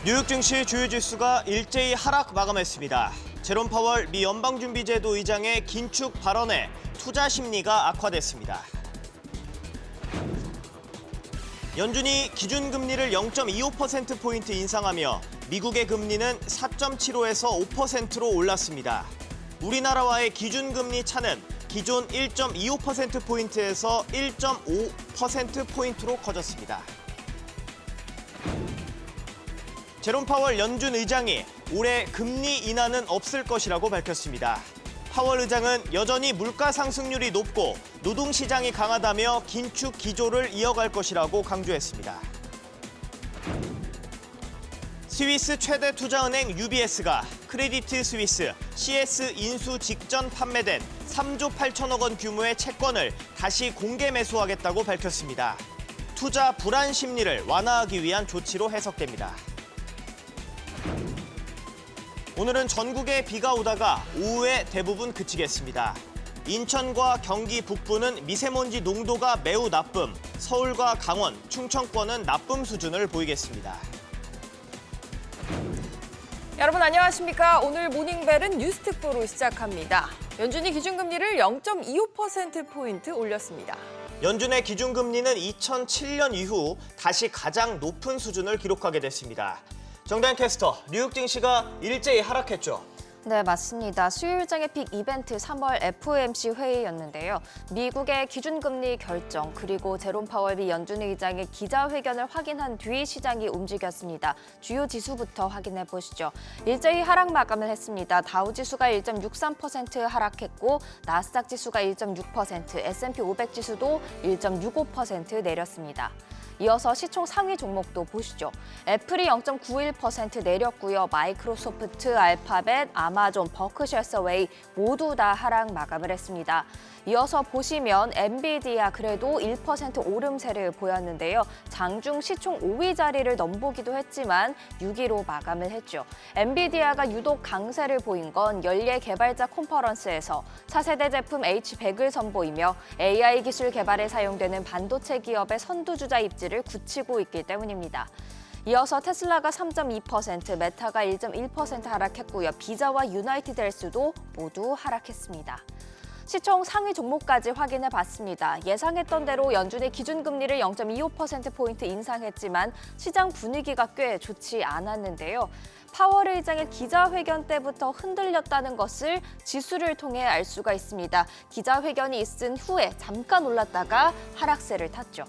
뉴욕 증시 주요 지수가 일제히 하락 마감했습니다. 제롬 파월 미 연방준비제도 의장의 긴축 발언에 투자 심리가 악화됐습니다. 연준이 기준금리를 0.25%포인트 인상하며 미국의 금리는 4.75에서 5%로 올랐습니다. 우리나라와의 기준금리 차는 기존 1.25%포인트에서 1.5%포인트로 커졌습니다. 제롬 파월 연준 의장이 올해 금리 인하는 없을 것이라고 밝혔습니다. 파월 의장은 여전히 물가 상승률이 높고 노동시장이 강하다며 긴축 기조를 이어갈 것이라고 강조했습니다. 스위스 최대 투자은행 UBS가 크레디트 스위스 CS 인수 직전 판매된 3조 8천억 원 규모의 채권을 다시 공개 매수하겠다고 밝혔습니다. 투자 불안 심리를 완화하기 위한 조치로 해석됩니다. 오늘은 전국에 비가 오다가 오후에 대부분 그치겠습니다. 인천과 경기 북부는 미세먼지 농도가 매우 나쁨, 서울과 강원, 충청권은 나쁨 수준을 보이겠습니다. 여러분 안녕하십니까? 오늘 모닝벨은 뉴스특보로 시작합니다. 연준이 기준금리를 0.25%포인트 올렸습니다. 연준의 기준금리는 2007년 이후 다시 가장 높은 수준을 기록하게 됐습니다. 정다현 캐스터, 뉴욕 증시가 일제히 하락했죠. 네, 맞습니다. 수요일장의 빅 이벤트 3월 FOMC 회의였는데요. 미국의 기준금리 결정 그리고 제롬 파월 미 연준 의장의 기자회견을 확인한 뒤 시장이 움직였습니다. 주요 지수부터 확인해 보시죠. 일제히 하락 마감을 했습니다. 다우지수가 1.63% 하락했고 나스닥 지수가 1.6%, S&P 500 지수도 1.65% 내렸습니다. 이어서 시총 상위 종목도 보시죠. 애플이 0.91% 내렸고요. 마이크로소프트, 알파벳, 아마존, 버크셔 서웨이 모두 다 하락 마감을 했습니다. 이어서 보시면 엔비디아 그래도 1% 오름세를 보였는데요. 장중 시총 5위 자리를 넘보기도 했지만 6위로 마감을 했죠. 엔비디아가 유독 강세를 보인 건 연례 개발자 컨퍼런스에서 차세대 제품 H100을 선보이며 AI 기술 개발에 사용되는 반도체 기업의 선두주자 입지를 굳히고 있기 때문입니다. 이어서 테슬라가 3.2%, 메타가 1.1% 하락했고요. 비자와 유나이티드 헬스도 모두 하락했습니다. 시총 상위 종목까지 확인해 봤습니다. 예상했던 대로 연준이 기준금리를 0.25%포인트 인상했지만 시장 분위기가 꽤 좋지 않았는데요. 파월 의장의 기자회견 때부터 흔들렸다는 것을 지수를 통해 알 수가 있습니다. 기자회견이 있은 후에 잠깐 올랐다가 하락세를 탔죠.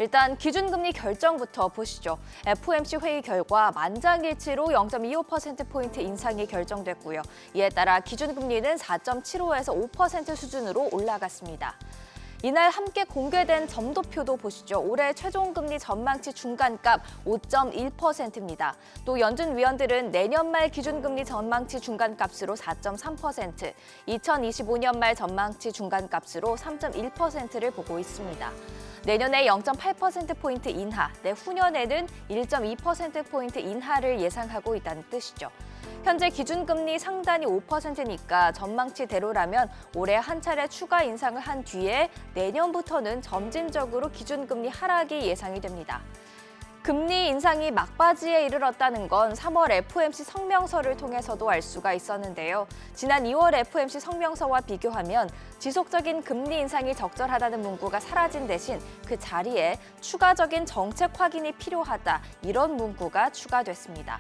일단 기준금리 결정부터 보시죠. FOMC 회의 결과 만장일치로 0.25%포인트 인상이 결정됐고요. 이에 따라 기준금리는 4.75에서 5% 수준으로 올라갔습니다. 이날 함께 공개된 점도표도 보시죠. 올해 최종금리 전망치 중간값 5.1%입니다. 또 연준 위원들은 내년 말 기준금리 전망치 중간값으로 4.3%, 2025년 말 전망치 중간값으로 3.1%를 보고 있습니다. 내년에 0.8%포인트 인하, 내후년에는 1.2%포인트 인하를 예상하고 있다는 뜻이죠. 현재 기준금리 상단이 5%니까 전망치대로라면 올해 한 차례 추가 인상을 한 뒤에 내년부터는 점진적으로 기준금리 하락이 예상이 됩니다. 금리 인상이 막바지에 이르렀다는 건 3월 FOMC 성명서를 통해서도 알 수가 있었는데요. 지난 2월 FOMC 성명서와 비교하면 지속적인 금리 인상이 적절하다는 문구가 사라진 대신 그 자리에 추가적인 정책 확인이 필요하다, 이런 문구가 추가됐습니다.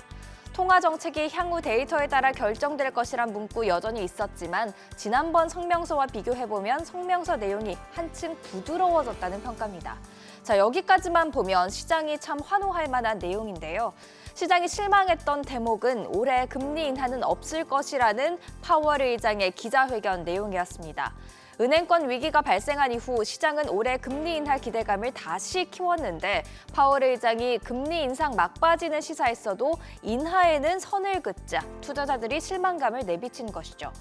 통화 정책이 향후 데이터에 따라 결정될 것이란 문구 여전히 있었지만 지난번 성명서와 비교해보면 성명서 내용이 한층 부드러워졌다는 평가입니다. 자, 여기까지만 보면 시장이 참 환호할 만한 내용인데요. 시장이 실망했던 대목은 올해 금리 인하는 없을 것이라는 파월 의장의 기자회견 내용이었습니다. 은행권 위기가 발생한 이후 시장은 올해 금리 인하 기대감을 다시 키웠는데 파월 의장이 금리 인상 막바지는 시사했어도 인하에는 선을 긋자 투자자들이 실망감을 내비친 것이죠.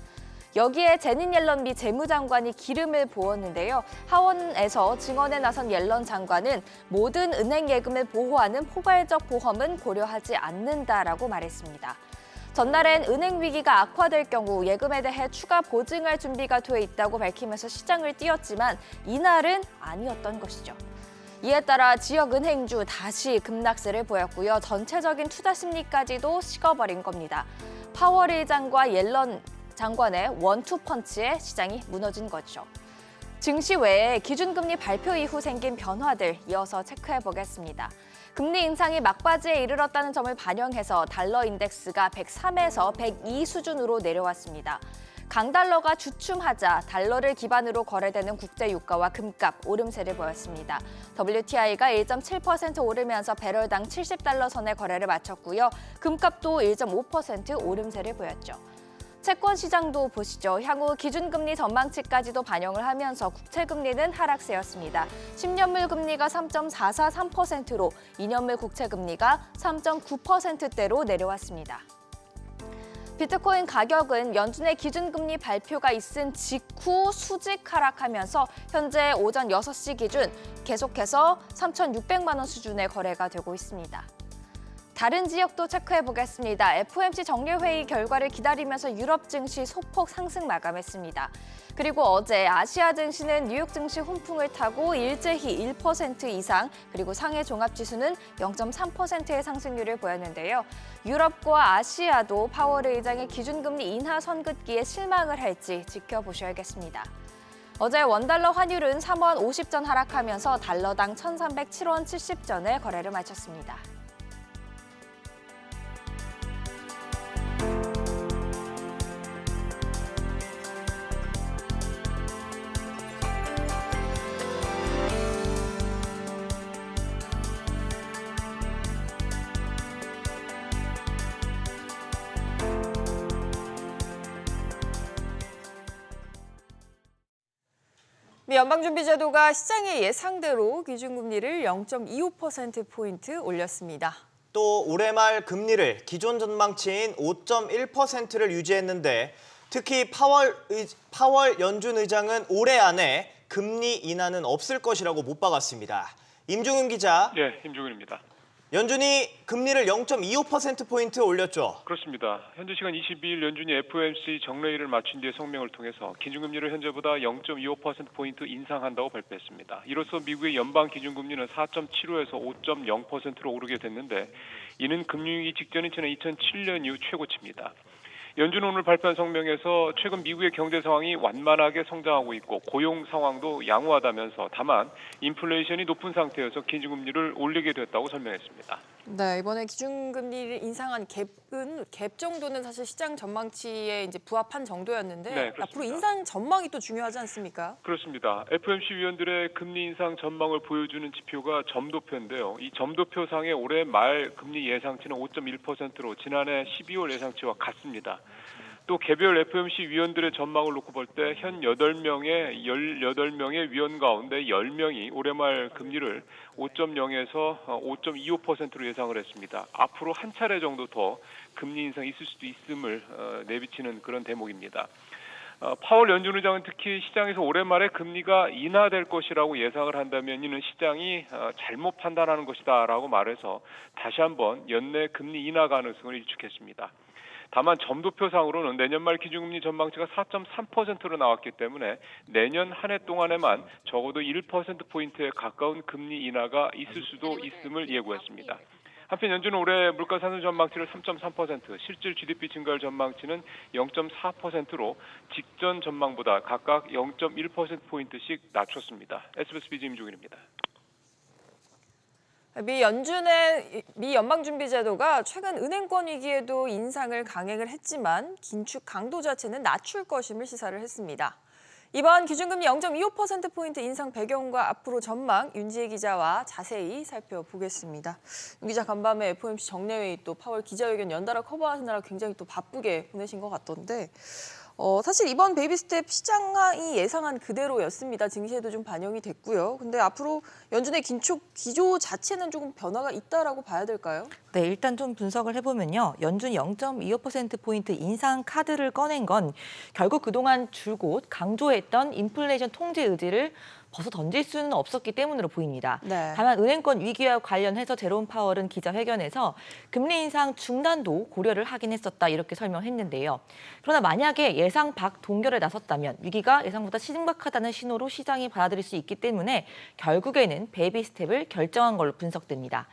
여기에 제닛 옐런 미 재무장관이 기름을 부었는데요. 하원에서 증언에 나선 옐런 장관은 모든 은행 예금을 보호하는 포괄적 보험은 고려하지 않는다라고 말했습니다. 전날엔 은행 위기가 악화될 경우 예금에 대해 추가 보증할 준비가 돼 있다고 밝히면서 시장을 띄웠지만 이날은 아니었던 것이죠. 이에 따라 지역 은행주 다시 급락세를 보였고요. 전체적인 투자 심리까지도 식어버린 겁니다. 파월 의장과 옐런 장관의 원투펀치에 시장이 무너진 거죠. 증시 외에 기준금리 발표 이후 생긴 변화들 이어서 체크해 보겠습니다. 금리 인상이 막바지에 이르렀다는 점을 반영해서 달러 인덱스가 103에서 102 수준으로 내려왔습니다. 강달러가 주춤하자 달러를 기반으로 거래되는 국제 유가와 금값 오름세를 보였습니다. WTI가 1.7% 오르면서 배럴당 70달러 선의 거래를 마쳤고요. 금값도 1.5% 오름세를 보였죠. 채권 시장도 보시죠. 향후 기준금리 전망치까지도 반영을 하면서 국채금리는 하락세였습니다. 10년물 금리가 3.443%로 2년물 국채금리가 3.9%대로 내려왔습니다. 비트코인 가격은 연준의 기준금리 발표가 있은 직후 수직 하락하면서 현재 오전 6시 기준 계속해서 3,600만 원 수준의 거래가 되고 있습니다. 다른 지역도 체크해 보겠습니다. FOMC 정례회의 결과를 기다리면서 유럽 증시 소폭 상승 마감했습니다. 그리고 어제 아시아 증시는 뉴욕 증시 훈풍을 타고 일제히 1% 이상, 그리고 상해 종합지수는 0.3%의 상승률을 보였는데요. 유럽과 아시아도 파월 의장의 기준금리 인하 선긋기에 실망을 할지 지켜보셔야겠습니다. 어제 원달러 환율은 3원 50전 하락하면서 달러당 1,307원 70전에 거래를 마쳤습니다. 미 연방준비제도가 시장의 예상대로 기준금리를 0.25%포인트 올렸습니다. 또 올해 말 금리를 기존 전망치인 5.1%를 유지했는데 특히 파월 연준 의장은 올해 안에 금리 인하는 없을 것이라고 못 박았습니다. 임중훈 기자. 네, 임중훈입니다. 연준이 금리를 0.25%포인트 올렸죠. 그렇습니다. 현재 시간 22일 연준이 FOMC 정례회의를 마친 뒤에 성명을 통해서 기준금리를 현재보다 0.25%포인트 인상한다고 발표했습니다. 이로써 미국의 연방 기준금리는 4.75에서 5.0%로 오르게 됐는데 이는 금융위기 직전인 지난 2007년 이후 최고치입니다. 연준은 오늘 발표한 성명에서 최근 미국의 경제 상황이 완만하게 성장하고 있고 고용 상황도 양호하다면서 다만 인플레이션이 높은 상태여서 기준금리를 올리게 됐다고 설명했습니다. 네, 이번에 기준금리를 인상한 갭 정도는 사실 시장 전망치에 이제 부합한 정도였는데 네, 앞으로 인상 전망이 또 중요하지 않습니까? 그렇습니다. FOMC 위원들의 금리 인상 전망을 보여주는 지표가 점도표인데요. 이 점도표상의 올해 말 금리 예상치는 5.1%로 지난해 12월 예상치와 같습니다. 또 개별 FOMC 위원들의 전망을 놓고 볼 때 현 18명의 위원 가운데 10명이 올해 말 금리를 5.0에서 5.25%로 예상을 했습니다. 앞으로 한 차례 정도 더 금리 인상이 있을 수도 있음을 내비치는 그런 대목입니다. 파월 연준 의장은 특히 시장에서 올해 말에 금리가 인하될 것이라고 예상을 한다면 이는 시장이 잘못 판단하는 것이다라고 말해서 다시 한번 연내 금리 인하 가능성을 일축했습니다. 다만 점도표상으로는 내년 말 기준금리 전망치가 4.3%로 나왔기 때문에 내년 한 해 동안에만 적어도 1%포인트에 가까운 금리 인하가 있을 수도 있음을 예고했습니다. 한편 연준은 올해 물가 상승 전망치를 3.3%, 실질 GDP 증가율 전망치는 0.4%로 직전 전망보다 각각 0.1%포인트씩 낮췄습니다. SBS BJ 임종일입니다. 미 연방준비제도가 최근 은행권 위기에도 인상을 강행을 했지만 긴축 강도 자체는 낮출 것임을 시사를 했습니다. 이번 기준금리 0.25%포인트 인상 배경과 앞으로 전망 윤지혜 기자와 자세히 살펴보겠습니다. 윤 기자 간밤에 FOMC 정례회의 또 파월 기자회견 연달아 커버하시느라 굉장히 또 바쁘게 보내신 것 같던데 사실 이번 베이비 스텝 시장이 예상한 그대로였습니다. 증시에도 좀 반영이 됐고요. 근데 앞으로 연준의 긴축 기조 자체는 조금 변화가 있다라고 봐야 될까요? 네, 일단 좀 분석을 해보면요. 연준이 0.25%포인트 인상 카드를 꺼낸 건 결국 그동안 줄곧 강조했던 인플레이션 통제 의지를 벗어 던질 수는 없었기 때문으로 보입니다. 네. 다만 은행권 위기와 관련해서 제롬 파월은 기자회견에서 금리 인상 중단도 고려를 하긴 했었다 이렇게 설명했는데요. 그러나 만약에 예상 밖 동결에 나섰다면 위기가 예상보다 심각하다는 신호로 시장이 받아들일 수 있기 때문에 결국에는 베이비 스텝을 결정한 걸로 분석됩니다.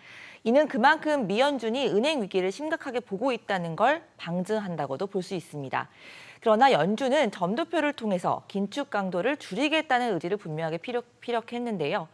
이는 그만큼 미 연준이 은행 위기를 심각하게 보고 있다는 걸 방증한다고도 볼 수 있습니다. 그러나 연준은 점도표를 통해서 긴축 강도를 줄이겠다는 의지를 분명하게 피력했는데요.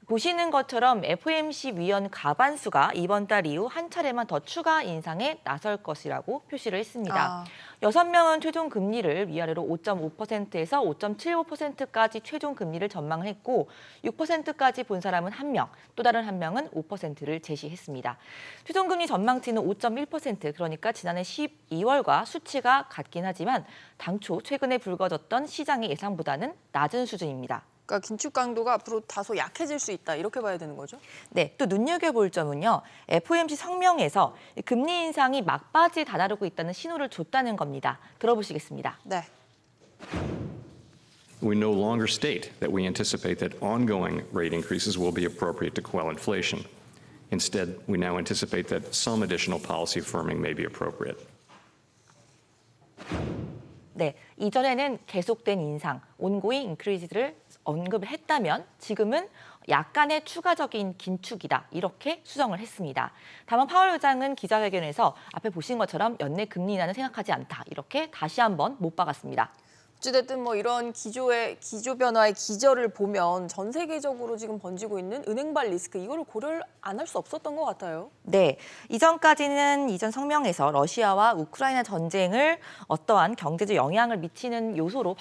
보시는 것처럼 FOMC 위원 과반수가 이번 달 이후 한 차례만 더 추가 인상에 나설 것이라고 표시를 했습니다. 6명은 최종 금리를 위아래로 5.5%에서 5.75%까지 최종 금리를 전망을 했고 6%까지 본 사람은 1명, 또 다른 1명은 5%를 제시했습니다. 최종 금리 전망치는 5.1%, 그러니까 지난해 12월과 수치가 같긴 하지만 당초 최근에 불거졌던 시장의 예상보다는 낮은 수준입니다. 그러니까 긴축 강도가 앞으로 다소 약해질 수 있다 이렇게 봐야 되는 거죠? 네, 또 눈여겨볼 점은요. FOMC 성명에서 금리 인상이 막바지에 다다르고 있다는 신호를 줬다는 겁니다. 들어보시겠습니다. 네. We no longer state that we anticipate that ongoing rate increases will be appropriate to quell inflation. Instead, we now anticipate that some additional policy firming may be appropriate. 네, 이전에는 계속된 인상, ongoing increase를 언급을 했다면 지금은 약간의 추가적인 긴축이다 이렇게 수정을 했습니다. 다만 파월 의장은 기자회견에서 앞에 보신 것처럼 연내 금리 인하는 생각하지 않다 이렇게 다시 한번 못 박았습니다. 어찌됐든 뭐 이런 기조 변화의 기저를 보면 전 세계적으로 지금 번지고 있는 은행발 리스크 이거를 고려를 안 할 수 없었던 것 같아요. 네, 이전 성명에서 러시아와 우크라이나 전쟁을 어떠한 경제적 영향을 미치는 요소로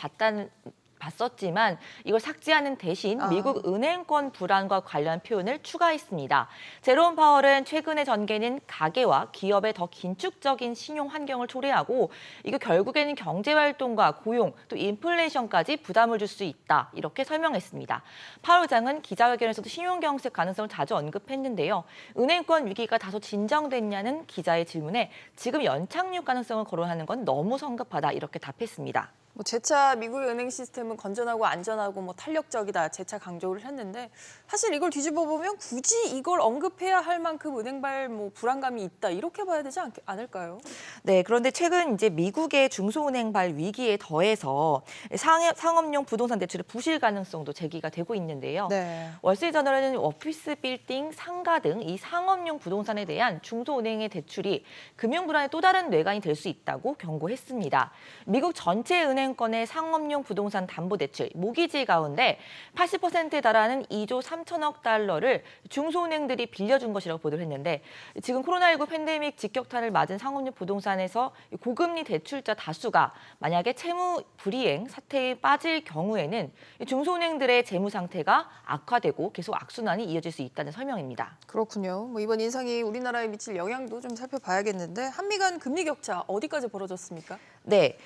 봤었지만 이걸 삭제하는 대신 미국 은행권 불안과 관련 표현을 추가했습니다. 제롬 파월은 최근의 전개는 가계와 기업의 더 긴축적인 신용 환경을 초래하고 이거 결국에는 경제 활동과 고용 또 인플레이션까지 부담을 줄 수 있다 이렇게 설명했습니다. 파월 의장은 기자회견에서도 신용 경색 가능성을 자주 언급했는데요. 은행권 위기가 다소 진정됐냐는 기자의 질문에 지금 연착륙 가능성을 거론하는 건 너무 성급하다 이렇게 답했습니다. 뭐 재차 미국의 은행 시스템은 건전하고 안전하고 뭐 탄력적이다 재차 강조를 했는데 사실 이걸 뒤집어 보면 굳이 이걸 언급해야 할 만큼 은행발 뭐 불안감이 있다 이렇게 봐야 되지 않을까요? 네, 그런데 최근 이제 미국의 중소은행발 위기에 더해서 상업용 부동산 대출의 부실 가능성도 제기가 되고 있는데요. 네. 월스트리트저널은 오피스 빌딩, 상가 등 이 상업용 부동산에 대한 중소은행의 대출이 금융 불안의 또 다른 뇌관이 될 수 있다고 경고했습니다. 미국 전체 은행권의 상업용 부동산 담보대출, 모기지 가운데 80%에 달하는 2조 3천억 달러를 중소은행들이 빌려준 것이라고 보도를 했는데 지금 코로나19 팬데믹 직격탄을 맞은 상업용 부동산에서 고금리 대출자 다수가 만약에 채무 불이행 사태에 빠질 경우에는 중소은행들의 재무 상태가 악화되고 계속 악순환이 이어질 수 있다는 설명입니다. 그렇군요. 뭐 이번 인상이 우리나라에 미칠 영향도 좀 살펴봐야겠는데 한미 간 금리 격차 어디까지 벌어졌습니까? 네,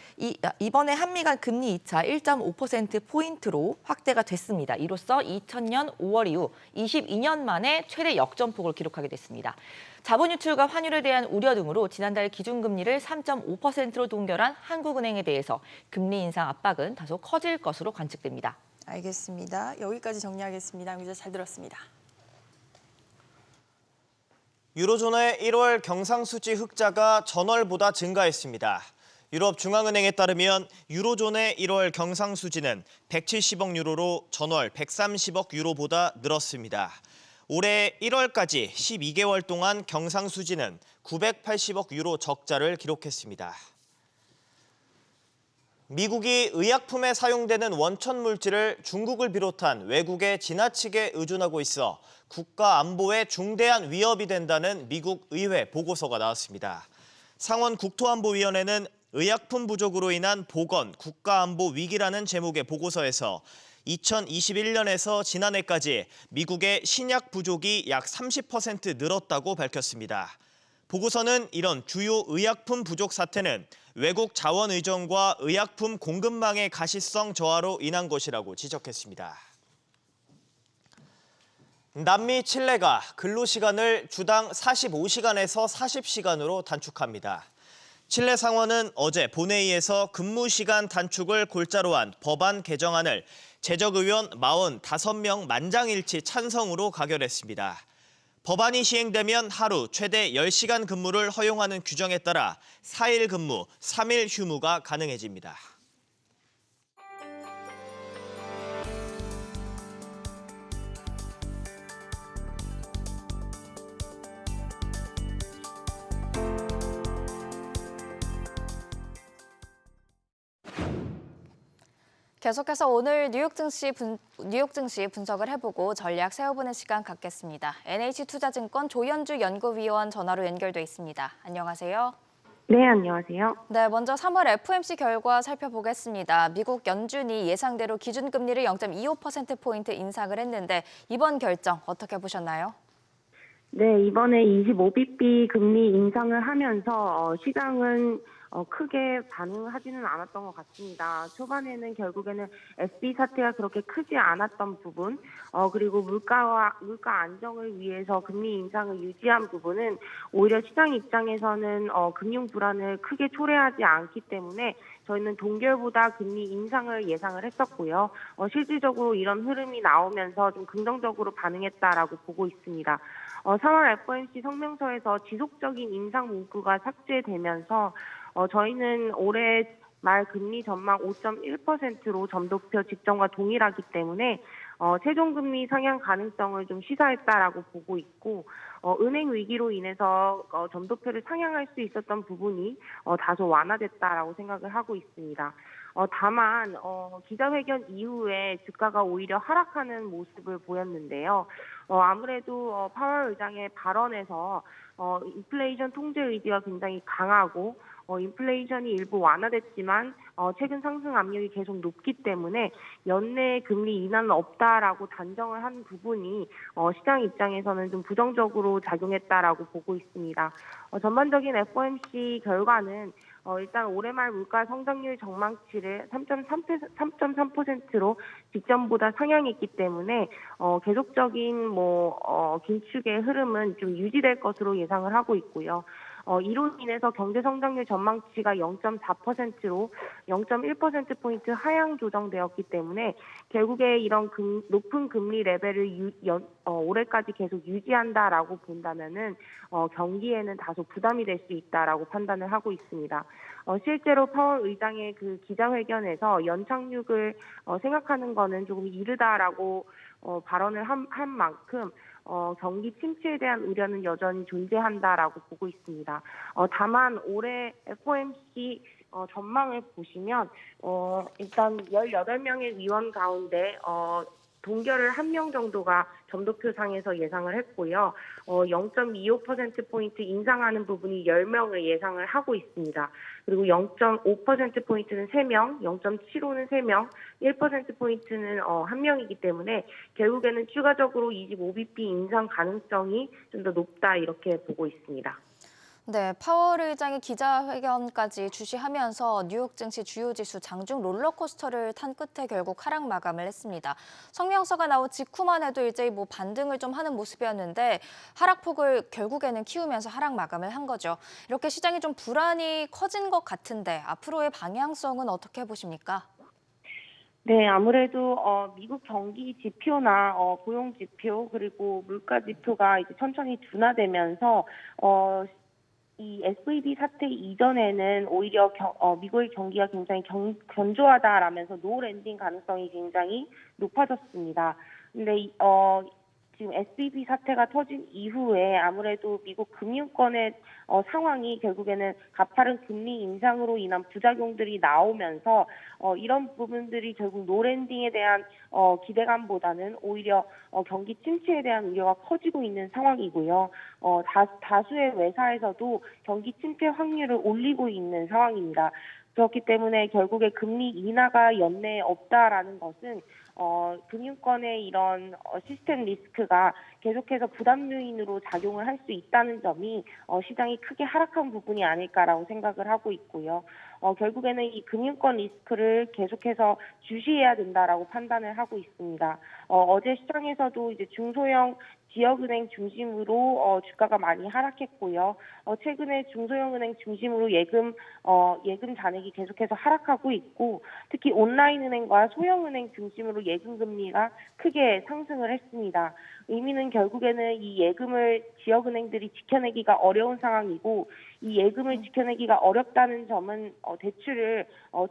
이번에 한미 간 금리 2차 1.5%포인트로 확대가 됐습니다. 이로써 2000년 5월 이후 22년 만에 최대 역전폭을 기록하게 됐습니다. 자본 유출과 환율에 대한 우려 등으로 지난달 기준금리를 3.5%로 동결한 한국은행에 대해서 금리 인상 압박은 다소 커질 것으로 관측됩니다. 알겠습니다. 여기까지 정리하겠습니다. 양 기자 잘 들었습니다. 유로존의 1월 경상수지 흑자가 전월보다 증가했습니다. 유럽중앙은행에 따르면 유로존의 1월 경상수지는 170억 유로로 전월 130억 유로보다 늘었습니다. 올해 1월까지 12개월 동안 경상수지는 980억 유로 적자를 기록했습니다. 미국이 의약품에 사용되는 원천 물질을 중국을 비롯한 외국에 지나치게 의존하고 있어 국가 안보에 중대한 위협이 된다는 미국 의회 보고서가 나왔습니다. 상원 국토안보위원회는 의약품 부족으로 인한 보건, 국가안보 위기라는 제목의 보고서에서 2021년에서 지난해까지 미국의 신약 부족이 약 30% 늘었다고 밝혔습니다. 보고서는 이런 주요 의약품 부족 사태는 외국 자원 의존과 의약품 공급망의 가시성 저하로 인한 것이라고 지적했습니다. 남미 칠레가 근로시간을 주당 45시간에서 40시간으로 단축합니다. 칠레 상원은 어제 본회의에서 근무시간 단축을 골자로 한 법안 개정안을 재적의원 45명 만장일치 찬성으로 가결했습니다. 법안이 시행되면 하루 최대 10시간 근무를 허용하는 규정에 따라 4일 근무, 3일 휴무가 가능해집니다. 계속해서 오늘 뉴욕 증시 분석을 해보고 전략 세워보는 시간 갖겠습니다. NH투자증권 조현주 연구위원 전화로 연결돼 있습니다. 안녕하세요. 네, 안녕하세요. 네, 먼저 3월 FOMC 결과 살펴보겠습니다. 미국 연준이 예상대로 기준금리를 0.25%포인트 인상을 했는데 이번 결정 어떻게 보셨나요? 네, 이번에 25bp 금리 인상을 하면서 시장은 크게 반응하지는 않았던 것 같습니다. 초반에는 결국에는 SB 사태가 그렇게 크지 않았던 부분, 그리고 물가 안정을 위해서 금리 인상을 유지한 부분은 오히려 시장 입장에서는 금융 불안을 크게 초래하지 않기 때문에 저희는 동결보다 금리 인상을 예상을 했었고요. 실질적으로 이런 흐름이 나오면서 좀 긍정적으로 반응했다라고 보고 있습니다. 3월 FOMC 성명서에서 지속적인 인상 문구가 삭제되면서 저희는 올해 말 금리 전망 5.1%로 점도표 직전과 동일하기 때문에 최종 금리 상향 가능성을 좀 시사했다라고 보고 있고 은행 위기로 인해서 점도표를 상향할 수 있었던 부분이 다소 완화됐다라고 생각을 하고 있습니다. 다만 기자회견 이후에 주가가 오히려 하락하는 모습을 보였는데요. 아무래도 파월 의장의 발언에서 인플레이션 통제 의지가 굉장히 강하고 인플레이션이 일부 완화됐지만 최근 상승 압력이 계속 높기 때문에 연내 금리 인하는 없다라고 단정을 한 부분이 시장 입장에서는 좀 부정적으로 작용했다라고 보고 있습니다. 전반적인 FOMC 결과는 일단 올해 말 물가 성장률 전망치를 3.3%로 직전보다 상향했기 때문에 계속적인 긴축의 흐름은 좀 유지될 것으로 예상을 하고 있고요. 이로 인해서 경제 성장률 전망치가 0.4%로 0.1%포인트 하향 조정되었기 때문에 결국에 이런 높은 금리 레벨을 올해까지 계속 유지한다라고 본다면은 경기에는 다소 부담이 될 수 있다라고 판단을 하고 있습니다. 실제로 파월 의장의 그 기자회견에서 연착륙을 생각하는 거는 조금 이르다라고 발언을 한 만큼 경기 침체에 대한 우려는 여전히 존재한다라고 보고 있습니다. 다만 올해 FOMC 전망을 보시면 일단 18명의 위원 가운데 동결을 1명 정도가 점도표상에서 예상을 했고요. 0.25%포인트 인상하는 부분이 10명을 예상을 하고 있습니다. 그리고 0.5%포인트는 3명, 0.75는 3명, 1%포인트는 1명이기 때문에 결국에는 추가적으로 25bp 인상 가능성이 좀 더 높다 이렇게 보고 있습니다. 네, 파월 의장이 기자회견까지 주시하면서 뉴욕 증시 주요 지수 장중 롤러코스터를 탄 끝에 결국 하락 마감을 했습니다. 성명서가 나온 직후만 해도 이제 반등을 좀 하는 모습이었는데 하락폭을 결국에는 키우면서 하락 마감을 한 거죠. 이렇게 시장이 좀 불안이 커진 것 같은데 앞으로의 방향성은 어떻게 보십니까? 네, 아무래도 미국 경기 지표나 고용 지표 그리고 물가 지표가 이제 천천히 둔화되면서 이 SVB 사태 이전에는 오히려 미국의 경기가 굉장히 견조하다라면서 노 랜딩 가능성이 굉장히 높아졌습니다. 근데 지금 SVB 사태가 터진 이후에 아무래도 미국 금융권의 상황이 결국에는 가파른 금리 인상으로 인한 부작용들이 나오면서 이런 부분들이 결국 노랜딩에 대한 기대감보다는 오히려 경기 침체에 대한 우려가 커지고 있는 상황이고요. 다수의 외사에서도 경기 침체 확률을 올리고 있는 상황입니다. 그렇기 때문에 결국에 금리 인하가 연내에 없다라는 것은 금융권의 이런 시스템 리스크가 계속해서 부담 요인으로 작용을 할 수 있다는 점이 시장이 크게 하락한 부분이 아닐까라고 생각을 하고 있고요. 결국에는 이 금융권 리스크를 계속해서 주시해야 된다라고 판단을 하고 있습니다. 어제 시장에서도 이제 중소형 지역은행 중심으로 주가가 많이 하락했고요. 최근에 중소형은행 중심으로 예금 잔액이 계속해서 하락하고 있고, 특히 온라인은행과 소형은행 중심으로 예금 금리가 크게 상승을 했습니다. 의미는 결국에는 이 예금을 지역은행들이 지켜내기가 어려운 상황이고, 이 예금을 지켜내기가 어렵다는 점은 대출을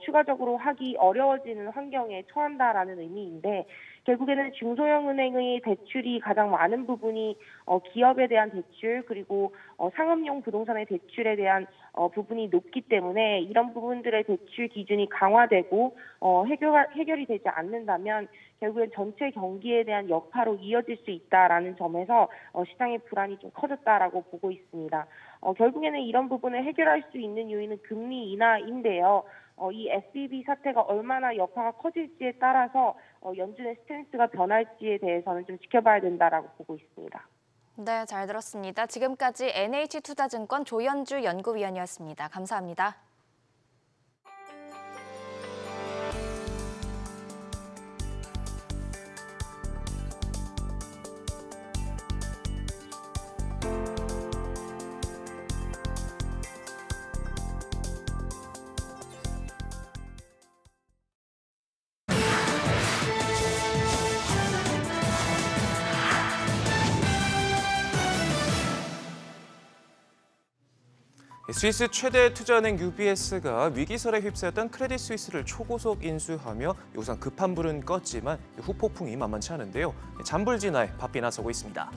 추가적으로 하기 어려워지는 환경에 처한다라는 의미인데, 결국에는 중소형은행의 대출이 가장 많은 부분이 기업에 대한 대출, 그리고 상업용 부동산의 대출에 대한 부분이 높기 때문에 이런 부분들의 대출 기준이 강화되고 해결이 되지 않는다면 결국엔 전체 경기에 대한 여파로 이어질 수 있다라는 점에서 시장의 불안이 좀 커졌다라고 보고 있습니다. 결국에는 이런 부분을 해결할 수 있는 요인은 금리 인하인데요. 이 SVB 사태가 얼마나 여파가 커질지에 따라서 연준의 스탠스가 변할지에 대해서는 좀 지켜봐야 된다라고 보고 있습니다. 네, 잘 들었습니다. 지금까지 NH투자증권 조연주 연구위원이었습니다. 감사합니다. 스위스 최대 투자은행 UBS가 위기설에 휩싸였던 크레딧 스위스를 초고속 인수하며 우선 급한 불은 껐지만 후폭풍이 만만치 않은데요. 잔불 진화에 바삐 나서고 있습니다.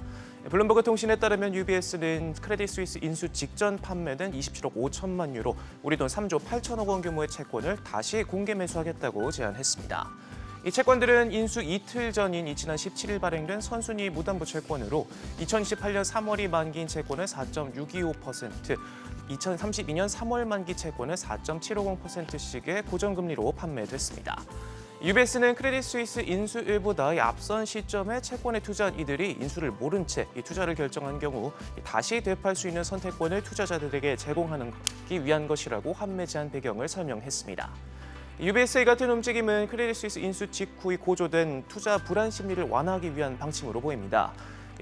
블룸버그 통신에 따르면 UBS는 크레딧 스위스 인수 직전 판매된 27억 5천만 유로, 우리 돈 3조 8천억 원 규모의 채권을 다시 공개 매수하겠다고 제안했습니다. 이 채권들은 인수 이틀 전인 지난 17일 발행된 선순위 무담보 채권으로 2028년 3월이 만기인 채권을 4.625%, 2032년 3월 만기 채권을 4.750%씩의 고정금리로 판매됐습니다. UBS는 크레딧 스위스 인수 일보다 앞선 시점에 채권에 투자한 이들이 인수를 모른 채 이 투자를 결정한 경우 다시 되팔 수 있는 선택권을 투자자들에게 제공하기 위한 것이라고 환매제한 배경을 설명했습니다. UBS의 같은 움직임은 크레딧 스위스 인수 직후에 고조된 투자 불안 심리를 완화하기 위한 방침으로 보입니다.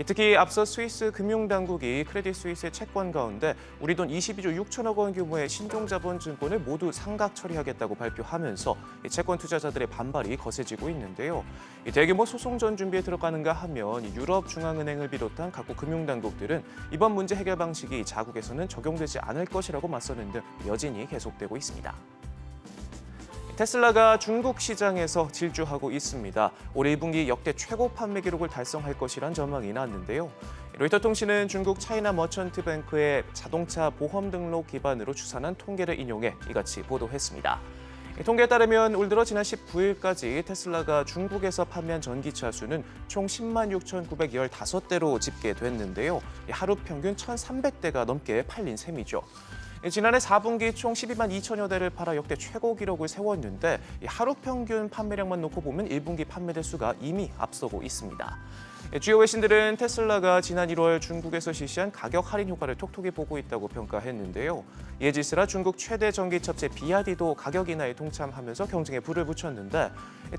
특히 앞서 스위스 금융당국이 크레딧 스위스의 채권 가운데 우리 돈 22조 6천억 원 규모의 신종자본 증권을 모두 상각 처리하겠다고 발표하면서 채권 투자자들의 반발이 거세지고 있는데요. 대규모 소송전 준비에 들어가는가 하면 유럽 중앙은행을 비롯한 각국 금융당국들은 이번 문제 해결 방식이 자국에서는 적용되지 않을 것이라고 맞서는 등 여진이 계속되고 있습니다. 테슬라가 중국 시장에서 질주하고 있습니다. 올해 2분기 역대 최고 판매 기록을 달성할 것이란 전망이 나왔는데요. 로이터 통신은 중국 차이나 머천트 뱅크의 자동차 보험 등록 기반으로 추산한 통계를 인용해 이같이 보도했습니다. 통계에 따르면 올 들어 지난 19일까지 테슬라가 중국에서 판매한 전기차 수는 총 10만 6,915대로 집계됐는데요. 하루 평균 1,300대가 넘게 팔린 셈이죠. 지난해 4분기 총 12만 2천여 대를 팔아 역대 최고 기록을 세웠는데 하루 평균 판매량만 놓고 보면 1분기 판매대 수가 이미 앞서고 있습니다. 주요 외신들은 테슬라가 지난 1월 중국에서 실시한 가격 할인 효과를 톡톡히 보고 있다고 평가했는데요. 이에 질세라 중국 최대 전기차업체 비아디도 가격 인하에 동참하면서 경쟁에 불을 붙였는데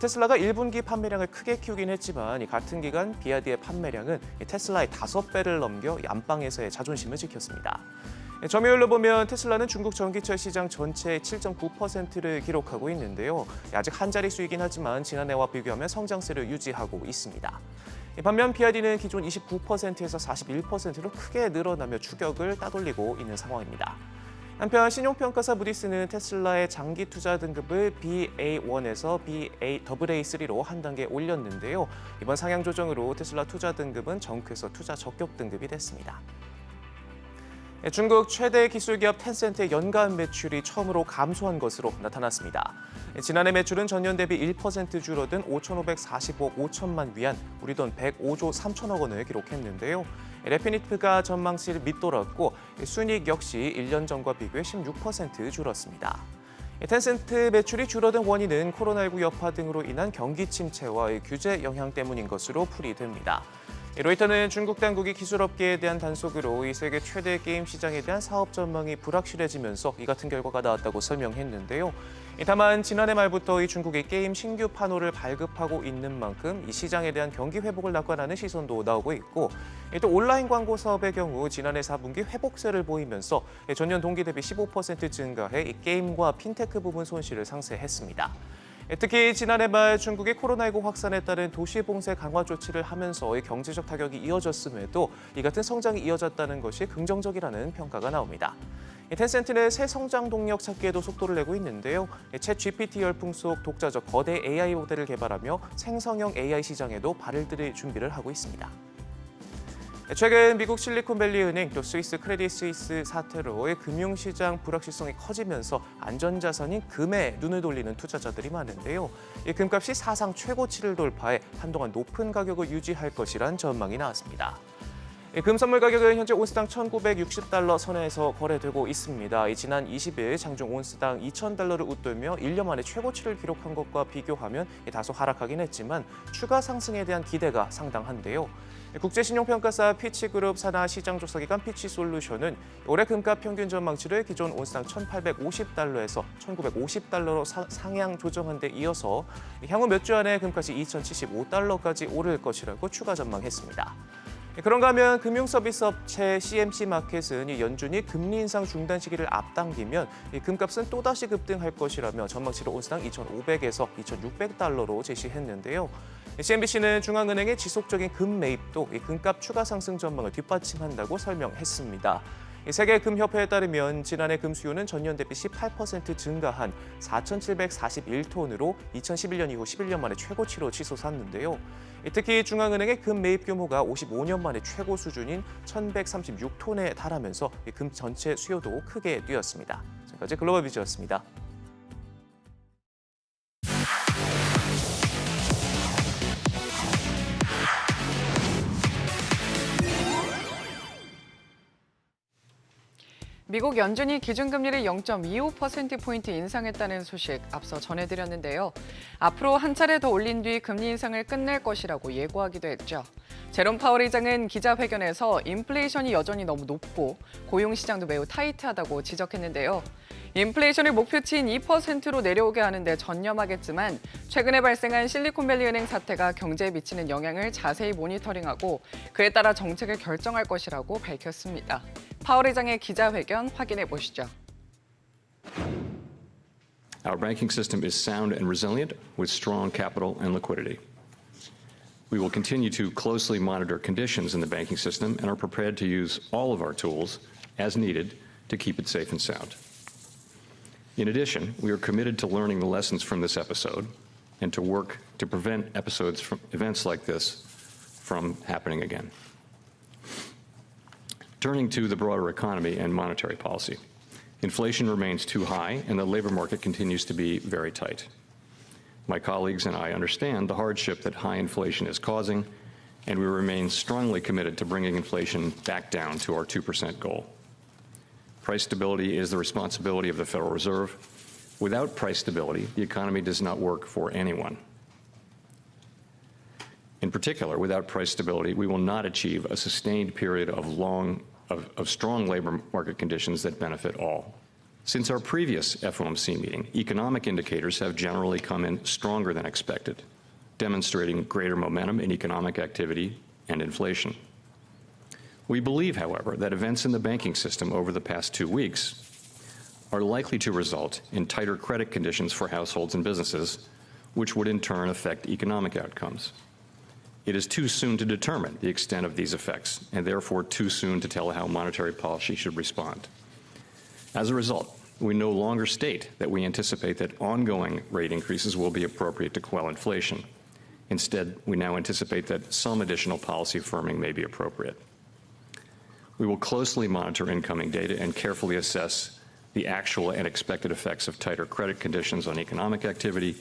테슬라가 1분기 판매량을 크게 키우긴 했지만 같은 기간 비아디의 판매량은 테슬라의 5배를 넘겨 안방에서의 자존심을 지켰습니다. 점유율로 보면 테슬라는 중국 전기차 시장 전체의 7.9%를 기록하고 있는데요. 아직 한 자릿수이긴 하지만 지난해와 비교하면 성장세를 유지하고 있습니다. 반면 비아디는 기존 29%에서 41%로 크게 늘어나며 추격을 따돌리고 있는 상황입니다. 한편 신용평가사 무디스는 테슬라의 장기 투자 등급을 BA1에서 BAA3로 한 단계 올렸는데요. 이번 상향 조정으로 테슬라 투자 등급은 정크에서 투자 적격 등급이 됐습니다. 중국 최대 기술기업 텐센트의 연간 매출이 처음으로 감소한 것으로 나타났습니다. 지난해 매출은 전년 대비 1% 줄어든 5,545억 5천만 위안, 우리 돈 105조 3천억 원을 기록했는데요. 레피니트가 전망치를 밑돌았고 순이익 역시 1년 전과 비교해 16% 줄었습니다. 텐센트 매출이 줄어든 원인은 코로나19 여파 등으로 인한 경기 침체와 규제 영향 때문인 것으로 풀이됩니다. 로이터는 중국 당국이 기술업계에 대한 단속으로 이 세계 최대 게임 시장에 대한 사업 전망이 불확실해지면서 이 같은 결과가 나왔다고 설명했는데요. 다만 지난해 말부터 이 중국이 게임 신규 판호를 발급하고 있는 만큼 이 시장에 대한 경기 회복을 낙관하는 시선도 나오고 있고, 또 온라인 광고 사업의 경우 지난해 4분기 회복세를 보이면서 전년 동기 대비 15% 증가해 이 게임과 핀테크 부분 손실을 상쇄했습니다. 특히 지난해 말 중국의 코로나19 확산에 따른 도시 봉쇄 강화 조치를 하면서 경제적 타격이 이어졌음에도 이 같은 성장이 이어졌다는 것이 긍정적이라는 평가가 나옵니다. 텐센트는 새 성장 동력 찾기에도 속도를 내고 있는데요. 챗 GPT 열풍 속 독자적 거대 AI 모델을 개발하며 생성형 AI 시장에도 발을 들일 준비를 하고 있습니다. 최근 미국 실리콘밸리 은행 또 스위스 크레딧 스위스 사태로 금융시장 불확실성이 커지면서 안전자산인 금에 눈을 돌리는 투자자들이 많은데요. 이 금값이 사상 최고치를 돌파해 한동안 높은 가격을 유지할 것이란 전망이 나왔습니다. 금 선물 가격은 현재 온스당 1,960달러 선에서 거래되고 있습니다. 지난 20일 장중 온스당 2,000달러를 웃돌며 1년 만에 최고치를 기록한 것과 비교하면 다소 하락하긴 했지만 추가 상승에 대한 기대가 상당한데요. 국제신용평가사 피치그룹 산하 시장조사기관 피치솔루션은 올해 금값 평균 전망치를 기존 온스당 1,850달러에서 1,950달러로 상향 조정한 데 이어서 향후 몇 주 안에 금값이 2,075달러까지 오를 것이라고 추가 전망했습니다. 그런가 하면 금융서비스 업체 CMC 마켓은 연준이 금리 인상 중단 시기를 앞당기면 금값은 또다시 급등할 것이라며 전망치를 온스당 2,500에서 2,600달러로 제시했는데요. CNBC는 중앙은행의 지속적인 금 매입도 금값 추가 상승 전망을 뒷받침한다고 설명했습니다. 세계금협회에 따르면 지난해 금 수요는 전년 대비 18% 증가한 4,741톤으로 2011년 이후 11년 만에 최고치로 치솟았는데요. 특히 중앙은행의 금 매입 규모가 55년 만에 최고 수준인 1,136톤에 달하면서 금 전체 수요도 크게 뛰었습니다. 지금까지 글로벌 비즈였습니다. 미국 연준이 기준금리를 0.25%포인트 인상했다는 소식 앞서 전해드렸는데요. 앞으로 한 차례 더 올린 뒤 금리 인상을 끝낼 것이라고 예고하기도 했죠. 제롬 파월 의장은 기자회견에서 인플레이션이 여전히 너무 높고 고용시장도 매우 타이트하다고 지적했는데요. 인플레이션을 목표치인 2%로 내려오게 하는데 전념하겠지만 최근에 발생한 실리콘밸리 은행 사태가 경제에 미치는 영향을 자세히 모니터링하고 그에 따라 정책을 결정할 것이라고 밝혔습니다. 파월 의장의 기자회견 확인해 보시죠. Our banking system is sound and resilient with strong capital and liquidity. We will continue to closely monitor conditions in the banking system and are prepared to use all of our tools as needed to keep it safe and sound. In addition, we are committed to learning the lessons from this episode and to work to prevent events like this from happening again. Turning to the broader economy and monetary policy, inflation remains too high and the labor market continues to be very tight. My colleagues and I understand the hardship that high inflation is causing, and we remain strongly committed to bringing inflation back down to our 2% goal. Price stability is the responsibility of the Federal Reserve. Without price stability, the economy does not work for anyone. In particular, without price stability, we will not achieve a sustained period of strong labor market conditions that benefit all. Since our previous FOMC meeting, economic indicators have generally come in stronger than expected, demonstrating greater momentum in economic activity and inflation. We believe, however, that events in the banking system over the past 2 weeks are likely to result in tighter credit conditions for households and businesses, which would in turn affect economic outcomes. It is too soon to determine the extent of these effects, and therefore too soon to tell how monetary policy should respond. As a result, we no longer state that we anticipate that ongoing rate increases will be appropriate to quell inflation. Instead, we now anticipate that some additional policy firming may be appropriate. We will closely monitor incoming data and carefully assess the actual and expected effects of tighter credit conditions on economic activity,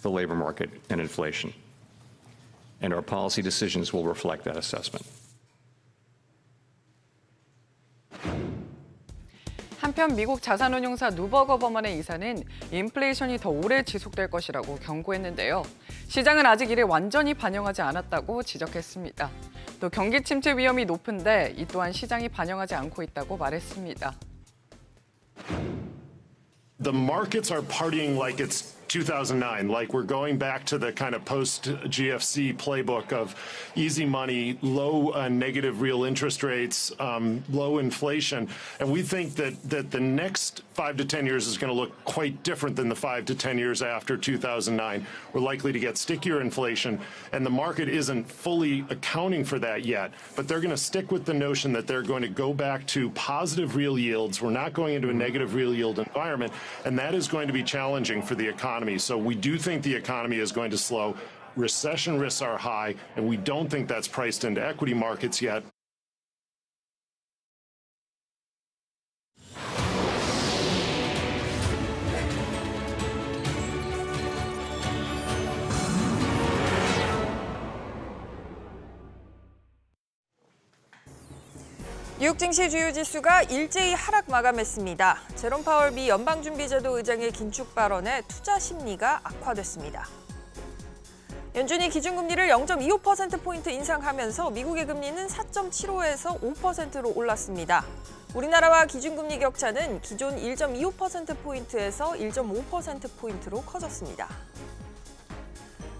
the labor market, and inflation. And our policy decisions will reflect that assessment. 한편 미국 자산운용사 누버거 버만의 이사는 인플레이션이 더 오래 지속될 것이라고 경고했는데요. 시장은 아직 이를 완전히 반영하지 않았다고 지적했습니다. 또 경기 침체 위험이 높은데 이 또한 시장이 반영하지 않고 있다고 말했습니다. The markets are partying like it's 2009, like we're going back to the kind of post-GFC playbook of easy money, low negative real interest rates, low inflation. And we think that the next 5 to 10 years is going to look quite different than the 5 to 10 years after 2009. We're likely to get stickier inflation, and the market isn't fully accounting for that yet. But they're going to stick with the notion that they're going to go back to positive real yields. We're not going into a negative real yield environment, and that is going to be challenging for the economy. So we do think the economy is going to slow. Recession risks are high, and we don't think that's priced into equity markets yet. 뉴욕 증시 주요 지수가 일제히 하락 마감했습니다. 제롬 파월 미 연방준비제도 의장의 긴축 발언에 투자 심리가 악화됐습니다. 연준이 기준금리를 0.25%포인트 인상하면서 미국의 금리는 4.75에서 5%로 올랐습니다. 우리나라와 기준금리 격차는 기존 1.25%포인트에서 1.5%포인트로 커졌습니다.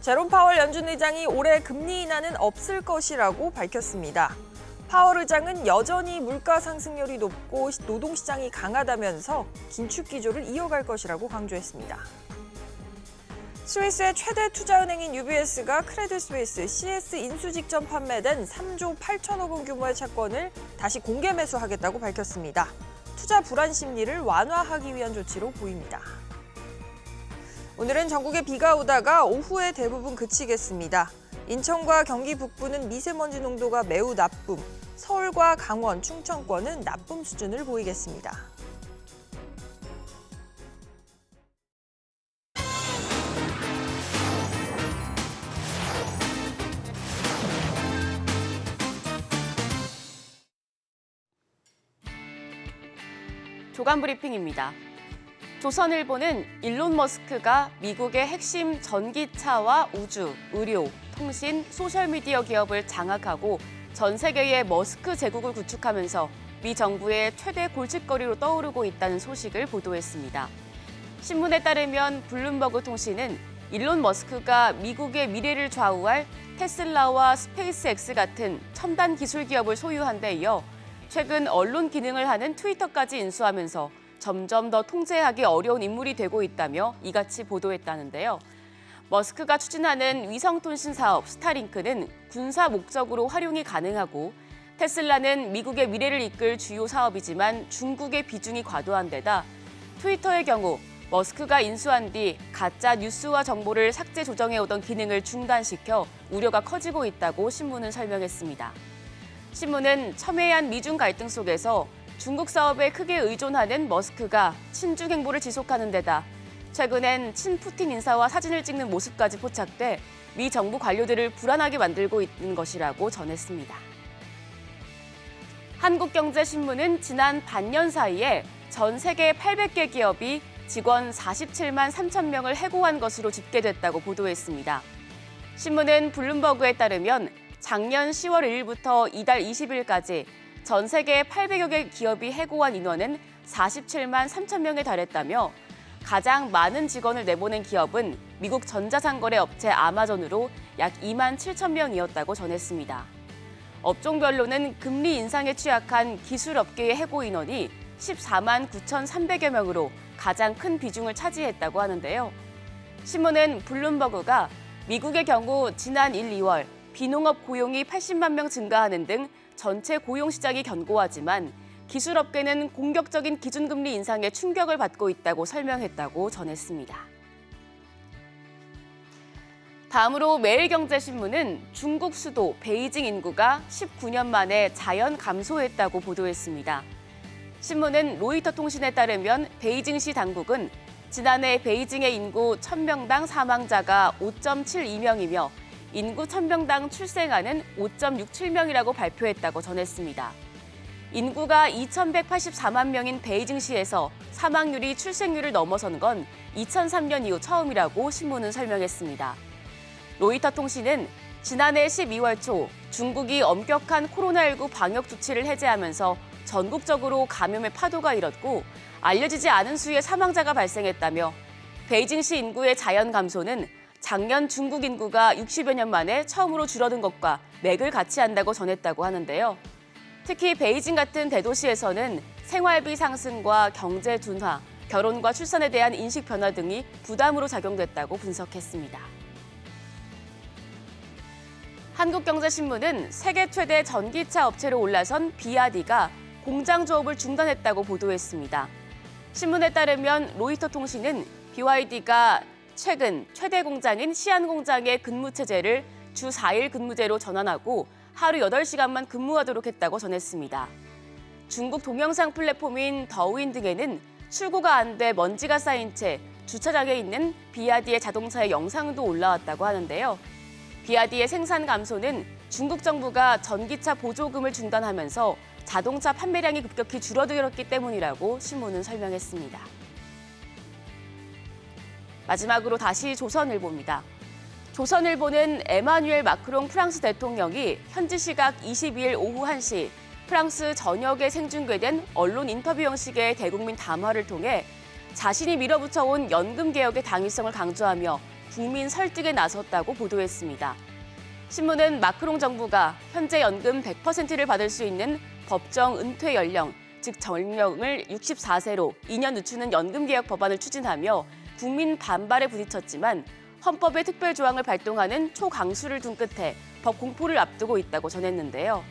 제롬 파월 연준 의장이 올해 금리 인하는 없을 것이라고 밝혔습니다. 파월 의장은 여전히 물가 상승률이 높고 노동시장이 강하다면서 긴축 기조를 이어갈 것이라고 강조했습니다. 스위스의 최대 투자은행인 UBS가 크레딧 스위스 CS 인수 직전 판매된 3조 8천억 원 규모의 채권을 다시 공개 매수하겠다고 밝혔습니다. 투자 불안 심리를 완화하기 위한 조치로 보입니다. 오늘은 전국에 비가 오다가 오후에 대부분 그치겠습니다. 인천과 경기 북부는 미세먼지 농도가 매우 나쁨, 서울과 강원, 충청권은 나쁨 수준을 보이겠습니다. 조간 브리핑입니다. 조선일보는 일론 머스크가 미국의 핵심 전기차와 우주, 의료, 통신, 소셜미디어 기업을 장악하고 전 세계의 머스크 제국을 구축하면서 미 정부의 최대 골칫거리로 떠오르고 있다는 소식을 보도했습니다. 신문에 따르면 블룸버그 통신은 일론 머스크가 미국의 미래를 좌우할 테슬라와 스페이스X 같은 첨단 기술 기업을 소유한 데 이어 최근 언론 기능을 하는 트위터까지 인수하면서 점점 더 통제하기 어려운 인물이 되고 있다며 이같이 보도했다는데요. 머스크가 추진하는 위성통신 사업 스타링크는 군사 목적으로 활용이 가능하고 테슬라는 미국의 미래를 이끌 주요 사업이지만 중국의 비중이 과도한 데다 트위터의 경우 머스크가 인수한 뒤 가짜 뉴스와 정보를 삭제 조정해오던 기능을 중단시켜 우려가 커지고 있다고 신문은 설명했습니다. 신문은 첨예한 미중 갈등 속에서 중국 사업에 크게 의존하는 머스크가 친중 행보를 지속하는 데다 최근엔 친푸틴 인사와 사진을 찍는 모습까지 포착돼 미 정부 관료들을 불안하게 만들고 있는 것이라고 전했습니다. 한국경제신문은 지난 반년 사이에 전 세계 800개 기업이 직원 47만 3천 명을 해고한 것으로 집계됐다고 보도했습니다. 신문은 블룸버그에 따르면 작년 10월 1일부터 이달 20일까지 전 세계 800여 개 기업이 해고한 인원은 47만 3천 명에 달했다며 가장 많은 직원을 내보낸 기업은 미국 전자상거래 업체 아마존으로 약 2만 7천 명이었다고 전했습니다. 업종별로는 금리 인상에 취약한 기술업계의 해고 인원이 14만 9,300여 명으로 가장 큰 비중을 차지했다고 하는데요. 신문은 블룸버그가 미국의 경우 지난 1, 2월 비농업 고용이 80만 명 증가하는 등 전체 고용 시장이 견고하지만 기술업계는 공격적인 기준금리 인상에 충격을 받고 있다고 설명했다고 전했습니다. 다음으로 매일경제신문은 중국 수도 베이징 인구가 19년 만에 자연 감소했다고 보도했습니다. 신문은 로이터 통신에 따르면 베이징시 당국은 지난해 베이징의 인구 1000명당 사망자가 5.72명이며 인구 1000명당 출생아는 5.67명이라고 발표했다고 전했습니다. 인구가 2,184만 명인 베이징시에서 사망률이 출생률을 넘어선 건 2003년 이후 처음이라고 신문은 설명했습니다. 로이터 통신은 지난해 12월 초 중국이 엄격한 코로나19 방역 조치를 해제하면서 전국적으로 감염의 파도가 일었고 알려지지 않은 수의 사망자가 발생했다며 베이징시 인구의 자연 감소는 작년 중국 인구가 60여 년 만에 처음으로 줄어든 것과 맥을 같이 한다고 전했다고 하는데요. 특히 베이징 같은 대도시에서는 생활비 상승과 경제 둔화, 결혼과 출산에 대한 인식 변화 등이 부담으로 작용됐다고 분석했습니다. 한국경제신문은 세계 최대 전기차 업체로 올라선 비아디가 공장 조업을 중단했다고 보도했습니다. 신문에 따르면 로이터 통신은 BYD가 최근 최대 공장인 시안 공장의 근무 체제를 주 4일 근무제로 전환하고 하루 8시간만 근무하도록 했다고 전했습니다. 중국 동영상 플랫폼인 더윈 등에는 출고가 안 돼 먼지가 쌓인 채 주차장에 있는 비아디의 자동차의 영상도 올라왔다고 하는데요. 비아디의 생산 감소는 중국 정부가 전기차 보조금을 중단하면서 자동차 판매량이 급격히 줄어들었기 때문이라고 신문은 설명했습니다. 마지막으로 다시 조선일보입니다. 조선일보는 에마뉴엘 마크롱 프랑스 대통령이 현지 시각 22일 오후 1시 프랑스 전역에 생중계된 언론 인터뷰 형식의 대국민 담화를 통해 자신이 밀어붙여온 연금 개혁의 당위성을 강조하며 국민 설득에 나섰다고 보도했습니다. 신문은 마크롱 정부가 현재 연금 100%를 받을 수 있는 법정 은퇴 연령, 즉 정령을 64세로 2년 늦추는 연금 개혁 법안을 추진하며 국민 반발에 부딪혔지만 헌법의 특별 조항을 발동하는 초강수를 둔 끝에 법 공포를 앞두고 있다고 전했는데요.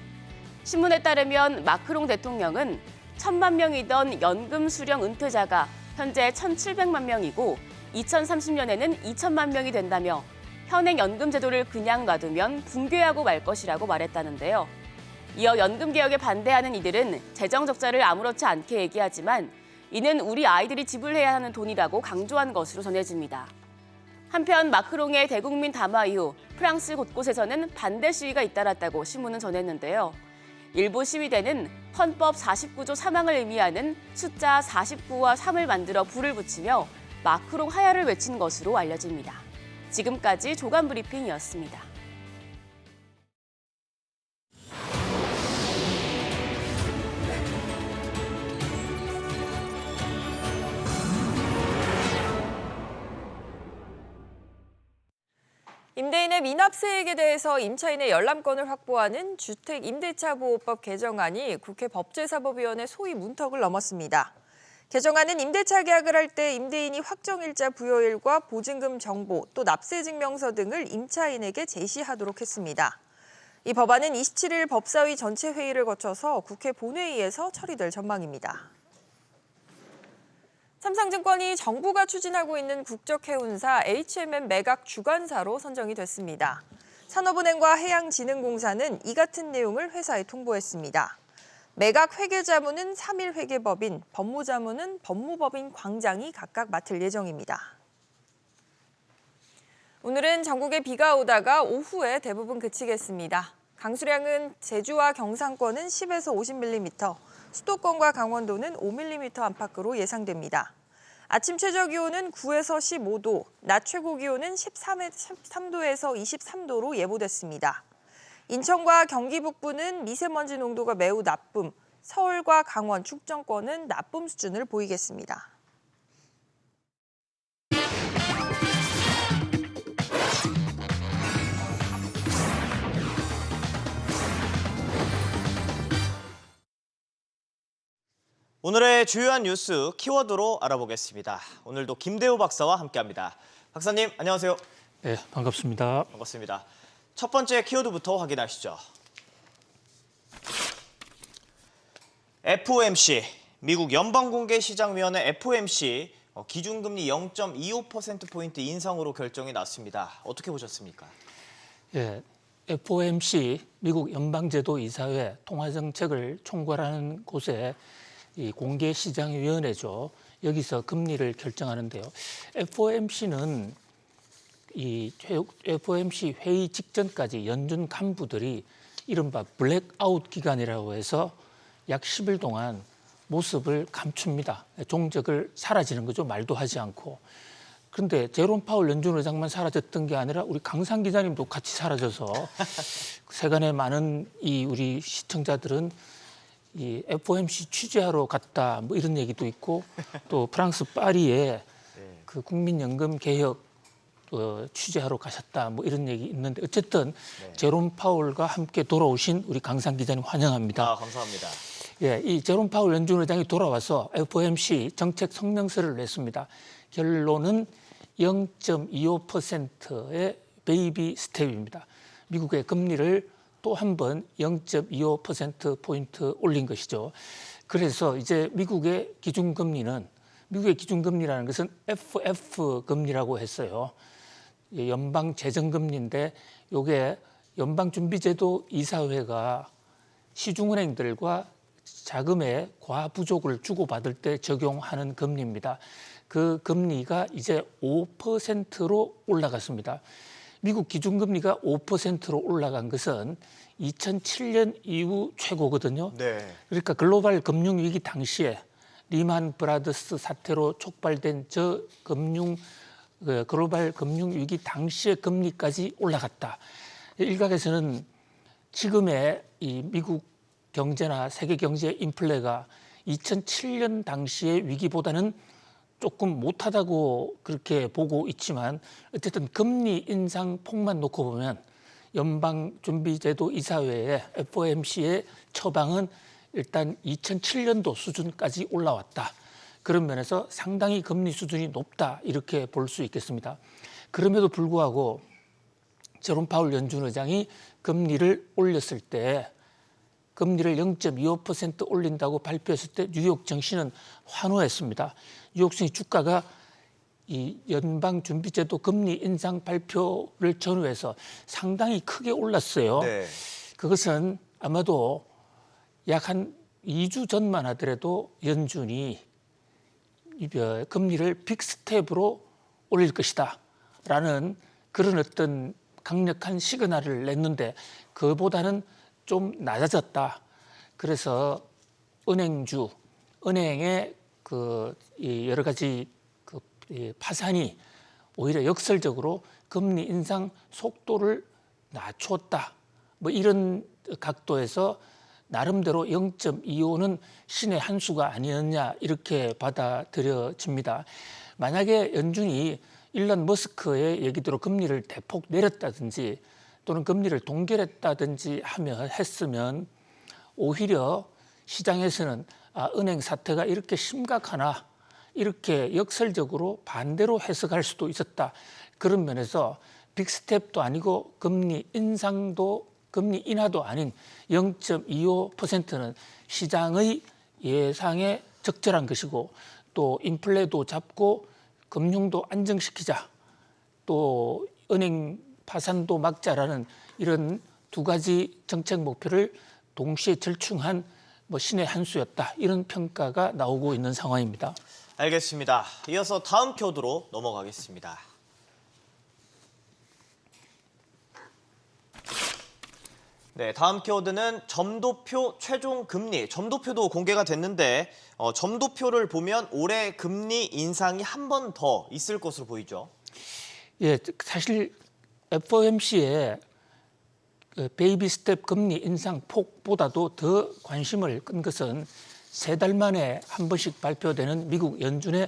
신문에 따르면 마크롱 대통령은 1,000만 명이던 연금 수령 은퇴자가 현재 1,700만 명이고 2030년에는 2,000만 명이 된다며 현행 연금 제도를 그냥 놔두면 붕괴하고 말 것이라고 말했다는데요. 이어 연금 개혁에 반대하는 이들은 재정 적자를 아무렇지 않게 얘기하지만 이는 우리 아이들이 지불해야 하는 돈이라고 강조한 것으로 전해집니다. 한편 마크롱의 대국민 담화 이후 프랑스 곳곳에서는 반대 시위가 잇따랐다고 신문은 전했는데요. 일부 시위대는 헌법 49조 3항을 의미하는 숫자 49와 3을 만들어 불을 붙이며 마크롱 하야를 외친 것으로 알려집니다. 지금까지 조간 브리핑이었습니다. 임대인의 미납세액에 대해서 임차인의 열람권을 확보하는 주택임대차보호법 개정안이 국회 법제사법위원회 소위 문턱을 넘었습니다. 개정안은 임대차 계약을 할 때 임대인이 확정일자 부여일과 보증금 정보, 또 납세증명서 등을 임차인에게 제시하도록 했습니다. 이 법안은 27일 법사위 전체 회의를 거쳐서 국회 본회의에서 처리될 전망입니다. 삼성증권이 정부가 추진하고 있는 국적해운사 HMM 매각 주관사로 선정이 됐습니다. 산업은행과 해양진흥공사는 이 같은 내용을 회사에 통보했습니다. 매각 회계자문은 3일 회계법인, 법무자문은 법무법인 광장이 각각 맡을 예정입니다. 오늘은 전국에 비가 오다가 오후에 대부분 그치겠습니다. 강수량은 제주와 경상권은 10에서 50mm, 수도권과 강원도는 5mm 안팎으로 예상됩니다. 아침 최저 기온은 9에서 15도, 낮 최고 기온은 13도에서 23도로 예보됐습니다. 인천과 경기 북부는 미세먼지 농도가 매우 나쁨, 서울과 강원, 충청권은 나쁨 수준을 보이겠습니다. 오늘의 주요한 뉴스 키워드로 알아보겠습니다. 오늘도 김대호 박사와 함께합니다. 박사님, 안녕하세요. 네, 반갑습니다. 반갑습니다. 첫 번째 키워드부터 확인하시죠. FOMC, 미국 연방공개시장위원회 FOMC 기준금리 0.25%포인트 인상으로 결정이 났습니다. 어떻게 보셨습니까? 예, FOMC, 미국 연방제도이사회 통화정책을 총괄하는 곳에 이 공개시장위원회죠. 여기서 금리를 결정하는데요. FOMC는 이 FOMC 회의 직전까지 연준 간부들이 이른바 블랙아웃 기간이라고 해서 약 10일 동안 모습을 감춥니다. 종적을 사라지는 거죠. 말도 하지 않고. 그런데 제롬 파월 연준 의장만 사라졌던 게 아니라 우리 강상 기자님도 같이 사라져서 세간의 많은 우리 시청자들은 이 FOMC 취재하러 갔다 뭐 이런 얘기도 있고 또 프랑스 파리에 그 국민연금 개혁 취재하러 가셨다 뭐 이런 얘기 있는데 어쨌든 제롬 파월과 함께 돌아오신 우리 강상 기자님 환영합니다. 감사합니다. 예, 이 제롬 파월 연준 의장이 돌아와서 FOMC 정책 성명서를 냈습니다. 결론은 0.25%의 베이비 스텝입니다. 미국의 금리를 또 한 번 0.25%포인트 올린 것이죠. 그래서 이제 미국의 기준금리라는 것은 FF 금리라고 했어요. 연방재정금리인데 이게 연방준비제도 이사회가 시중은행들과 자금의 과부족을 주고받을 때 적용하는 금리입니다. 그 금리가 이제 5%로 올라갔습니다. 미국 기준금리가 5%로 올라간 것은 2007년 이후 최고거든요. 네. 그러니까 글로벌 금융위기 당시에 리만 브라더스 사태로 촉발된 글로벌 금융위기 당시의 금리까지 올라갔다. 일각에서는 지금의 이 미국 경제나 세계 경제의 인플레가 2007년 당시의 위기보다는 조금 못하다고 그렇게 보고 있지만 어쨌든 금리 인상 폭만 놓고 보면 연방준비제도 이사회의 FOMC의 처방은 일단 2007년도 수준까지 올라왔다. 그런 면에서 상당히 금리 수준이 높다 이렇게 볼 수 있겠습니다. 그럼에도 불구하고 제롬 파월 연준 의장이 금리를 올렸을 때 금리를 0.25% 올린다고 발표했을 때 뉴욕 증시는 환호했습니다. 뉴욕 증시 주가가 이 연방준비제도 금리 인상 발표를 전후해서 상당히 크게 올랐어요. 네. 그것은 아마도 약 한 2주 전만 하더라도 연준이 금리를 빅스텝으로 올릴 것이다 라는 그런 어떤 강력한 시그널을 냈는데 그보다는 좀 낮아졌다. 그래서 은행의 여러 가지 파산이 오히려 역설적으로 금리 인상 속도를 낮췄다. 뭐 이런 각도에서 나름대로 0.25는 신의 한 수가 아니었냐 이렇게 받아들여집니다. 만약에 연준이 일론 머스크의 얘기대로 금리를 대폭 내렸다든지 또는 금리를 동결했다든지 했으면 오히려 시장에서는 은행 사태가 이렇게 심각하나 이렇게 역설적으로 반대로 해석할 수도 있었다. 그런 면에서 빅스텝도 아니고 금리 인하도 아닌 0.25%는 시장의 예상에 적절한 것이고 또 인플레도 잡고 금융도 안정시키자 또 은행 파산도 막자라는 이런 두 가지 정책 목표를 동시에 절충한 신의 한 수였다. 이런 평가가 나오고 있는 상황입니다. 알겠습니다. 이어서 다음 키워드로 넘어가겠습니다. 네, 다음 키워드는 점도표 최종 금리. 점도표도 공개가 됐는데 점도표를 보면 올해 금리 인상이 한 번 더 있을 것으로 보이죠. 예, 사실 FOMC의 베이비 스텝 금리 인상 폭보다도 더 관심을 끈 것은 3달 만에 한 번씩 발표되는 미국 연준의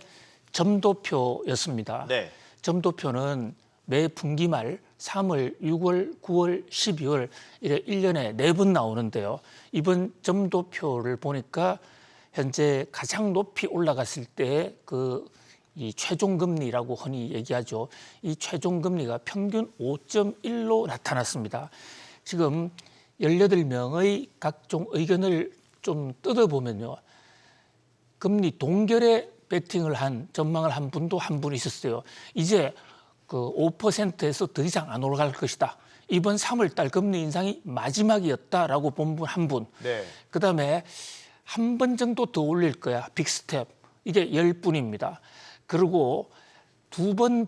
점도표였습니다. 네. 점도표는 매 분기 말 3월, 6월, 9월, 12월 이래 1년에 4번 나오는데요. 이번 점도표를 보니까 현재 가장 높이 올라갔을 때 이 최종금리라고 흔히 얘기하죠. 이 최종금리가 평균 5.1로 나타났습니다. 지금 18명의 각종 의견을 좀 뜯어보면요. 금리 동결에 베팅을 전망을 한 분도 한 분 있었어요. 이제 5%에서 더 이상 안 올라갈 것이다. 이번 3월 달 금리 인상이 마지막이었다라고 본 분 한 분. 네. 그다음에 한 번 정도 더 올릴 거야. 빅스텝. 이게 10분입니다. 그리고 두 번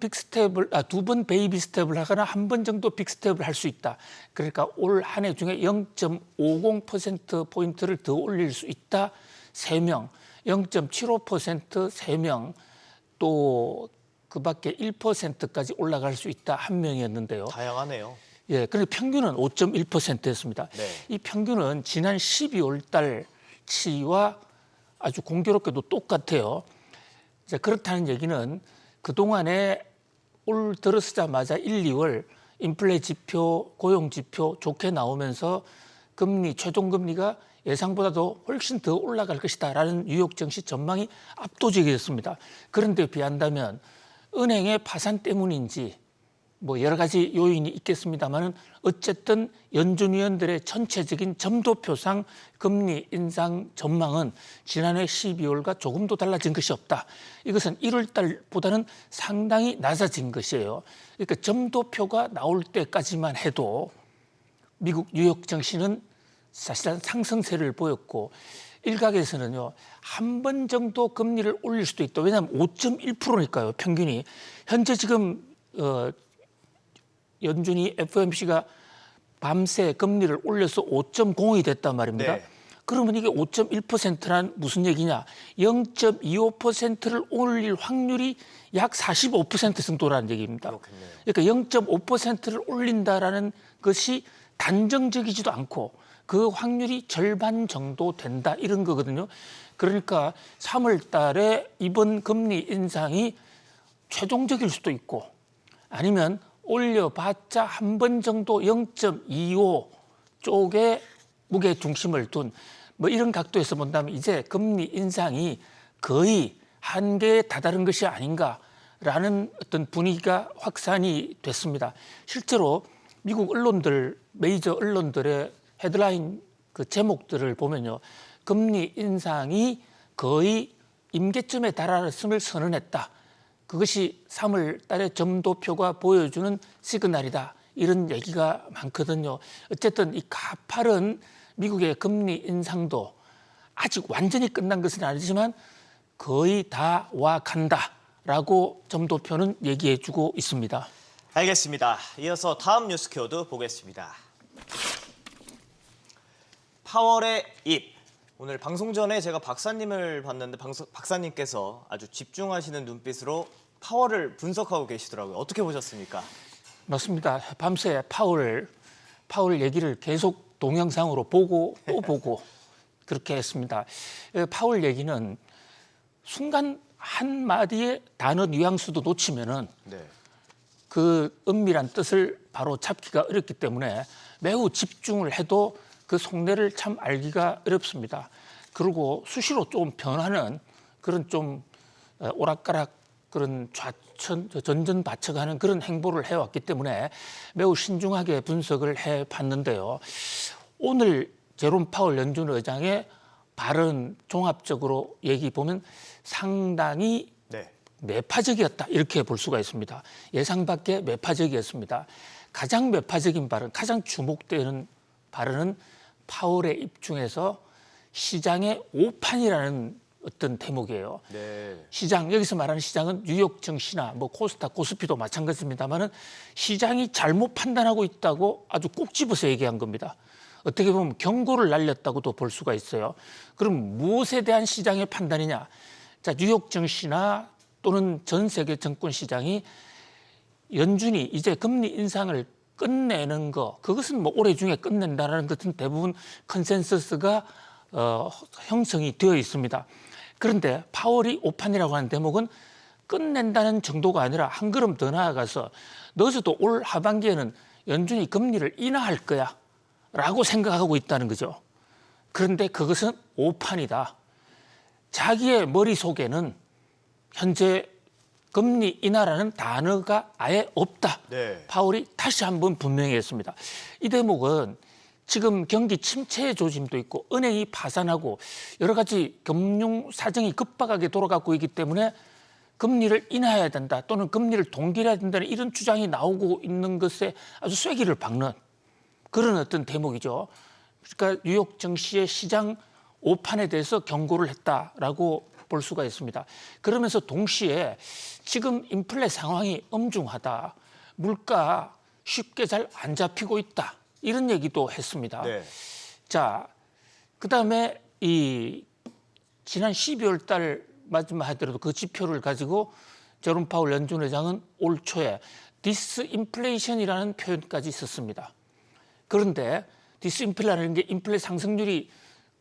베이비 스텝을 하거나 한 번 정도 빅 스텝을 할 수 있다. 그러니까 올 한 해 중에 0.50%포인트를 더 올릴 수 있다. 3명, 0.75% 3명, 또 그 밖에 1%까지 올라갈 수 있다. 1명이었는데요. 다양하네요. 예, 그런데 평균은 5.1%였습니다. 네. 이 평균은 지난 12월 달치와 아주 공교롭게도 똑같아요. 자, 그렇다는 얘기는 그동안에 올 들어서자마자 1, 2월 인플레 지표, 고용 지표 좋게 나오면서 금리, 최종 금리가 예상보다도 훨씬 더 올라갈 것이다라는 뉴욕 증시 전망이 압도적이었습니다. 그런데 비한다면 은행의 파산 때문인지 뭐 여러 가지 요인이 있겠습니다만은 어쨌든 연준위원들의 전체적인 점도표상 금리 인상 전망은 지난해 12월과 조금도 달라진 것이 없다. 이것은 1월 달보다는 상당히 낮아진 것이에요. 그러니까 점도표가 나올 때까지만 해도 미국 뉴욕 증시는 사실상 상승세를 보였고 일각에서는요, 한 번 정도 금리를 올릴 수도 있다. 왜냐하면 5.1%니까요, 평균이. 현재 지금 연준이 FOMC가 밤새 금리를 올려서 5.0이 됐단 말입니다. 네. 그러면 이게 5.1%란 무슨 얘기냐? 0.25%를 올릴 확률이 약 45% 정도라는 얘기입니다. 그렇겠네요. 그러니까 0.5%를 올린다라는 것이 단정적이지도 않고 그 확률이 절반 정도 된다 이런 거거든요. 그러니까 3월 달에 이번 금리 인상이 최종적일 수도 있고 아니면 올려봤자 한 번 정도 0.25 쪽에 무게 중심을 둔 뭐 이런 각도에서 본다면 이제 금리 인상이 거의 한계에 다다른 것이 아닌가라는 어떤 분위기가 확산이 됐습니다. 실제로 미국 언론들, 메이저 언론들의 헤드라인 그 제목들을 보면요. 금리 인상이 거의 임계점에 달했음을 선언했다. 그것이 3월 달에 점도표가 보여주는 시그널이다. 이런 얘기가 많거든요. 어쨌든 이 가파른 미국의 금리 인상도 아직 완전히 끝난 것은 아니지만 거의 다 와간다라고 점도표는 얘기해주고 있습니다. 알겠습니다. 이어서 다음 뉴스 키워드 보겠습니다. 파월의 입. 오늘 방송 전에 제가 박사님을 봤는데 박사님께서 아주 집중하시는 눈빛으로 파월을 분석하고 계시더라고요. 어떻게 보셨습니까? 맞습니다. 밤새 파월 얘기를 계속 동영상으로 보고 또 보고 그렇게 했습니다. 파월 얘기는 순간 한 마디의 단어 뉘앙스도 놓치면은 그 은밀한 뜻을 바로 잡기가 어렵기 때문에 매우 집중을 해도 그 속내를 참 알기가 어렵습니다. 그리고 수시로 좀 변하는 그런 좀 오락가락 그런 전전바쳐가는 그런 행보를 해왔기 때문에 매우 신중하게 분석을 해봤는데요. 오늘 제롬 파월 연준 의장의 발언 종합적으로 얘기 보면 상당히 매파적이었다 이렇게 볼 수가 있습니다. 예상 밖의 매파적이었습니다. 가장 매파적인 발언, 가장 주목되는 발언은 파월의 입 중에서 시장의 오판이라는 어떤 대목이에요. 시장, 여기서 말하는 시장은 뉴욕 증시나 뭐 코스닥, 코스피도 마찬가지입니다만은 시장이 잘못 판단하고 있다고 아주 꼭 집어서 얘기한 겁니다. 어떻게 보면 경고를 날렸다고도 볼 수가 있어요. 그럼 무엇에 대한 시장의 판단이냐? 자, 뉴욕 증시나 또는 전 세계 증권 시장이 연준이 이제 금리 인상을 끝내는 거, 그것은 뭐 올해 중에 끝낸다라는 것은 대부분 컨센서스가 형성이 되어 있습니다. 그런데 파월이 오판이라고 하는 대목은 끝낸다는 정도가 아니라 한 걸음 더 나아가서 너희도 올 하반기에는 연준이 금리를 인하할 거야 라고 생각하고 있다는 거죠. 그런데 그것은 오판이다. 자기의 머릿속에는 현재 금리 인하라는 단어가 아예 없다. 파월이 다시 한번 분명히 했습니다. 이 대목은 지금 경기 침체 조짐도 있고 은행이 파산하고 여러 가지 금융 사정이 급박하게 돌아가고 있기 때문에 금리를 인하해야 된다 또는 금리를 동결해야 된다는 이런 주장이 나오고 있는 것에 아주 쐐기를 박는 그런 어떤 대목이죠. 그러니까 뉴욕 증시의 시장 오판에 대해서 경고를 했다라고 볼 수가 있습니다. 그러면서 동시에 지금 인플레 상황이 엄중하다. 물가 쉽게 잘 안 잡히고 있다. 이런 얘기도 했습니다. 네. 자, 그다음에 이 지난 12월 달 마지막 하더라도 그 지표를 가지고 제롬 파월 연준 의장은 올 초에 디스인플레이션이라는 표현까지 썼습니다. 그런데 디스인플레라는 게 인플레 상승률이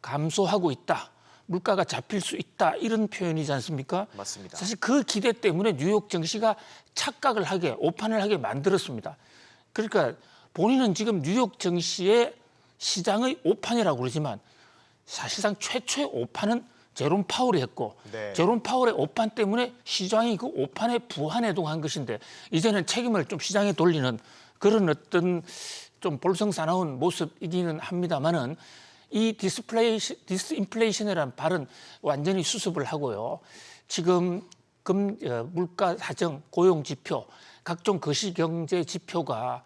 감소하고 있다. 물가가 잡힐 수 있다. 이런 표현이지 않습니까? 맞습니다. 사실 그 기대 때문에 뉴욕 증시가 착각을 하게, 오판을 하게 만들었습니다. 그러니까 본인은 지금 뉴욕 증시의 시장의 오판이라고 그러지만 사실상 최초의 오판은 제롬 파월이 했고 네. 제롬 파월의 오판 때문에 시장이 그 오판에 부한해동한 것인데 이제는 책임을 좀 시장에 돌리는 그런 어떤 좀 볼성사나운 모습이기는 합니다만은 이 디스인플레이션이라는 발은 완전히 수습을 하고요. 지금 물가 사정, 고용 지표, 각종 거시경제 지표가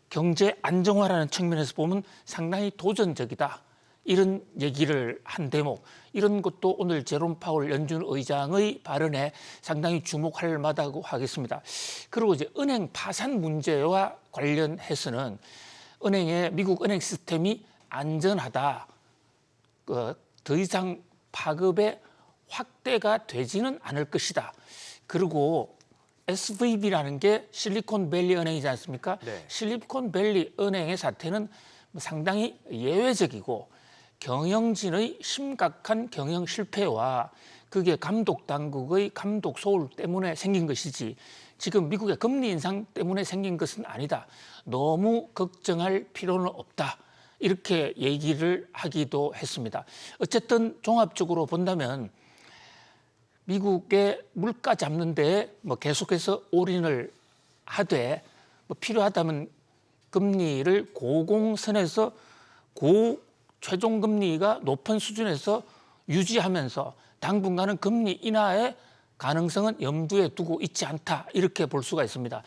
경제 안정화라는 측면에서 보면 상당히 도전적이다. 이런 얘기를 한 대목, 이런 것도 오늘 제롬 파월 연준 의장의 발언에 상당히 주목할 만하다고 하겠습니다. 그리고 이제 은행 파산 문제와 관련해서는 미국 은행 시스템이 안전하다. 더 이상 파급의 확대가 되지는 않을 것이다. 그리고 SVB라는 게 실리콘밸리 은행이지 않습니까? 네. 실리콘밸리 은행의 사태는 상당히 예외적이고 경영진의 심각한 경영 실패와 그게 감독 당국의 감독 소홀 때문에 생긴 것이지 지금 미국의 금리 인상 때문에 생긴 것은 아니다. 너무 걱정할 필요는 없다. 이렇게 얘기를 하기도 했습니다. 어쨌든 종합적으로 본다면 미국의 물가 잡는 데에 계속해서 올인을 하되 필요하다면 금리를 고공선에서 최종 금리가 높은 수준에서 유지하면서 당분간은 금리 인하의 가능성은 염두에 두고 있지 않다. 이렇게 볼 수가 있습니다.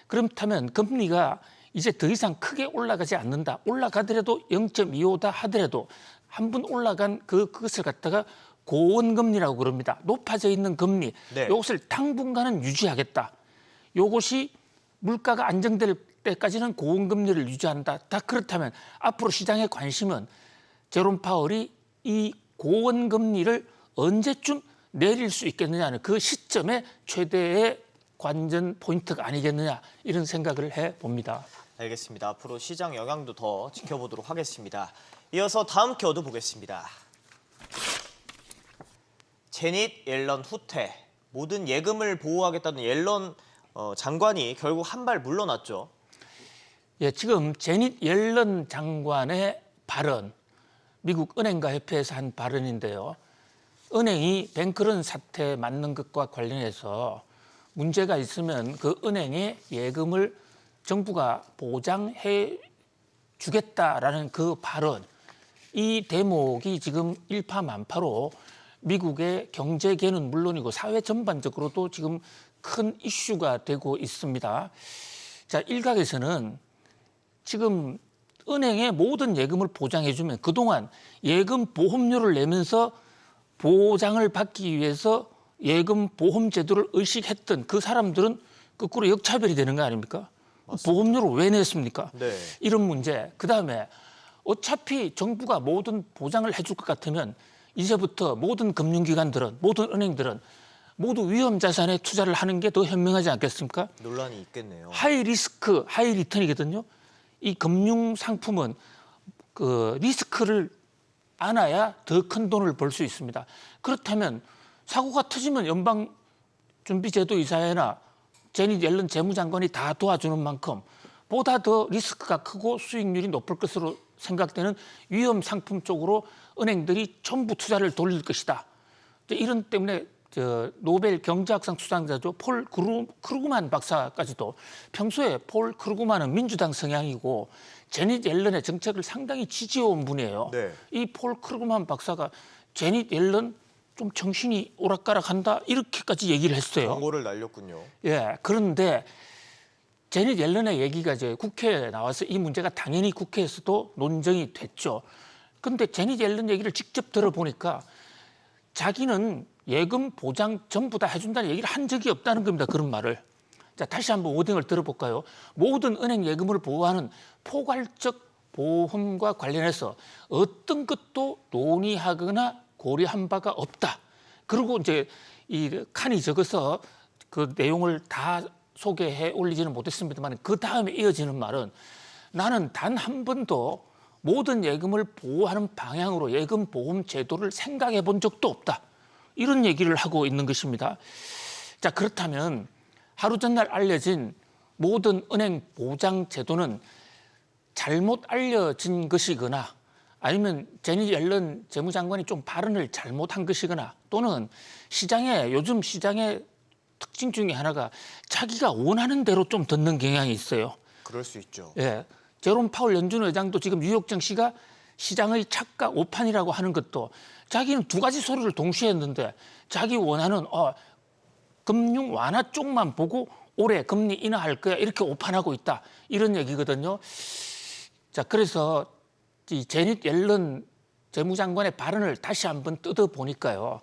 그렇다면 금리가 이제 더 이상 크게 올라가지 않는다. 올라가더라도 0.25다 하더라도 한 번 올라간 그것을 갖다가 고원금리라고 그럽니다. 높아져 있는 금리. 네. 이것을 당분간은 유지하겠다. 이것이 물가가 안정될 때까지는 고원금리를 유지한다. 다 그렇다면 앞으로 시장의 관심은 제롬 파월이 이 고원금리를 언제쯤 내릴 수 있겠느냐는 그 시점에 최대의 관전 포인트가 아니겠느냐 이런 생각을 해봅니다. 알겠습니다. 앞으로 시장 영향도 더 지켜보도록 하겠습니다. 이어서 다음 키워드 보겠습니다. 제닛 옐런 후퇴. 모든 예금을 보호하겠다는 옐런 장관이 결국 한 발 물러났죠. 예, 지금 제닛 옐런 장관의 발언, 미국 은행가 협회에서 한 발언인데요. 은행이 뱅크런 사태 맞는 것과 관련해서 문제가 있으면 그 은행의 예금을 정부가 보장해 주겠다라는 그 발언, 이 대목이 지금 일파만파로 미국의 경제계는 물론이고 사회 전반적으로도 지금 큰 이슈가 되고 있습니다. 자, 일각에서는 지금 은행의 모든 예금을 보장해주면 그동안 예금 보험료를 내면서 보장을 받기 위해서 예금 보험 제도를 의식했던 그 사람들은 거꾸로 역차별이 되는 거 아닙니까? 맞습니다. 보험료를 왜 냈습니까? 네. 이런 문제. 그다음에 어차피 정부가 모든 보장을 해줄 것 같으면 이제부터 모든 금융기관들은, 모든 은행들은 모두 위험 자산에 투자를 하는 게 더 현명하지 않겠습니까? 논란이 있겠네요. 하이 리스크, 하이 리턴이거든요. 이 금융 상품은 그 리스크를 안아야 더 큰 돈을 벌 수 있습니다. 그렇다면 사고가 터지면 연방준비제도 이사회나 제닛 옐런 재무장관이 다 도와주는 만큼 보다 더 리스크가 크고 수익률이 높을 것으로 생각되는 위험 상품 쪽으로 은행들이 전부 투자를 돌릴 것이다. 이런 때문에 노벨 경제학상 수상자죠. 폴 크루그만 박사까지도 평소에 폴 크루그만은 민주당 성향이고 제닛 옐런의 정책을 상당히 지지해온 분이에요. 네. 이 폴 크루그만 박사가 제닛 옐런 좀 정신이 오락가락한다 이렇게까지 얘기를 했어요. 경고를 날렸군요. 예, 그런데 제닛 옐런의 얘기가 이제 국회에 나와서 이 문제가 당연히 국회에서도 논쟁이 됐죠. 그런데 제닛 옐런 얘기를 직접 들어보니까 자기는 예금 보장 전부 다 해준다는 얘기를 한 적이 없다는 겁니다. 그런 말을. 자, 다시 한번 워딩을 들어볼까요? 모든 은행 예금을 보호하는 포괄적 보험과 관련해서 어떤 것도 논의하거나 고려한 바가 없다. 그리고 이제 이 칸이 적어서 그 내용을 다 소개해 올리지는 못했습니다만 그 다음에 이어지는 말은 나는 단 한 번도 모든 예금을 보호하는 방향으로 예금 보험 제도를 생각해 본 적도 없다. 이런 얘기를 하고 있는 것입니다. 자, 그렇다면 하루 전날 알려진 모든 은행 보장 제도는 잘못 알려진 것이거나 아니면 제니 옐런 재무장관이 좀 발언을 잘못한 것이거나 또는 요즘 시장의 특징 중에 하나가 자기가 원하는 대로 좀 듣는 경향이 있어요. 그럴 수 있죠. 예, 제롬 파월 연준 의장도 지금 뉴욕 증시가 시장의 착각 오판이라고 하는 것도 자기는 두 가지 소리를 동시에 했는데 자기 원하는 금융 완화 쪽만 보고 올해 금리 인하할 거야 이렇게 오판하고 있다 이런 얘기거든요. 자, 그래서 이 제닛 옐런 재무장관의 발언을 다시 한번 뜯어보니까요.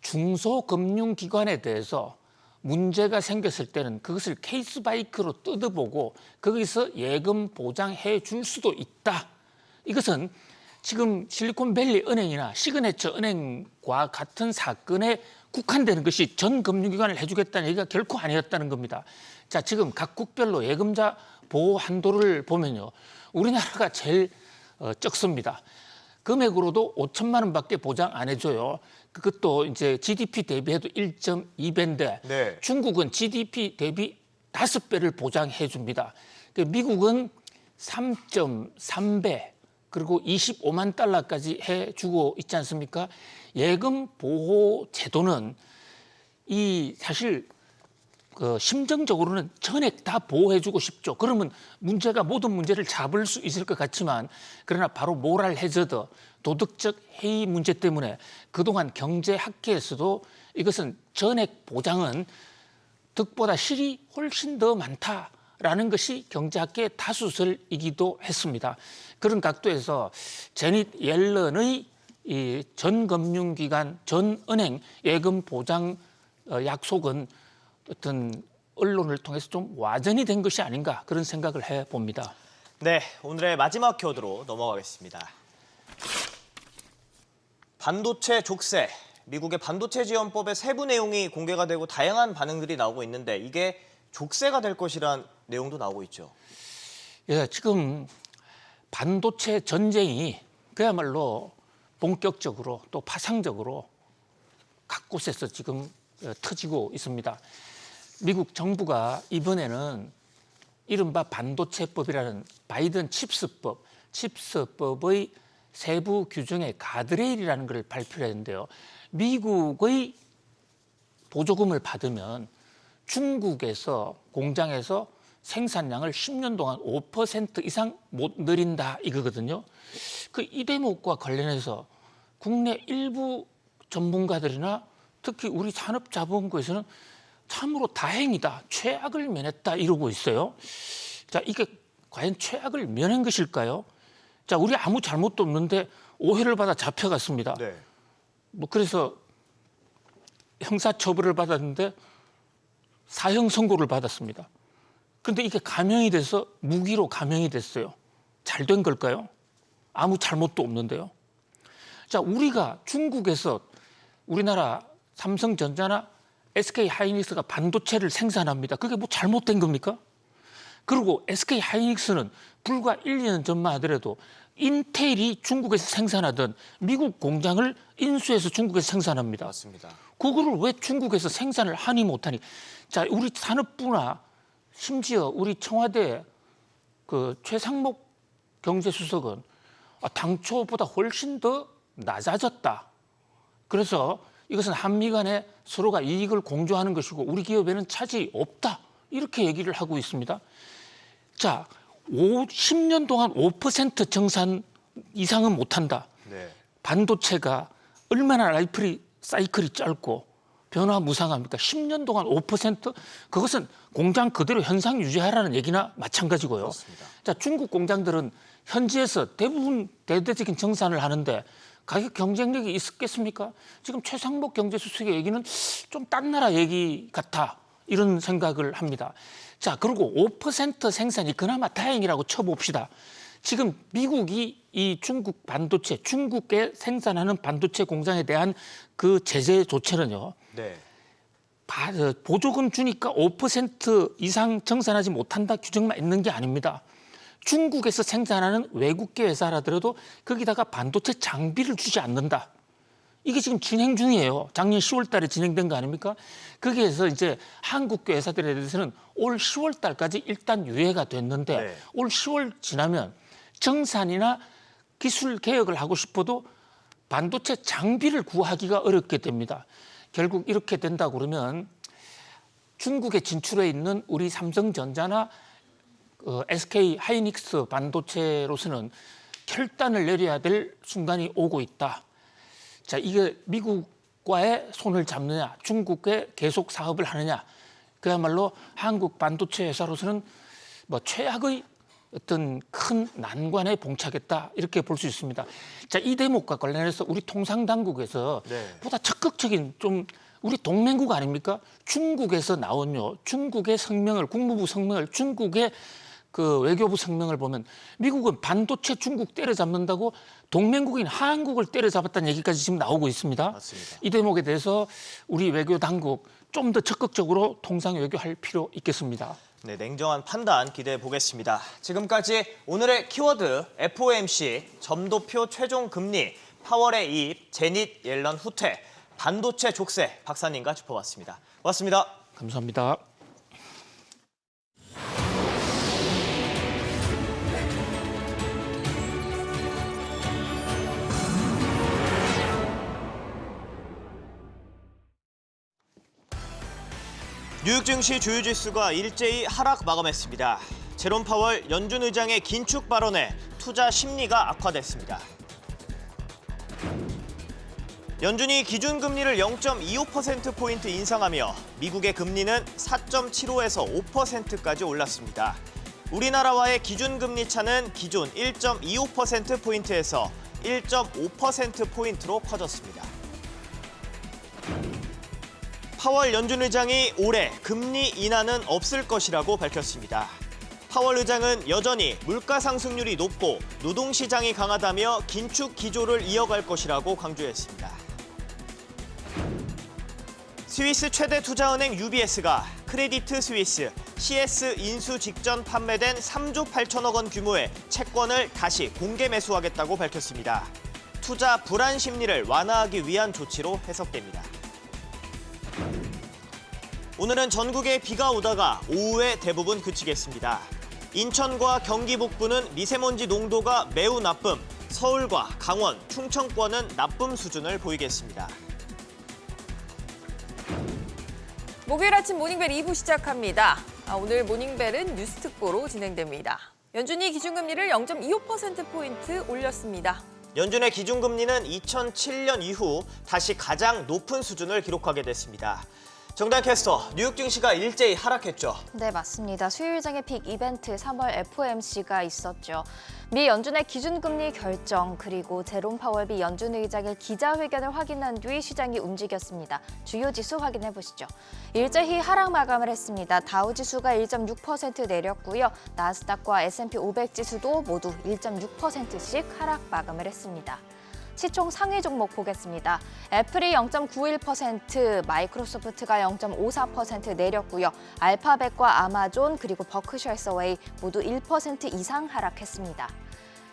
중소금융기관에 대해서 문제가 생겼을 때는 그것을 케이스 바이크로 뜯어보고 거기서 예금 보장해 줄 수도 있다. 이것은 지금 실리콘밸리 은행이나 시그네처 은행과 같은 사건에 국한되는 것이 전 금융기관을 해주겠다는 얘기가 결코 아니었다는 겁니다. 자, 지금 각국별로 예금자 보호 한도를 보면요. 우리나라가 제일 적습니다. 금액으로도 5천만 원밖에 보장 안 해줘요. 그것도 이제 GDP 대비해도 1.2배인데 네. 중국은 GDP 대비 5배를 보장해 줍니다. 미국은 3.3배 그리고 25만 달러까지 해주고 있지 않습니까? 예금 보호 제도는 사실 심정적으로는 전액 다 보호해주고 싶죠. 그러면 모든 문제를 잡을 수 있을 것 같지만 그러나 바로 모랄 해저드, 도덕적 해이 문제 때문에 그동안 경제학계에서도 이것은 전액 보장은 득보다 실이 훨씬 더 많다라는 것이 경제학계의 다수설이기도 했습니다. 그런 각도에서 제닛 옐런의 이 전 금융기관, 전 은행 예금 보장 약속은 어떤 언론을 통해서 좀 와전이 된 것이 아닌가 그런 생각을 해봅니다. 네, 오늘의 마지막 키워드로 넘어가겠습니다. 반도체 족쇄. 미국의 반도체 지원법의 세부 내용이 공개가 되고 다양한 반응들이 나오고 있는데 이게 족쇄가 될 것이란 내용도 나오고 있죠. 예, 지금 반도체 전쟁이 그야말로 본격적으로 또 파상적으로 각 곳에서 지금 터지고 있습니다. 미국 정부가 이번에는 이른바 반도체법이라는 바이든 칩스법의 세부 규정의 가드레일이라는 걸 발표했는데요. 미국의 보조금을 받으면 중국에서 공장에서 생산량을 10년 동안 5% 이상 못 늘린다 이거거든요. 이 대목과 관련해서 국내 일부 전문가들이나 특히 우리 산업자본부에서는 참으로 다행이다, 최악을 면했다 이러고 있어요. 자, 이게 과연 최악을 면한 것일까요? 자, 우리 아무 잘못도 없는데 오해를 받아 잡혀갔습니다. 네. 그래서 형사처벌을 받았는데 사형 선고를 받았습니다. 그런데 이게 감형이 돼서 무기로 감형이 됐어요. 잘 된 걸까요? 아무 잘못도 없는데요. 자, 우리가 중국에서 우리나라 삼성전자나 SK하이닉스가 반도체를 생산합니다. 그게 뭐 잘못된 겁니까? 그리고 SK하이닉스는 불과 1, 2년 전만 하더라도 인텔이 중국에서 생산하던 미국 공장을 인수해서 중국에서 생산합니다. 맞습니다. 그거를 왜 중국에서 생산을 하니 못하니? 자, 우리 산업부나 심지어 우리 청와대 최상목 경제수석은 당초보다 훨씬 더 낮아졌다. 그래서 이것은 한미 간에 서로가 이익을 공조하는 것이고 우리 기업에는 차질이 없다. 이렇게 얘기를 하고 있습니다. 자, 10년 동안 5% 정산 이상은 못한다. 네. 반도체가 얼마나 라이프 사이클이 짧고 변화 무상합니까? 10년 동안 5%? 그것은 공장 그대로 현상 유지하라는 얘기나 마찬가지고요. 그렇습니다. 자, 중국 공장들은 현지에서 대부분 대대적인 정산을 하는데 가격 경쟁력이 있었겠습니까? 지금 최상목 경제수석의 얘기는 좀 딴 나라 얘기 같아. 이런 생각을 합니다. 자, 그리고 5% 생산이 그나마 다행이라고 쳐봅시다. 지금 미국이 이 중국 반도체, 중국에 생산하는 반도체 공장에 대한 그 제재 조치는요. 네. 보조금 주니까 5% 이상 정산하지 못한다 규정만 있는 게 아닙니다. 중국에서 생산하는 외국계 회사라더라도 거기다가 반도체 장비를 주지 않는다. 이게 지금 진행 중이에요. 작년 10월 달에 진행된 거 아닙니까? 거기에서 이제 한국계 회사들에 대해서는 올 10월 달까지 일단 유예가 됐는데 네. 올 10월 지나면 정산이나 기술 개혁을 하고 싶어도 반도체 장비를 구하기가 어렵게 됩니다. 결국 이렇게 된다 그러면 중국에 진출해 있는 우리 삼성전자나 SK 하이닉스 반도체로서는 결단을 내려야 될 순간이 오고 있다. 자, 이게 미국과의 손을 잡느냐, 중국에 계속 사업을 하느냐, 그야말로 한국 반도체 회사로서는 뭐 최악의 어떤 큰 난관에 봉착했다 이렇게 볼 수 있습니다. 자, 이 대목과 관련해서 우리 통상당국에서 보다 적극적인 좀 우리 동맹국 아닙니까? 중국에서 나온요. 중국의 성명을 국무부 성명을 중국의 그 외교부 성명을 보면 미국은 반도체 중국 때려잡는다고 동맹국인 한국을 때려잡았다는 얘기까지 지금 나오고 있습니다. 맞습니다. 이 대목에 대해서 우리 외교 당국 좀 더 적극적으로 통상 외교할 필요 있겠습니다. 네, 냉정한 판단 기대해 보겠습니다. 지금까지 오늘의 키워드 FOMC, 점도표 최종 금리, 파월의 이입, 제닛 옐런 후퇴, 반도체 족쇄 박사님과 짚어봤습니다. 고맙습니다. 감사합니다. 뉴욕 증시 주요 지수가 일제히 하락 마감했습니다. 제롬 파월 연준 의장의 긴축 발언에 투자 심리가 악화됐습니다. 연준이 기준금리를 0.25%포인트 인상하며 미국의 금리는 4.75에서 5%까지 올랐습니다. 우리나라와의 기준금리 차는 기존 1.25%포인트에서 1.5%포인트로 커졌습니다. 파월 연준 의장이 올해 금리 인하는 없을 것이라고 밝혔습니다. 파월 의장은 여전히 물가 상승률이 높고 노동시장이 강하다며 긴축 기조를 이어갈 것이라고 강조했습니다. 스위스 최대 투자은행 UBS가 크레디트 스위스 CS 인수 직전 판매된 3조 8천억 원 규모의 채권을 다시 공개 매수하겠다고 밝혔습니다. 투자 불안 심리를 완화하기 위한 조치로 해석됩니다. 오늘은 전국에 비가 오다가 오후에 대부분 그치겠습니다. 인천과 경기 북부는 미세먼지 농도가 매우 나쁨, 서울과 강원, 충청권은 나쁨 수준을 보이겠습니다. 목요일 아침 모닝벨 2부 시작합니다. 오늘 모닝벨은 뉴스특보로 진행됩니다. 연준이 기준금리를 0.25%포인트 올렸습니다. 연준의 기준금리는 2007년 이후 다시 가장 높은 수준을 기록하게 됐습니다. 정단 캐스터, 뉴욕 증시가 일제히 하락했죠. 네, 맞습니다. 수요일장의 빅 이벤트 3월 FOMC가 있었죠. 미 연준의 기준금리 결정 그리고 제롬 파월 미 연준 의장의 기자회견을 확인한 뒤 시장이 움직였습니다. 주요 지수 확인해 보시죠. 일제히 하락 마감을 했습니다. 다우지수가 1.6% 내렸고요. 나스닥과 S&P 500 지수도 모두 1.6%씩 하락 마감을 했습니다. 시총 상위 종목 보겠습니다. 애플이 0.91%, 마이크로소프트가 0.54% 내렸고요. 알파벳과 아마존 그리고 버크셔 해서웨이 모두 1% 이상 하락했습니다.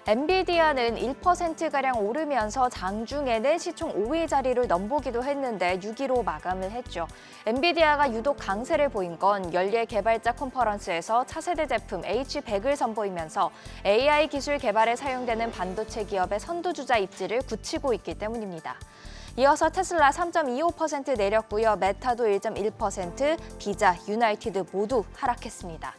엔비디아는 1%가량 오르면서 장중에는 시총 5위 자리를 넘보기도 했는데 6위로 마감을 했죠. 엔비디아가 유독 강세를 보인 건 연례 개발자 컨퍼런스에서 차세대 제품 H100을 선보이면서 AI 기술 개발에 사용되는 반도체 기업의 선두주자 입지를 굳히고 있기 때문입니다. 이어서 테슬라 3.25% 내렸고요. 메타도 1.1%, 비자, 유나이티드 모두 하락했습니다.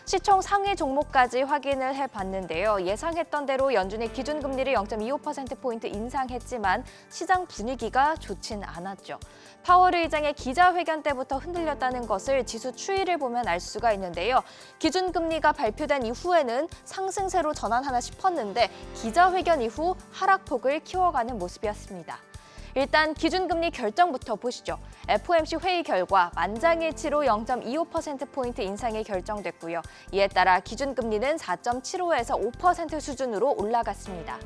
시총 상위 종목까지 확인을 해봤는데요. 예상했던 대로 연준이 기준금리를 0.25%포인트 인상했지만 시장 분위기가 좋진 않았죠. 파월 의장의 기자회견 때부터 흔들렸다는 것을 지수 추이를 보면 알 수가 있는데요. 기준금리가 발표된 이후에는 상승세로 전환하나 싶었는데 기자회견 이후 하락폭을 키워가는 모습이었습니다. 일단 기준금리 결정부터 보시죠. FOMC 회의 결과 만장일치로 0.25%포인트 인상이 결정됐고요. 이에 따라 기준금리는 4.75에서 5% 수준으로 올라갔습니다.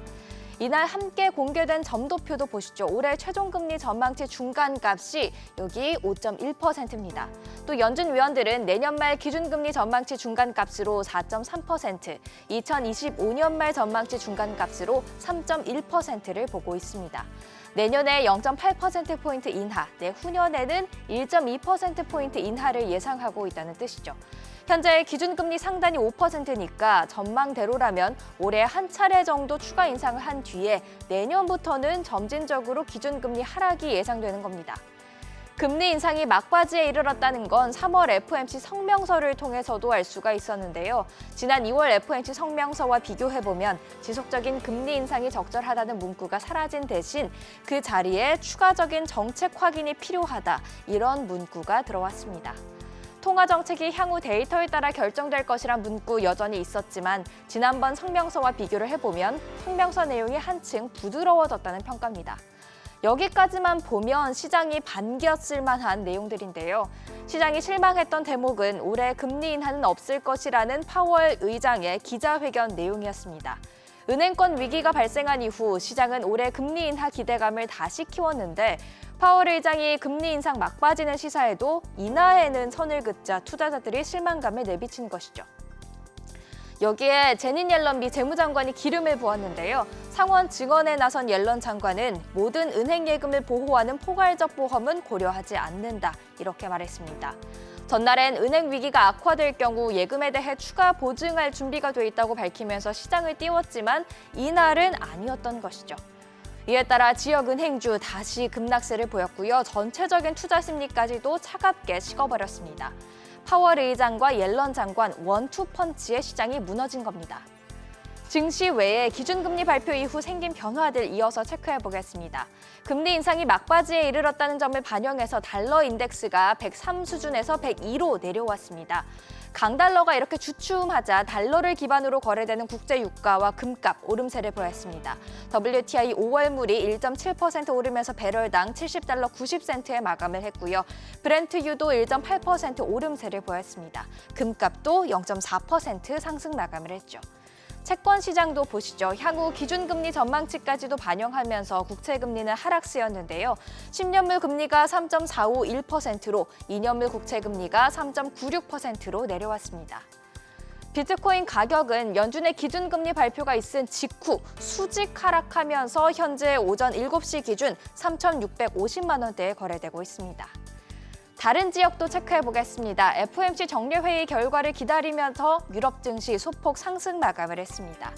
이날 함께 공개된 점도표도 보시죠. 올해 최종금리 전망치 중간값이 여기 5.1%입니다. 또 연준 위원들은 내년 말 기준금리 전망치 중간값으로 4.3%, 2025년 말 전망치 중간값으로 3.1%를 보고 있습니다. 내년에 0.8%포인트 인하, 내후년에는 1.2%포인트 인하를 예상하고 있다는 뜻이죠. 현재 기준금리 상단이 5%니까 전망대로라면 올해 한 차례 정도 추가 인상을 한 뒤에 내년부터는 점진적으로 기준금리 하락이 예상되는 겁니다. 금리 인상이 막바지에 이르렀다는 건 3월 FOMC 성명서를 통해서도 알 수가 있었는데요. 지난 2월 FOMC 성명서와 비교해보면 지속적인 금리 인상이 적절하다는 문구가 사라진 대신 그 자리에 추가적인 정책 확인이 필요하다, 이런 문구가 들어왔습니다. 통화 정책이 향후 데이터에 따라 결정될 것이란 문구 여전히 있었지만 지난번 성명서와 비교를 해보면 성명서 내용이 한층 부드러워졌다는 평가입니다. 여기까지만 보면 시장이 반겼을 만한 내용들인데요. 시장이 실망했던 대목은 올해 금리 인하는 없을 것이라는 파월 의장의 기자회견 내용이었습니다. 은행권 위기가 발생한 이후 시장은 올해 금리 인하 기대감을 다시 키웠는데 파월 의장이 금리 인상 막바지는 시사에도 인하에는 선을 긋자 투자자들이 실망감을 내비친 것이죠. 여기에 제닛 옐런 미 재무장관이 기름을 부었는데요. 상원 증언에 나선 옐런 장관은 모든 은행 예금을 보호하는 포괄적 보험은 고려하지 않는다, 이렇게 말했습니다. 전날엔 은행 위기가 악화될 경우 예금에 대해 추가 보증할 준비가 돼 있다고 밝히면서 시장을 띄웠지만 이날은 아니었던 것이죠. 이에 따라 지역 은행주 다시 급락세를 보였고요. 전체적인 투자 심리까지도 차갑게 식어버렸습니다. 파월 의장과 옐런 장관 원투펀치의 시장이 무너진 겁니다. 증시 외에 기준금리 발표 이후 생긴 변화들 이어서 체크해보겠습니다. 금리 인상이 막바지에 이르렀다는 점을 반영해서 달러 인덱스가 103 수준에서 102로 내려왔습니다. 강달러가 이렇게 주춤하자 달러를 기반으로 거래되는 국제 유가와 금값 오름세를 보였습니다. WTI 5월물이 1.7% 오르면서 배럴당 70달러 90센트에 마감을 했고요. 브렌트유도 1.8% 오름세를 보였습니다. 금값도 0.4% 상승 마감을 했죠. 채권 시장도 보시죠. 향후 기준금리 전망치까지도 반영하면서 국채금리는 하락세였는데요. 10년물 금리가 3.451%로 2년물 국채금리가 3.96%로 내려왔습니다. 비트코인 가격은 연준의 기준금리 발표가 있은 직후 수직 하락하면서 현재 오전 7시 기준 3,650만 원대에 거래되고 있습니다. 다른 지역도 체크해보겠습니다. FOMC 정례회의 결과를 기다리면서 유럽 증시 소폭 상승 마감을 했습니다.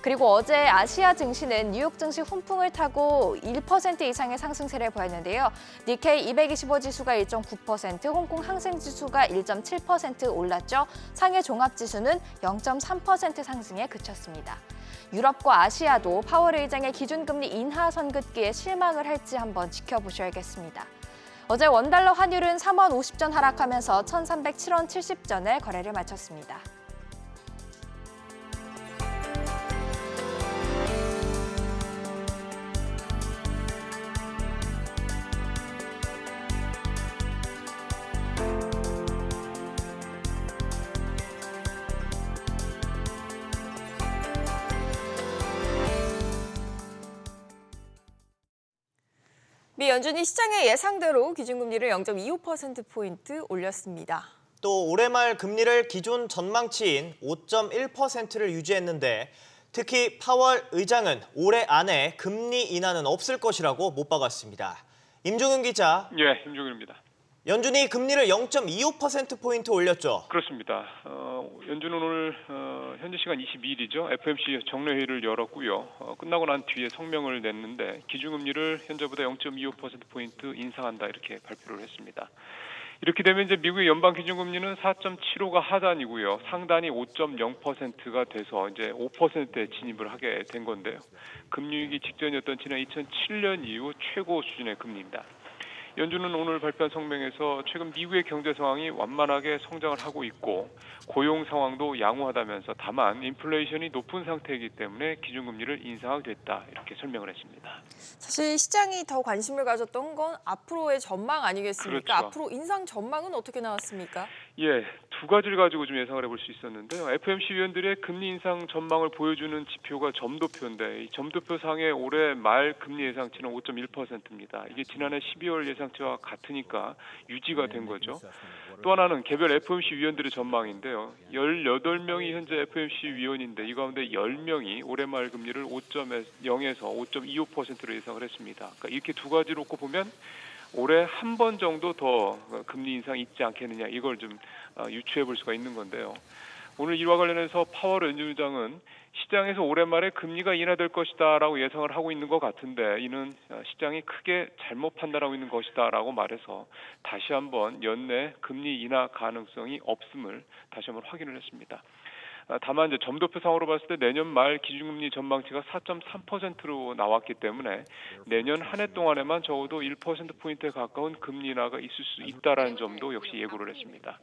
그리고 어제 아시아 증시는 뉴욕 증시 훈풍을 타고 1% 이상의 상승세를 보였는데요. 니케이 225 지수가 1.9%, 홍콩 항생 지수가 1.7% 올랐죠. 상해 종합 지수는 0.3% 상승에 그쳤습니다. 유럽과 아시아도 파월 의장의 기준금리 인하 선긋기에 실망을 할지 한번 지켜보셔야겠습니다. 어제 원달러 환율은 3원 50전 하락하면서 1,307원 70전에 거래를 마쳤습니다. 미 연준이 시장의 예상대로 기준금리를 0.25%포인트 올렸습니다. 또 올해 말 금리를 기존 전망치인 5.1%를 유지했는데 특히 파월 의장은 올해 안에 금리 인하는 없을 것이라고 못 박았습니다. 임종윤 기자. 예, 임종윤입니다. 연준이 금리를 0.25%포인트 올렸죠. 그렇습니다. 연준은 오늘 현지 시간 22일이죠. FOMC 정례회의를 열었고요. 끝나고 난 뒤에 성명을 냈는데 기준금리를 현재보다 0.25%포인트 인상한다 이렇게 발표를 했습니다. 이렇게 되면 이제 미국의 연방 기준금리는 4.75가 하단이고요. 상단이 5.0%가 돼서 이제 5%에 진입을 하게 된 건데요. 금리 위기 직전이었던 지난 2007년 이후 최고 수준의 금리입니다. 연준은 오늘 발표한 성명에서 최근 미국의 경제 상황이 완만하게 성장을 하고 있고 고용 상황도 양호하다면서 다만 인플레이션이 높은 상태이기 때문에 기준금리를 인상하게 됐다 이렇게 설명을 했습니다. 사실 시장이 더 관심을 가졌던 건 앞으로의 전망 아니겠습니까? 그렇죠. 앞으로 인상 전망은 어떻게 나왔습니까? 예, 두 가지를 가지고 좀 예상을 해볼 수 있었는데요. FOMC 위원들의 금리 인상 전망을 보여주는 지표가 점도표인데 이 점도표 상의 올해 말 금리 예상치는 5.1%입니다. 이게 지난해 12월 예상치와 같으니까 유지가 된 거죠. 또 하나는 개별 FOMC 위원들의 전망인데요. 18명이 현재 FOMC 위원인데 이 가운데 10명이 올해 말 금리를 5.0에서 5.25%로 예상을 했습니다. 그러니까 이렇게 두 가지 놓고 보면 올해 한 번 정도 더 금리 인상이 있지 않겠느냐 이걸 좀 유추해 볼 수가 있는 건데요. 오늘 이와 관련해서 파월 연준의장은 시장에서 올해 말에 금리가 인하될 것이다라고 예상을 하고 있는 것 같은데 이는 시장이 크게 잘못 판단하고 있는 것이다라고 말해서 다시 한번 연내 금리 인하 가능성이 없음을 다시 한번 확인을 했습니다. 다만 이제 점도표상으로 봤을 때 내년 말 기준금리 전망치가 4.3%로 나왔기 때문에 내년 한 해 동안에만 적어도 1%포인트에 가까운 금리 인하가 있을 수 있다라는 점도 역시 예고를 했습니다.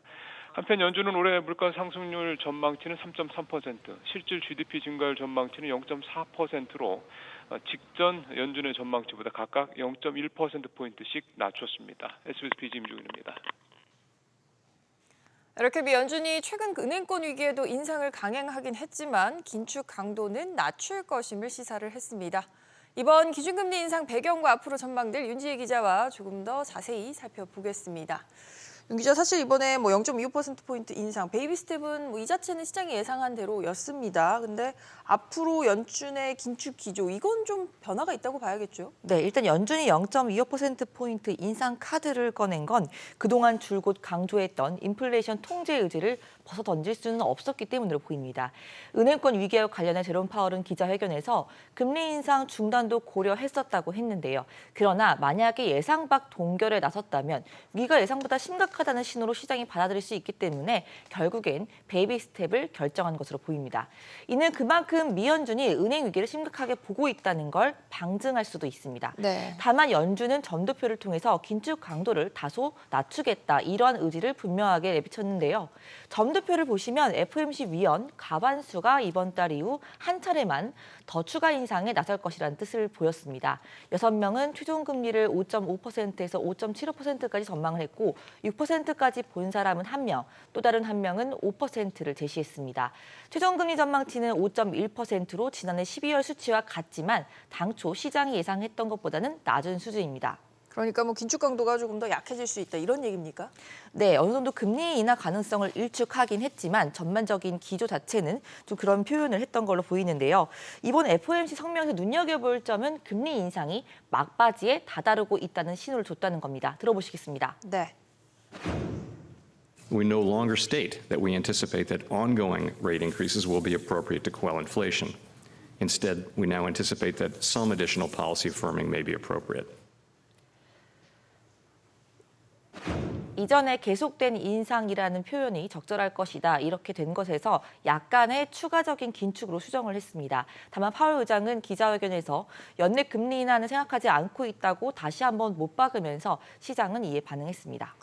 한편 연준은 올해 물가 상승률 전망치는 3.3%, 실질 GDP 증가율 전망치는 0.4%로 직전 연준의 전망치보다 각각 0.1%포인트씩 낮췄습니다. SBS BG 임종윤입니다. 이렇게 연준이 최근 은행권 위기에도 인상을 강행하긴 했지만 긴축 강도는 낮출 것임을 시사를 했습니다. 이번 기준금리 인상 배경과 앞으로 전망될 윤지혜 기자와 조금 더 자세히 살펴보겠습니다. 윤 기자, 사실 이번에 0.25%포인트 인상, 베이비 스텝은 이 자체는 시장이 예상한 대로였습니다. 근데 앞으로 연준의 긴축 기조, 이건 좀 변화가 있다고 봐야겠죠? 네, 일단 연준이 0.25%포인트 인상 카드를 꺼낸 건 그동안 줄곧 강조했던 인플레이션 통제 의지를 벗어던질 수는 없었기 때문으로 보입니다. 은행권 위기와 관련해 제롬 파월은 기자회견에서 금리 인상 중단도 고려했었다고 했는데요. 그러나 만약에 예상 밖 동결에 나섰다면 위기가 예상보다 심각하다는 신호로 시장이 받아들일 수 있기 때문에 결국엔 베이비 스텝을 결정한 것으로 보입니다. 이는 그만큼 미 연준이 은행 위기를 심각하게 보고 있다는 걸 방증할 수도 있습니다. 네. 다만 연준은 점도표를 통해서 긴축 강도를 다소 낮추겠다 이러한 의지를 분명하게 내비쳤는데요. 점도표를 보시면 FOMC 위원 과반수가 이번 달 이후 한 차례만 더 추가 인상에 나설 것이라는 뜻을 보였습니다. 6명은 최종 금리를 5.5%에서 5.75%까지 전망을 했고 6%까지 본 사람은 1명, 또 다른 1명은 5%를 제시했습니다. 최종 금리 전망치는 5.1%로 지난해 12월 수치와 같지만 당초 시장이 예상했던 것보다는 낮은 수준입니다. 그러니까 긴축 강도가 조금 더 약해질 수 있다, 이런 얘기입니까? 네, 어느 정도 금리 인하 가능성을 일축하긴 했지만 전반적인 기조 자체는 좀 그런 표현을 했던 걸로 보이는데요. 이번 FOMC 성명에서 눈여겨볼 점은 금리 인상이 막바지에 다다르고 있다는 신호를 줬다는 겁니다. 들어보시겠습니다. 네. We no longer state that we anticipate that ongoing rate increases will be appropriate to quell inflation. Instead, we now anticipate that some additional policy firming may be appropriate. 이전에 계속된 인상이라는 표현이 적절할 것이다. 이렇게 된 것에서 약간의 추가적인 긴축으로 수정을 했습니다. 다만 파월 의장은 기자회견에서 연내 금리 인하는 생각하지 않고 있다고 다시 한번 못 박으면서 시장은 이에 반응했습니다.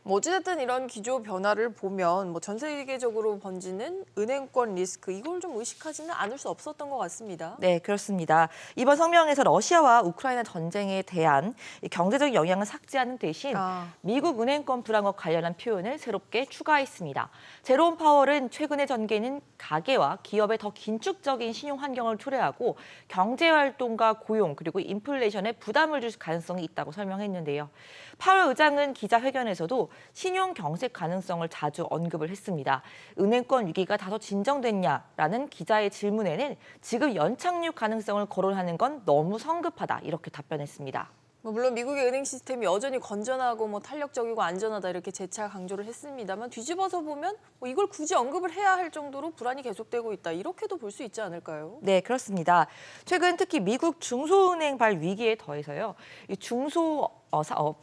어찌됐든 이런 기조 변화를 보면 전 세계적으로 번지는 은행권 리스크, 이걸 좀 의식하지는 않을 수 없었던 것 같습니다. 네, 그렇습니다. 이번 성명에서 러시아와 우크라이나 전쟁에 대한 경제적 영향을 삭제하는 대신 미국 은행권 불황과 관련한 표현을 새롭게 추가했습니다. 제롬 파월은 최근의 전개는 가계와 기업의 더 긴축적인 신용 환경을 초래하고 경제활동과 고용 그리고 인플레이션에 부담을 줄 가능성이 있다고 설명했는데요. 파월 의장은 기자회견에서도 신용 경색 가능성을 자주 언급을 했습니다. 은행권 위기가 다소 진정됐냐라는 기자의 질문에는 지금 연착륙 가능성을 거론하는 건 너무 성급하다 이렇게 답변했습니다. 물론 미국의 은행 시스템이 여전히 건전하고 탄력적이고 안전하다 이렇게 재차 강조를 했습니다만 뒤집어서 보면 이걸 굳이 언급을 해야 할 정도로 불안이 계속되고 있다, 이렇게도 볼 수 있지 않을까요? 네, 그렇습니다. 최근 특히 미국 중소은행발 위기에 더해서요. 이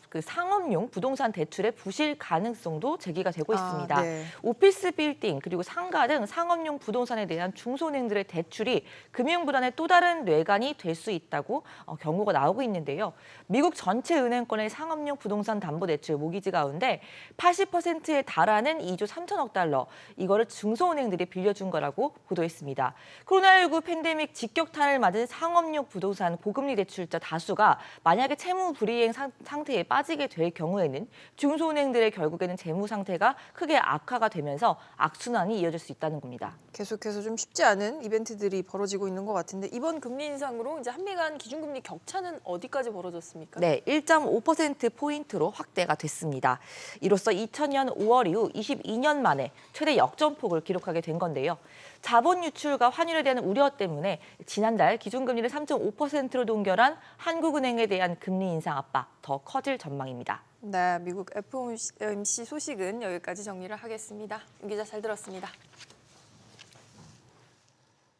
그 상업용 부동산 대출의 부실 가능성도 제기가 되고 있습니다. 네. 오피스 빌딩 그리고 상가 등 상업용 부동산에 대한 중소은행들의 대출이 금융 불안의 또 다른 뇌관이 될 수 있다고 경고가 나오고 있는데요. 미국 전체 은행권의 상업용 부동산 담보대출 모기지 가운데 80%에 달하는 2조 3천억 달러, 이거를 중소은행들이 빌려준 거라고 보도했습니다. 코로나19 팬데믹 직격탄을 맞은 상업용 부동산 고금리 대출자 다수가 만약에 채무 불이행 상태에 빠지게 될 경우에는 중소은행들의 결국에는 재무 상태가 크게 악화가 되면서 악순환이 이어질 수 있다는 겁니다. 계속해서 좀 쉽지 않은 이벤트들이 벌어지고 있는 것 같은데 이번 금리 인상으로 이제 한미 간 기준금리 격차는 어디까지 벌어졌습니까? 네, 1.5%포인트로 확대가 됐습니다. 이로써 2000년 5월 이후 22년 만에 최대 역전폭을 기록하게 된 건데요. 자본 유출과 환율에 대한 우려 때문에 지난달 기준금리를 3.5%로 동결한 한국은행에 대한 금리 인상 압박 더 커질 전망입니다. 네, 미국 FOMC 소식은 여기까지 정리를 하겠습니다. 윤 기자 잘 들었습니다.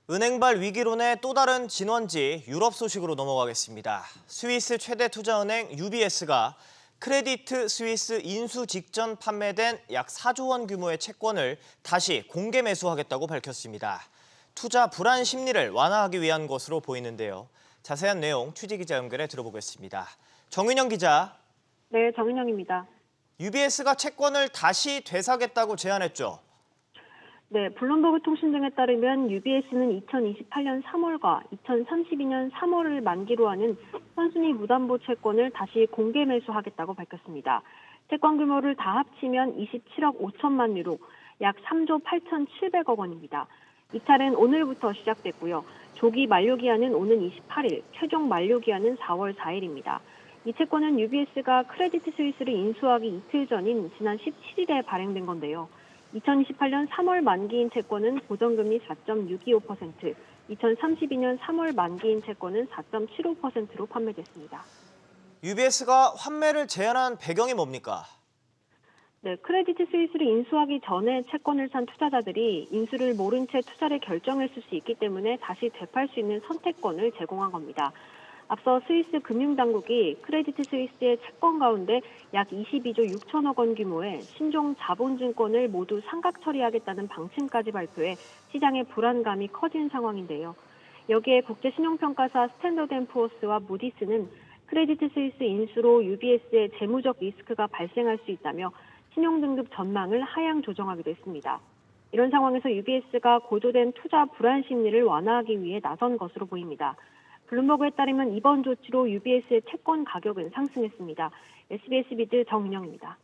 은행발 위기론의 또 다른 진원지 유럽 소식으로 넘어가겠습니다. 스위스 최대 투자은행 UBS가 크레디트 스위스 인수 직전 판매된 약 4조 원 규모의 채권을 다시 공개 매수하겠다고 밝혔습니다. 투자 불안 심리를 완화하기 위한 것으로 보이는데요. 자세한 내용 취재기자 연결해 들어보겠습니다. 정윤영 기자. 네, 정윤영입니다. UBS가 채권을 다시 되사겠다고 제안했죠. 네, 블룸버그 통신 등에 따르면 UBS는 2028년 3월과 2032년 3월을 만기로 하는 선순위 무담보 채권을 다시 공개 매수하겠다고 밝혔습니다. 채권 규모를 다 합치면 27억 5천만 유로, 약 3조 8,700억 원입니다. 이탈은 오늘부터 시작됐고요. 조기 만료 기한은 오는 28일, 최종 만료 기한은 4월 4일입니다. 이 채권은 UBS가 크레디트 스위스를 인수하기 이틀 전인 지난 17일에 발행된 건데요. 2028년 3월 만기인 채권은 고정금리 4.625%, 2032년 3월 만기인 채권은 4.75%로 판매됐습니다. UBS가 환매를 제안한 배경이 뭡니까? 네, 크레디트 스위스를 인수하기 전에 채권을 산 투자자들이 인수를 모른 채 투자를 결정했을 수 있기 때문에 다시 되팔 수 있는 선택권을 제공한 겁니다. 앞서 스위스 금융당국이 크레디트 스위스의 채권 가운데 약 22조 6천억 원 규모의 신종 자본증권을 모두 상각 처리하겠다는 방침까지 발표해 시장의 불안감이 커진 상황인데요. 여기에 국제신용평가사 스탠더드앤푸어스와 무디스는 크레디트 스위스 인수로 UBS의 재무적 리스크가 발생할 수 있다며 신용등급 전망을 하향 조정하기도 했습니다. 이런 상황에서 UBS가 고조된 투자 불안 심리를 완화하기 위해 나선 것으로 보입니다. 블룸버그에 따르면 이번 조치로 UBS의 채권 가격은 상승했습니다. SBS 비드 정윤영입니다.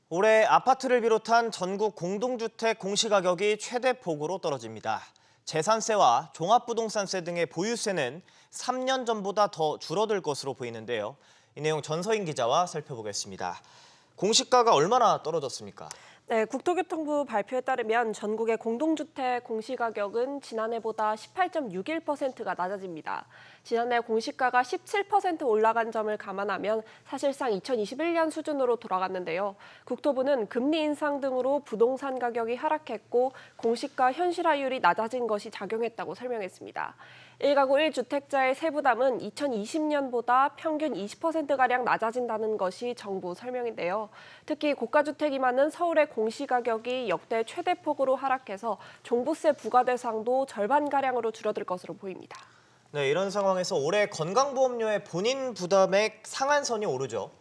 올해 아파트를 비롯한 전국 공동주택 공시가격이 최대폭으로 떨어집니다. 재산세와 종합부동산세 등의 보유세는 3년 전보다 더 줄어들 것으로 보이는데요. 이 내용 전서인 기자와 살펴보겠습니다. 공시가가 얼마나 떨어졌습니까? 네, 국토교통부 발표에 따르면 전국의 공동주택 공시가격은 지난해보다 18.61%가 낮아집니다. 지난해 공시가가 17% 올라간 점을 감안하면 사실상 2021년 수준으로 돌아갔는데요. 국토부는 금리 인상 등으로 부동산 가격이 하락했고 공시가 현실화율이 낮아진 것이 작용했다고 설명했습니다. 1가구 1주택자의 세부담은 2020년보다 평균 20%가량 낮아진다는 것이 정부 설명인데요. 특히 고가주택이 많은 서울의 공시가격이 역대 최대폭으로 하락해서 종부세 부과 대상도 절반가량으로 줄어들 것으로 보입니다. 네, 이런 상황에서 올해 건강보험료의 본인 부담액 상한선이 오르죠.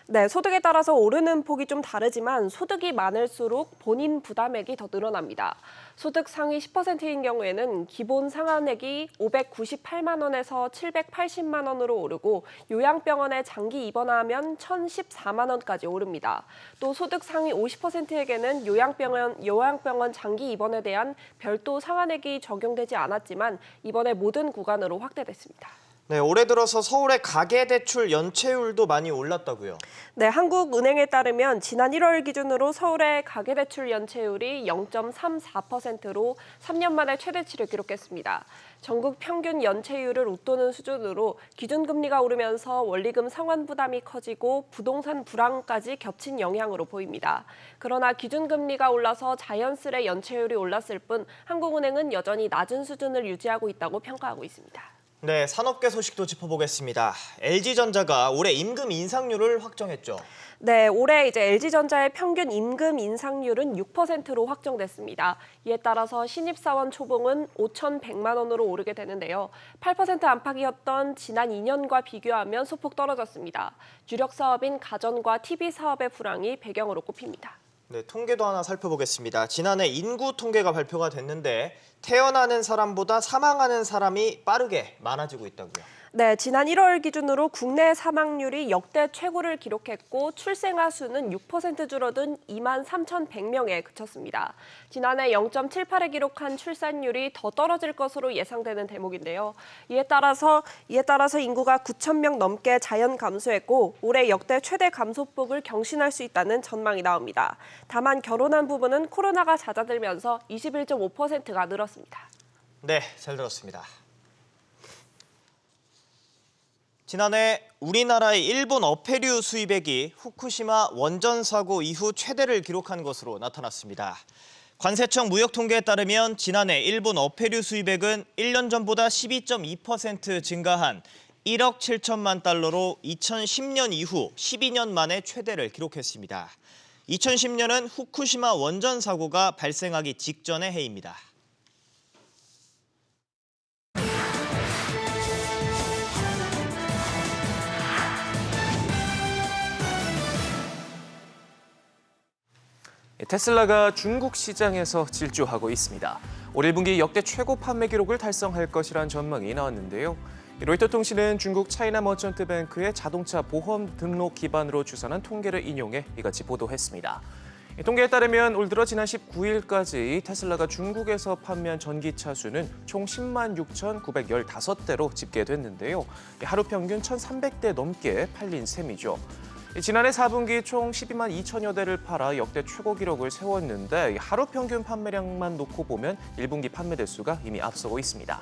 네, 소득에 따라서 오르는 폭이 좀 다르지만 소득이 많을수록 본인 부담액이 더 늘어납니다. 소득 상위 10%인 경우에는 기본 상한액이 598만 원에서 780만 원으로 오르고 요양병원에 장기 입원하면 1,014만 원까지 오릅니다. 또 소득 상위 50%에게는 요양병원 장기 입원에 대한 별도 상한액이 적용되지 않았지만 이번에 모든 구간으로 확대됐습니다. 네, 올해 들어서 서울의 가계대출 연체율도 많이 올랐다고요. 네, 한국은행에 따르면 지난 1월 기준으로 서울의 가계대출 연체율이 0.34%로 3년 만에 최대치를 기록했습니다. 전국 평균 연체율을 웃도는 수준으로 기준금리가 오르면서 원리금 상환 부담이 커지고 부동산 불황까지 겹친 영향으로 보입니다. 그러나 기준금리가 올라서 자연스레 연체율이 올랐을 뿐 한국은행은 여전히 낮은 수준을 유지하고 있다고 평가하고 있습니다. 네, 산업계 소식도 짚어보겠습니다. LG전자가 올해 임금 인상률을 확정했죠. 네, 올해 LG전자의 평균 임금 인상률은 6%로 확정됐습니다. 이에 따라서 신입사원 초봉은 5,100만 원으로 오르게 되는데요. 8% 안팎이었던 지난 2년과 비교하면 소폭 떨어졌습니다. 주력 사업인 가전과 TV 사업의 불황이 배경으로 꼽힙니다. 네, 통계도 하나 살펴보겠습니다. 지난해 인구 통계가 발표가 됐는데 태어나는 사람보다 사망하는 사람이 빠르게 많아지고 있다고요. 네, 지난 1월 기준으로 국내 사망률이 역대 최고를 기록했고 출생아 수는 6% 줄어든 23,100명에 그쳤습니다. 지난해 0.78에 기록한 출산율이 더 떨어질 것으로 예상되는 대목인데요. 이에 따라서 인구가 9,000명 넘게 자연 감소했고 올해 역대 최대 감소폭을 경신할 수 있다는 전망이 나옵니다. 다만 결혼한 부부는 코로나가 잦아들면서 21.5%가 늘었습니다. 네, 잘 들었습니다. 지난해 우리나라의 일본 어패류 수입액이 후쿠시마 원전 사고 이후 최대를 기록한 것으로 나타났습니다. 관세청 무역 통계에 따르면 지난해 일본 어패류 수입액은 1년 전보다 12.2% 증가한 1억 7천만 달러로 2010년 이후 12년 만에 최대를 기록했습니다. 2010년은 후쿠시마 원전 사고가 발생하기 직전의 해입니다. 테슬라가 중국 시장에서 질주하고 있습니다. 올 1분기 역대 최고 판매 기록을 달성할 것이란 전망이 나왔는데요. 로이터 통신은 중국 차이나 머천트 뱅크의 자동차 보험 등록 기반으로 추산한 통계를 인용해 이같이 보도했습니다. 통계에 따르면 올 들어 지난 19일까지 테슬라가 중국에서 판매한 전기차 수는 총 10만 6,915대로 집계됐는데요. 하루 평균 1,300대 넘게 팔린 셈이죠. 지난해 4분기 총 12만 2천여 대를 팔아 역대 최고 기록을 세웠는데 하루 평균 판매량만 놓고 보면 1분기 판매 대수가 이미 앞서고 있습니다.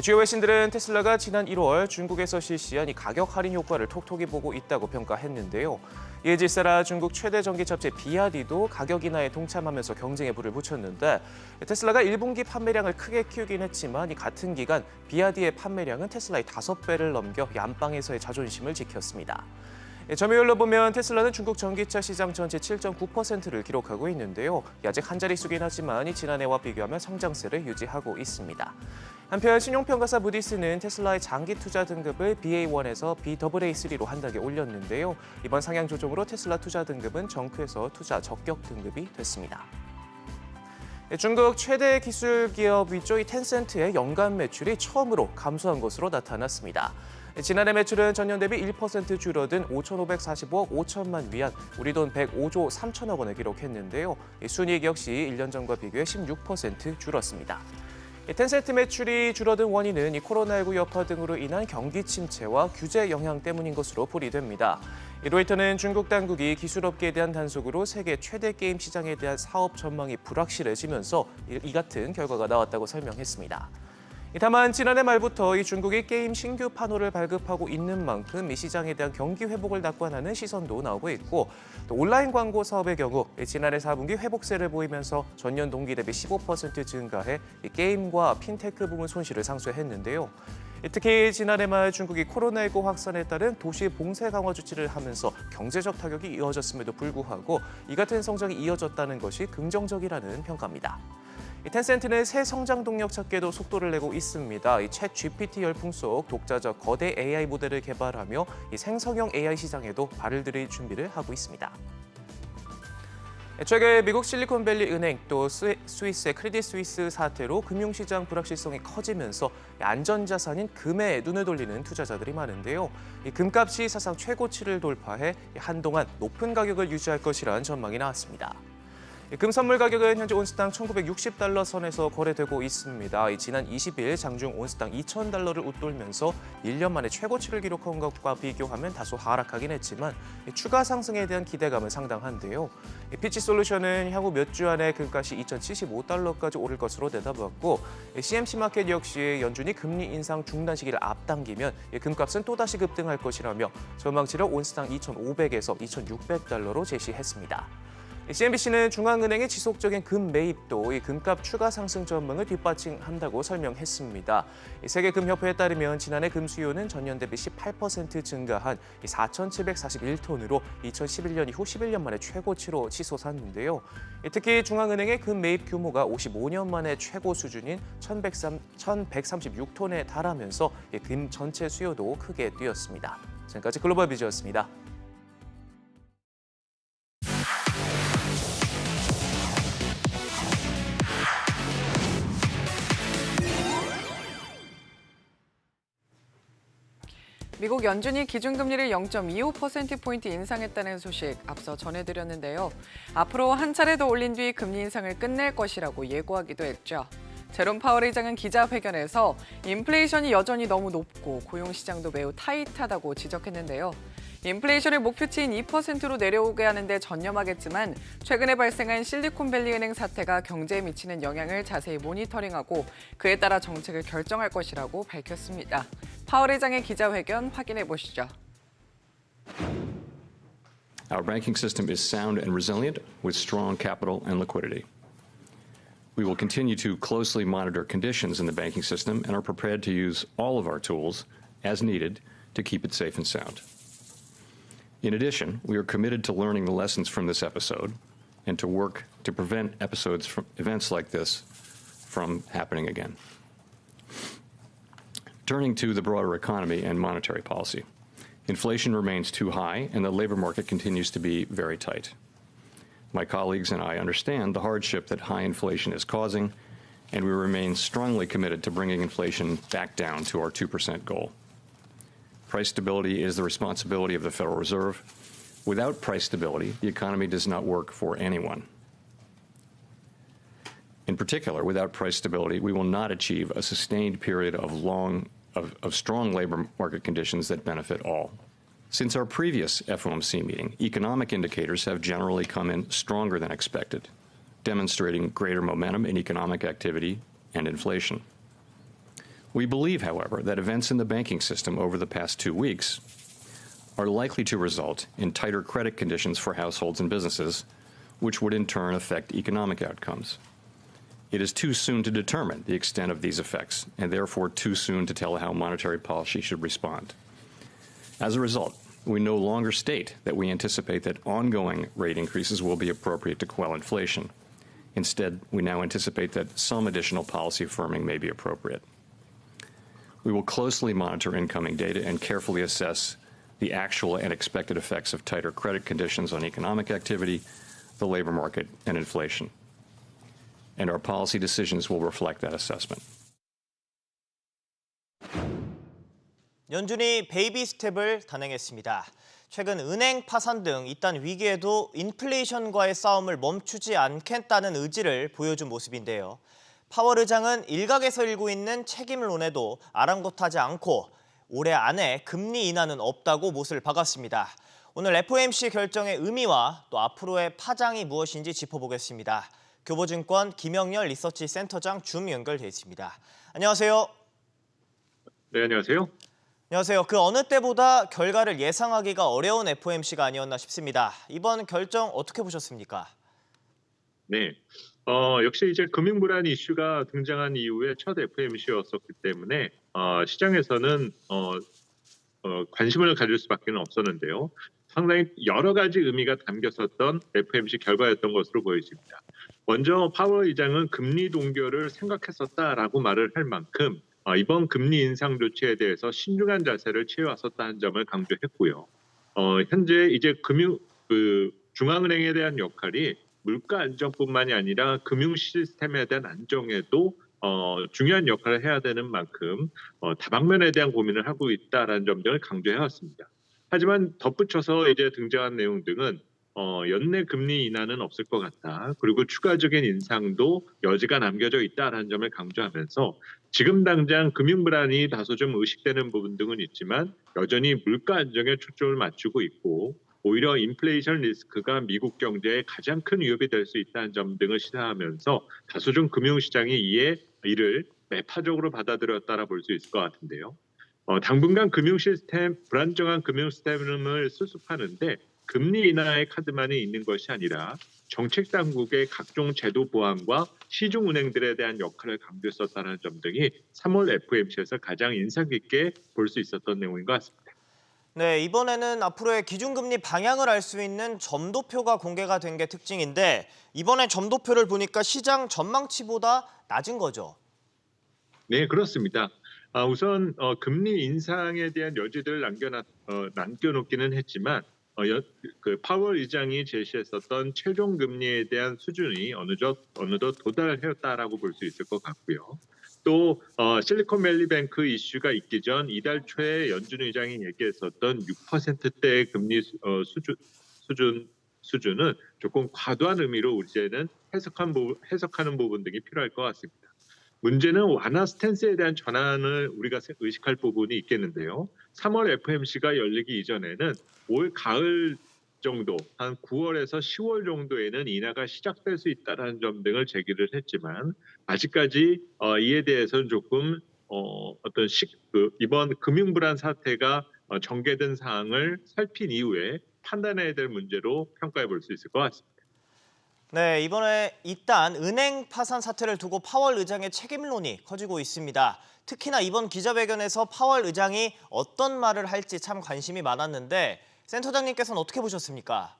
주요 외신들은 테슬라가 지난 1월 중국에서 실시한 이 가격 할인 효과를 톡톡히 보고 있다고 평가했는데요. 이에 질세라 중국 최대 전기차 업체 비아디도 가격 인하에 동참하면서 경쟁에 불을 붙였는데 테슬라가 1분기 판매량을 크게 키우긴 했지만 이 같은 기간 비아디의 판매량은 테슬라의 5배를 넘겨 안방에서의 자존심을 지켰습니다. 점유율로 보면 테슬라는 중국 전기차 시장 전체 7.9%를 기록하고 있는데요. 아직 한 자릿수긴 하지만 지난해와 비교하면 성장세를 유지하고 있습니다. 한편 신용평가사 무디스는 테슬라의 장기 투자 등급을 BA1에서 BAA3로 한 단계 올렸는데요. 이번 상향 조정으로 테슬라 투자 등급은 정크에서 투자 적격 등급이 됐습니다. 중국 최대 기술 기업 위조 텐센트의 연간 매출이 처음으로 감소한 것으로 나타났습니다. 지난해 매출은 전년 대비 1% 줄어든 5,545억 5천만 위안, 우리 돈 105조 3천억 원을 기록했는데요. 순이익 역시 1년 전과 비교해 16% 줄었습니다. 텐센트 매출이 줄어든 원인은 코로나19 여파 등으로 인한 경기 침체와 규제 영향 때문인 것으로 풀이됩니다. 로이터는 중국 당국이 기술업계에 대한 단속으로 세계 최대 게임 시장에 대한 사업 전망이 불확실해지면서 이 같은 결과가 나왔다고 설명했습니다. 다만 지난해 말부터 중국이 게임 신규 판호를 발급하고 있는 만큼 이 시장에 대한 경기 회복을 낙관하는 시선도 나오고 있고 또 온라인 광고 사업의 경우 지난해 4분기 회복세를 보이면서 전년 동기 대비 15% 증가해 게임과 핀테크 부문 손실을 상쇄했는데요. 특히 지난해 말 중국이 코로나19 확산에 따른 도시 봉쇄 강화 조치를 하면서 경제적 타격이 이어졌음에도 불구하고 이 같은 성장이 이어졌다는 것이 긍정적이라는 평가입니다. 텐센트는 새 성장 동력 찾기에도 속도를 내고 있습니다. 챗 GPT 열풍 속 독자적 거대 AI 모델을 개발하며 생성형 AI 시장에도 발을 들일 준비를 하고 있습니다. 최근 미국 실리콘밸리 은행 또 스위스의 크레딧 스위스 사태로 금융시장 불확실성이 커지면서 안전자산인 금에 눈을 돌리는 투자자들이 많은데요. 금값이 사상 최고치를 돌파해 한동안 높은 가격을 유지할 것이라는 전망이 나왔습니다. 금 선물 가격은 현재 온스당 1,960달러 선에서 거래되고 있습니다. 지난 20일 장중 온스당 2,000달러를 웃돌면서 1년 만에 최고치를 기록한 것과 비교하면 다소 하락하긴 했지만 추가 상승에 대한 기대감은 상당한데요. 피치솔루션은 향후 몇 주 안에 금값이 2,075달러까지 오를 것으로 내다봤고 CMC마켓 역시 연준이 금리 인상 중단 시기를 앞당기면 금값은 또다시 급등할 것이라며 전망치를 온스당 2,500에서 2,600달러로 제시했습니다. CNBC는 중앙은행의 지속적인 금 매입도 이 금값 추가 상승 전망을 뒷받침한다고 설명했습니다. 세계금협회에 따르면 지난해 금 수요는 전년 대비 18% 증가한 4,741톤으로 2011년 이후 11년 만에 최고치로 치솟았는데요. 특히 중앙은행의 금 매입 규모가 55년 만에 최고 수준인 1,136톤에 달하면서 금 전체 수요도 크게 뛰었습니다. 지금까지 글로벌 비즈였습니다. 미국 연준이 기준금리를 0.25%포인트 인상했다는 소식 앞서 전해드렸는데요. 앞으로 한 차례 더 올린 뒤 금리 인상을 끝낼 것이라고 예고하기도 했죠. 제롬 파월 의장은 기자회견에서 인플레이션이 여전히 너무 높고 고용시장도 매우 타이트하다고 지적했는데요. 인플레이션을 목표치인 2%로 내려오게 하는데 전념하겠지만 최근에 발생한 실리콘밸리 은행 사태가 경제에 미치는 영향을 자세히 모니터링하고 그에 따라 정책을 결정할 것이라고 밝혔습니다. 파월 의장의 기자회견 확인해 보시죠. Our banking system is sound and resilient with strong capital and liquidity. We will continue to closely monitor conditions in the banking system and are prepared to use all of our tools as needed to keep it safe and sound. In addition, we are committed to learning the lessons from this episode and to work to prevent events like this from happening again. Turning to the broader economy and monetary policy, inflation remains too high and the labor market continues to be very tight. My colleagues and I understand the hardship that high inflation is causing, and we remain strongly committed to bringing inflation back down to our 2% goal. Price stability is the responsibility of the Federal Reserve. Without price stability, the economy does not work for anyone. In particular, without price stability, we will not achieve a sustained period of strong labor market conditions that benefit all. Since our previous FOMC meeting, economic indicators have generally come in stronger than expected, demonstrating greater momentum in economic activity and inflation. We believe, however, that events in the banking system over the past 2 weeks are likely to result in tighter credit conditions for households and businesses, which would in turn affect economic outcomes. It is too soon to determine the extent of these effects, and therefore too soon to tell how monetary policy should respond. As a result, we no longer state that we anticipate that ongoing rate increases will be appropriate to quell inflation. Instead, we now anticipate that some additional policy firming may be appropriate. We will closely monitor incoming data and carefully assess the actual and expected effects of tighter credit conditions on economic activity, the labor market, and inflation. And our policy decisions will reflect that assessment. 연준이 베이비 스텝을 단행했습니다. 최근 은행 파산 등 이딴 위기에도 인플레이션과의 싸움을 멈추지 않겠다는 의지를 보여준 모습인데요. 파월 의장은 일각에서 일고 있는 책임론에도 아랑곳하지 않고 올해 안에 금리 인하는 없다고 못을 박았습니다. 오늘 FOMC 결정의 의미와 또 앞으로의 파장이 무엇인지 짚어보겠습니다. 교보증권 김영렬 리서치 센터장 줌 연결돼 있습니다. 안녕하세요. 네, 안녕하세요. 안녕하세요. 그 어느 때보다 결과를 예상하기가 어려운 FOMC가 아니었나 싶습니다. 이번 결정 어떻게 보셨습니까? 네, 역시 이제 금융 불안 이슈가 등장한 이후에 첫 FOMC였었기 때문에 시장에서는 관심을 가질 수밖에 없었는데요. 상당히 여러 가지 의미가 담겼었던 FOMC 결과였던 것으로 보여집니다. 먼저 파월 의장은 금리 동결을 생각했었다라고 말을 할 만큼 이번 금리 인상 조치에 대해서 신중한 자세를 취해왔었다는 점을 강조했고요. 현재 이제 중앙은행에 대한 역할이 물가 안정뿐만이 아니라 금융 시스템에 대한 안정에도 중요한 역할을 해야 되는 만큼 다방면에 대한 고민을 하고 있다라는 점 등을 강조해왔습니다. 하지만 덧붙여서 이제 등장한 내용 등은 연내 금리 인하는 없을 것 같다. 그리고 추가적인 인상도 여지가 남겨져 있다라는 점을 강조하면서 지금 당장 금융 불안이 다소 좀 의식되는 부분 등은 있지만 여전히 물가 안정에 초점을 맞추고 있고 오히려 인플레이션 리스크가 미국 경제에 가장 큰 위협이 될 수 있다는 점 등을 시사하면서 다소 좀 금융시장이 이를 매파적으로 받아들였다라 볼 수 있을 것 같은데요. 당분간 금융 시스템, 불안정한 금융 시스템을 수습하는데 금리 인하의 카드만이 있는 것이 아니라 정책 당국의 각종 제도 보완과 시중 은행들에 대한 역할을 강조했었다는 점 등이 3월 FOMC에서 가장 인상 깊게 볼 수 있었던 내용인 것 같습니다. 네, 이번에는 앞으로의 기준금리 방향을 알 수 있는 점도표가 공개가 된 게 특징인데 이번에 점도표를 보니까 시장 전망치보다 낮은 거죠. 네, 그렇습니다. 우선 금리 인상에 대한 여지들을 남겨놓기는 했지만 파월 의장이 제시했었던 최종 금리에 대한 수준이 어느덧 도달했다라고 볼 수 있을 것 같고요. 또 실리콘밸리뱅크 이슈가 있기 전 이달 초에 연준 의장이 얘기했었던 6%대의 금리 수준은 조금 과도한 의미로 이제는 해석하는 부분 등이 필요할 것 같습니다. 문제는 완화 스탠스에 대한 전환을 우리가 의식할 부분이 있겠는데요. 3월 FOMC가 열리기 이전에는 올 가을 정도, 한 9월에서 10월 정도에는 인하가 시작될 수 있다는 점 등을 제기를 했지만 아직까지 이에 대해서는 조금 이번 금융불안 사태가 전개된 사항을 살핀 이후에 판단해야 될 문제로 평가해 볼 수 있을 것 같습니다. 네, 이번에 일단 은행 파산 사태를 두고 파월 의장의 책임론이 커지고 있습니다. 특히나 이번 기자회견에서 파월 의장이 어떤 말을 할지 참 관심이 많았는데 센터장님께서는 어떻게 보셨습니까?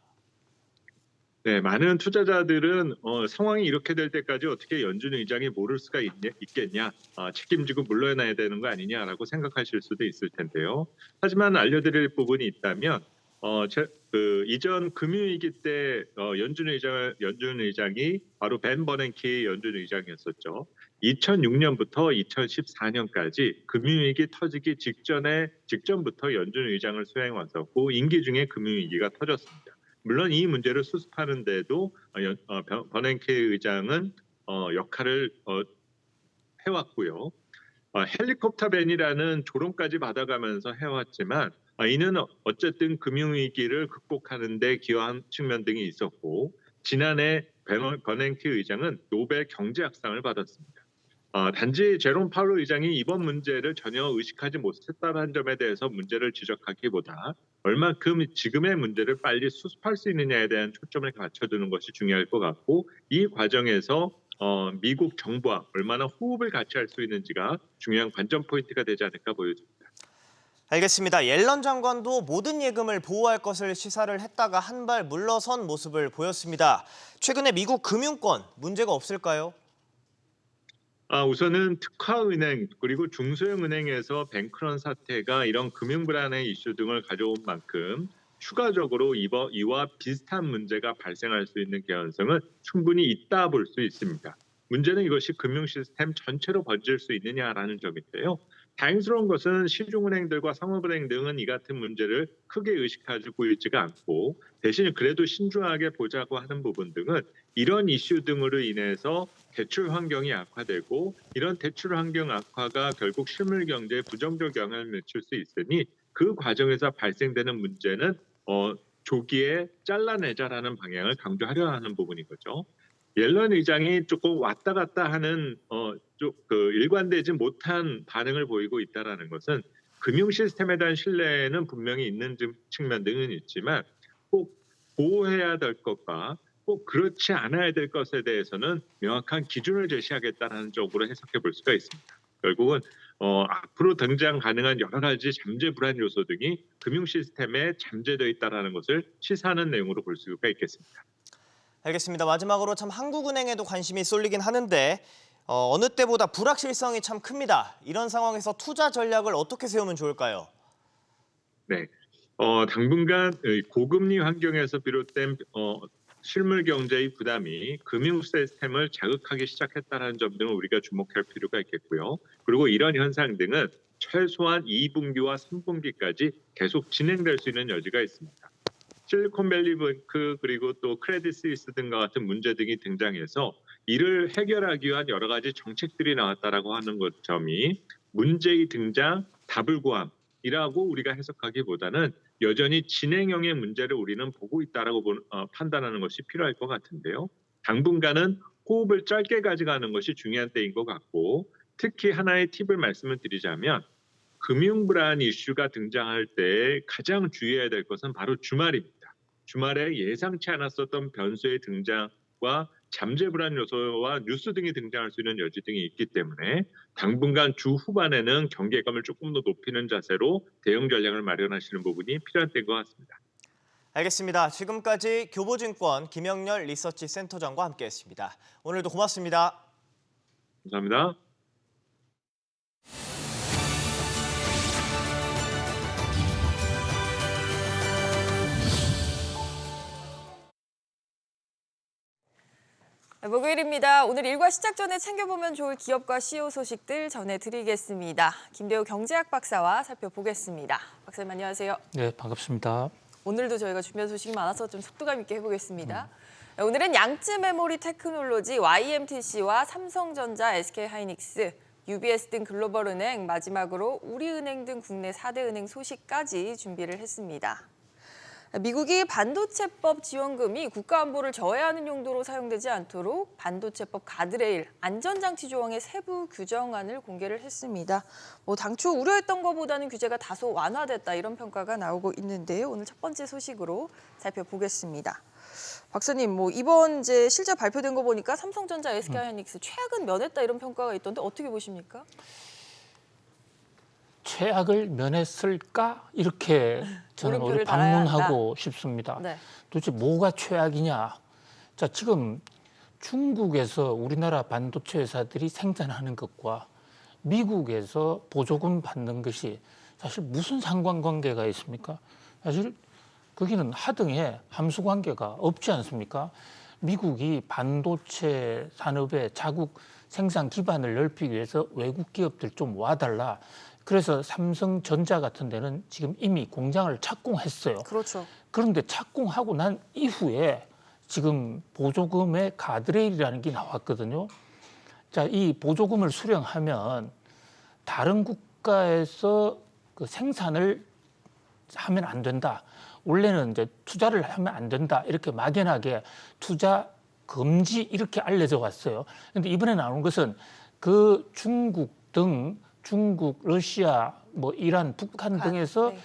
네, 많은 투자자들은 상황이 이렇게 될 때까지 어떻게 연준 의장이 모를 수가 있겠냐, 책임지고 물러나야 되는 거 아니냐라고 생각하실 수도 있을 텐데요. 하지만 알려드릴 부분이 있다면 이전 금융위기 때 연준 의장이 바로 벤 버냉키 연준 의장이었었죠. 2006년부터 2014년까지 금융위기 터지기 직전부터 연준 의장을 수행해 왔었고 임기 중에 금융위기가 터졌습니다. 물론 이 문제를 수습하는 데도 버냉키 의장은 역할을 해왔고요. 헬리콥터 벤이라는 조롱까지 받아가면서 해왔지만 이는 어쨌든 금융위기를 극복하는 데 기여한 측면 등이 있었고 지난해 버냉키 의장은 노벨 경제학상을 받았습니다. 단지 제롬 파월 의장이 이번 문제를 전혀 의식하지 못했다는 점에 대해서 문제를 지적하기보다 얼마큼 지금의 문제를 빨리 수습할 수 있느냐에 대한 초점을 갖춰두는 것이 중요할 것 같고 이 과정에서 미국 정부와 얼마나 호흡을 같이 할 수 있는지가 중요한 관전 포인트가 되지 않을까 보여집니다. 알겠습니다. 옐런 장관도 모든 예금을 보호할 것을 시사를 했다가 한 발 물러선 모습을 보였습니다. 최근에 미국 금융권 문제가 없을까요? 우선은 특화은행 그리고 중소형 은행에서 뱅크런 사태가 이런 금융불안의 이슈 등을 가져온 만큼 추가적으로 이와 비슷한 문제가 발생할 수 있는 개연성은 충분히 있다 볼 수 있습니다. 문제는 이것이 금융 시스템 전체로 번질 수 있느냐라는 점인데요. 다행스러운 것은 시중은행들과 상업은행 등은 이 같은 문제를 크게 의식하고 있지가 않고 대신 그래도 신중하게 보자고 하는 부분 등은 이런 이슈 등으로 인해서 대출 환경이 악화되고 이런 대출 환경 악화가 결국 실물 경제에 부정적 영향을 미칠 수 있으니 그 과정에서 발생되는 문제는 조기에 잘라내자라는 방향을 강조하려 하는 부분인 거죠. 옐런 의장이 조금 왔다 갔다 하는 일관되지 못한 반응을 보이고 있다는 것은 금융 시스템에 대한 신뢰는 분명히 있는 측면 등은 있지만 꼭 보호해야 될 것과 꼭 그렇지 않아야 될 것에 대해서는 명확한 기준을 제시하겠다는 쪽으로 해석해 볼 수가 있습니다. 결국은 앞으로 등장 가능한 여러 가지 잠재 불안 요소 등이 금융 시스템에 잠재되어 있다는 것을 시사하는 내용으로 볼 수가 있겠습니다. 알겠습니다. 마지막으로 참 한국은행에도 관심이 쏠리긴 하는데 어느 때보다 불확실성이 참 큽니다. 이런 상황에서 투자 전략을 어떻게 세우면 좋을까요? 네, 당분간 고금리 환경에서 비롯된 실물 경제의 부담이 금융 시스템을 자극하기 시작했다는 점 등을 우리가 주목할 필요가 있겠고요. 그리고 이런 현상 등은 최소한 2분기와 3분기까지 계속 진행될 수 있는 여지가 있습니다. 실리콘밸리뱅크 그리고 또 크레딧 스위스 등과 같은 문제 등이 등장해서 이를 해결하기 위한 여러 가지 정책들이 나왔다라고 하는 점이 문제의 등장, 답을 구함이라고 우리가 해석하기보다는 여전히 진행형의 문제를 우리는 보고 있다라고 판단하는 것이 필요할 것 같은데요. 당분간은 호흡을 짧게 가져가는 것이 중요한 때인 것 같고 특히 하나의 팁을 말씀을 드리자면 금융불안 이슈가 등장할 때 가장 주의해야 될 것은 바로 주말입니다. 주말에 예상치 않았었던 변수의 등장과 잠재 불안 요소와 뉴스 등이 등장할 수 있는 여지 등이 있기 때문에 당분간 주 후반에는 경계감을 조금 더 높이는 자세로 대응 전략을 마련하시는 부분이 필요한 때인 것 같습니다. 알겠습니다. 지금까지 교보증권 김영렬 리서치 센터장과 함께했습니다. 오늘도 고맙습니다. 감사합니다. 목요일입니다. 오늘 일과 시작 전에 챙겨보면 좋을 기업과 CEO 소식들 전해드리겠습니다. 김대우 경제학 박사와 살펴보겠습니다. 박사님 안녕하세요. 네, 반갑습니다. 오늘도 저희가 준비한 소식이 많아서 좀 속도감 있게 해보겠습니다. 오늘은 양쯔 메모리 테크놀로지 YMTC와 삼성전자, SK하이닉스, UBS 등 글로벌 은행, 마지막으로 우리은행 등 국내 4대 은행 소식까지 준비를 했습니다. 미국이 반도체법 지원금이 국가안보를 저해하는 용도로 사용되지 않도록 반도체법 가드레일, 안전장치 조항의 세부 규정안을 공개를 했습니다. 당초 우려했던 것보다는 규제가 다소 완화됐다 이런 평가가 나오고 있는데요. 오늘 첫 번째 소식으로 살펴보겠습니다. 박사님, 이번 실제 발표된 거 보니까 삼성전자, SK하이닉스 최악은 면했다 이런 평가가 있던데 어떻게 보십니까? 최악을 면했을까? 이렇게 저는 오늘 반문하고 싶습니다. 네. 도대체 뭐가 최악이냐? 자, 지금 중국에서 우리나라 반도체 회사들이 생산하는 것과 미국에서 보조금 받는 것이 사실 무슨 상관관계가 있습니까? 사실 거기는 하등의 함수관계가 없지 않습니까? 미국이 반도체 산업의 자국 생산 기반을 넓히기 위해서 외국 기업들 좀 와달라. 그래서 삼성전자 같은 데는 지금 이미 공장을 착공했어요. 그렇죠. 그런데 착공하고 난 이후에 지금 보조금의 가드레일이라는 게 나왔거든요. 자, 이 보조금을 수령하면 다른 국가에서 그 생산을 하면 안 된다. 원래는 이제 투자를 하면 안 된다. 이렇게 막연하게 투자 금지 이렇게 알려져 왔어요. 그런데 이번에 나온 것은 그 중국, 러시아, 이란, 북한 등에서 네.